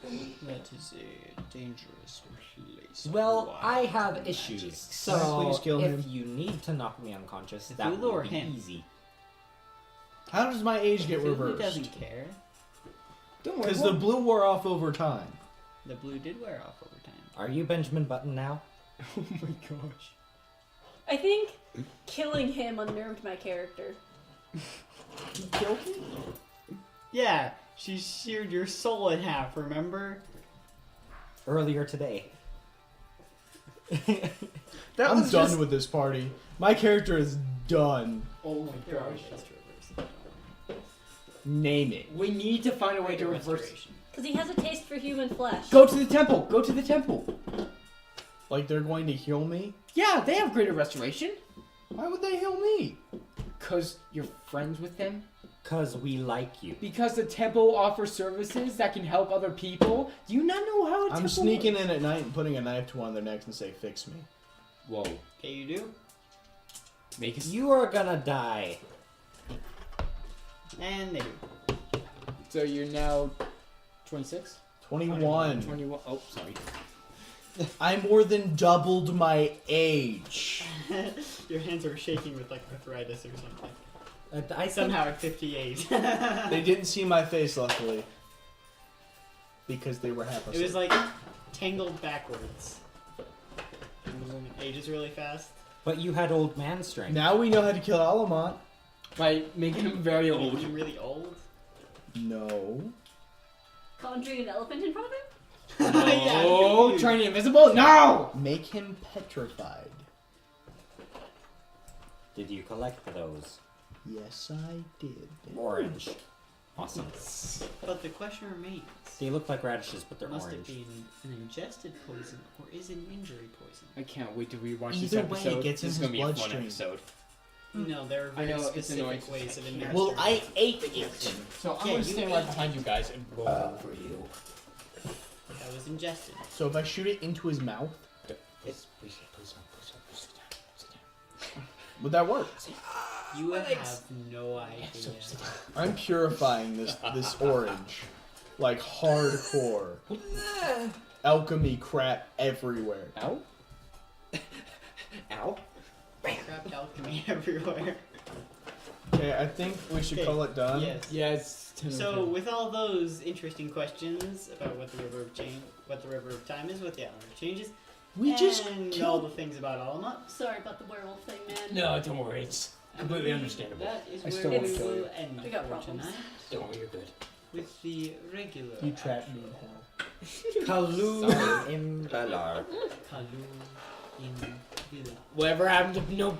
That is a dangerous place. Well, Wild I have magic. issues. So Please kill if him. you need to knock me unconscious, If that you will lure be him. easy. How does my age get Cthulhu reversed? doesn't care. Don't worry. Because the blue wore off over time. The blue did wear off over time. Are you Benjamin Button now? Oh my gosh. I think killing him unnerved my character. He killed me? Yeah, she sheared your soul in half, remember? Earlier today. I'm was done just- with this party. My character is done. Oh my gosh. Name it. We need to find a way to reverse. Restoration. Because he has a taste for human flesh. Go to the temple. Go to the temple. Like they're going to heal me? Yeah, they have greater restoration. Why would they heal me? Cause you're friends with them. Cause we like you. Because the temple offers services that can help other people. Do you not know how a temple I'm sneaking works? in at night and putting a knife to one of their necks and say, fix me. Whoa. Okay, you do? Make us. You are gonna die. And they do. So you're now 26? 21. 21. Oh, sorry. I more than doubled my age. Your hands are shaking with like arthritis or something. I Somehow at 58. They didn't see my face, luckily. Because they were half It asleep. was like tangled backwards. It ages really fast. But you had old man strength. Now we know how to kill Alamont. By making him very Are old. you really old? No. Conjuring an elephant in front of him? Yeah, I'm Oh, confused. trying to invisible? No! Make him petrified. Did you collect those? Yes, I did. Orange. Awesome. But the question remains. They look like radishes, but they're Must orange. it be an ingested poison or is it an injury poison? I can't wait to rewatch this Either way, episode. it gets in This is his gonna be a fun bloodstream. episode. No, there are I very know, it's annoying. specific ways of administering. Well, I ate it. So I'm Yeah, gonna you stand right ate behind you guys and roll over you. That was ingested. So if I shoot it into his mouth, Please sit down. would that work? You have no idea. I'm purifying this orange, like hardcore. Alchemy crap everywhere. Ow? Ow? Trapped alchemy everywhere. Okay, I think we should Okay, call it done. Yes. Yeah, it's 10 So with all those interesting questions about what the river of time is, what the element of change is, We just and all killed. the things about Alamat. Sorry about the werewolf thing, man. No, don't worry. It's completely understandable. That is I where still we wanna kill will you. end We got for problems. tonight Don't worry, you're good. with the regular. You trapped me in hell. Kalu in Valar. Kalu in Villa. Whatever happened to no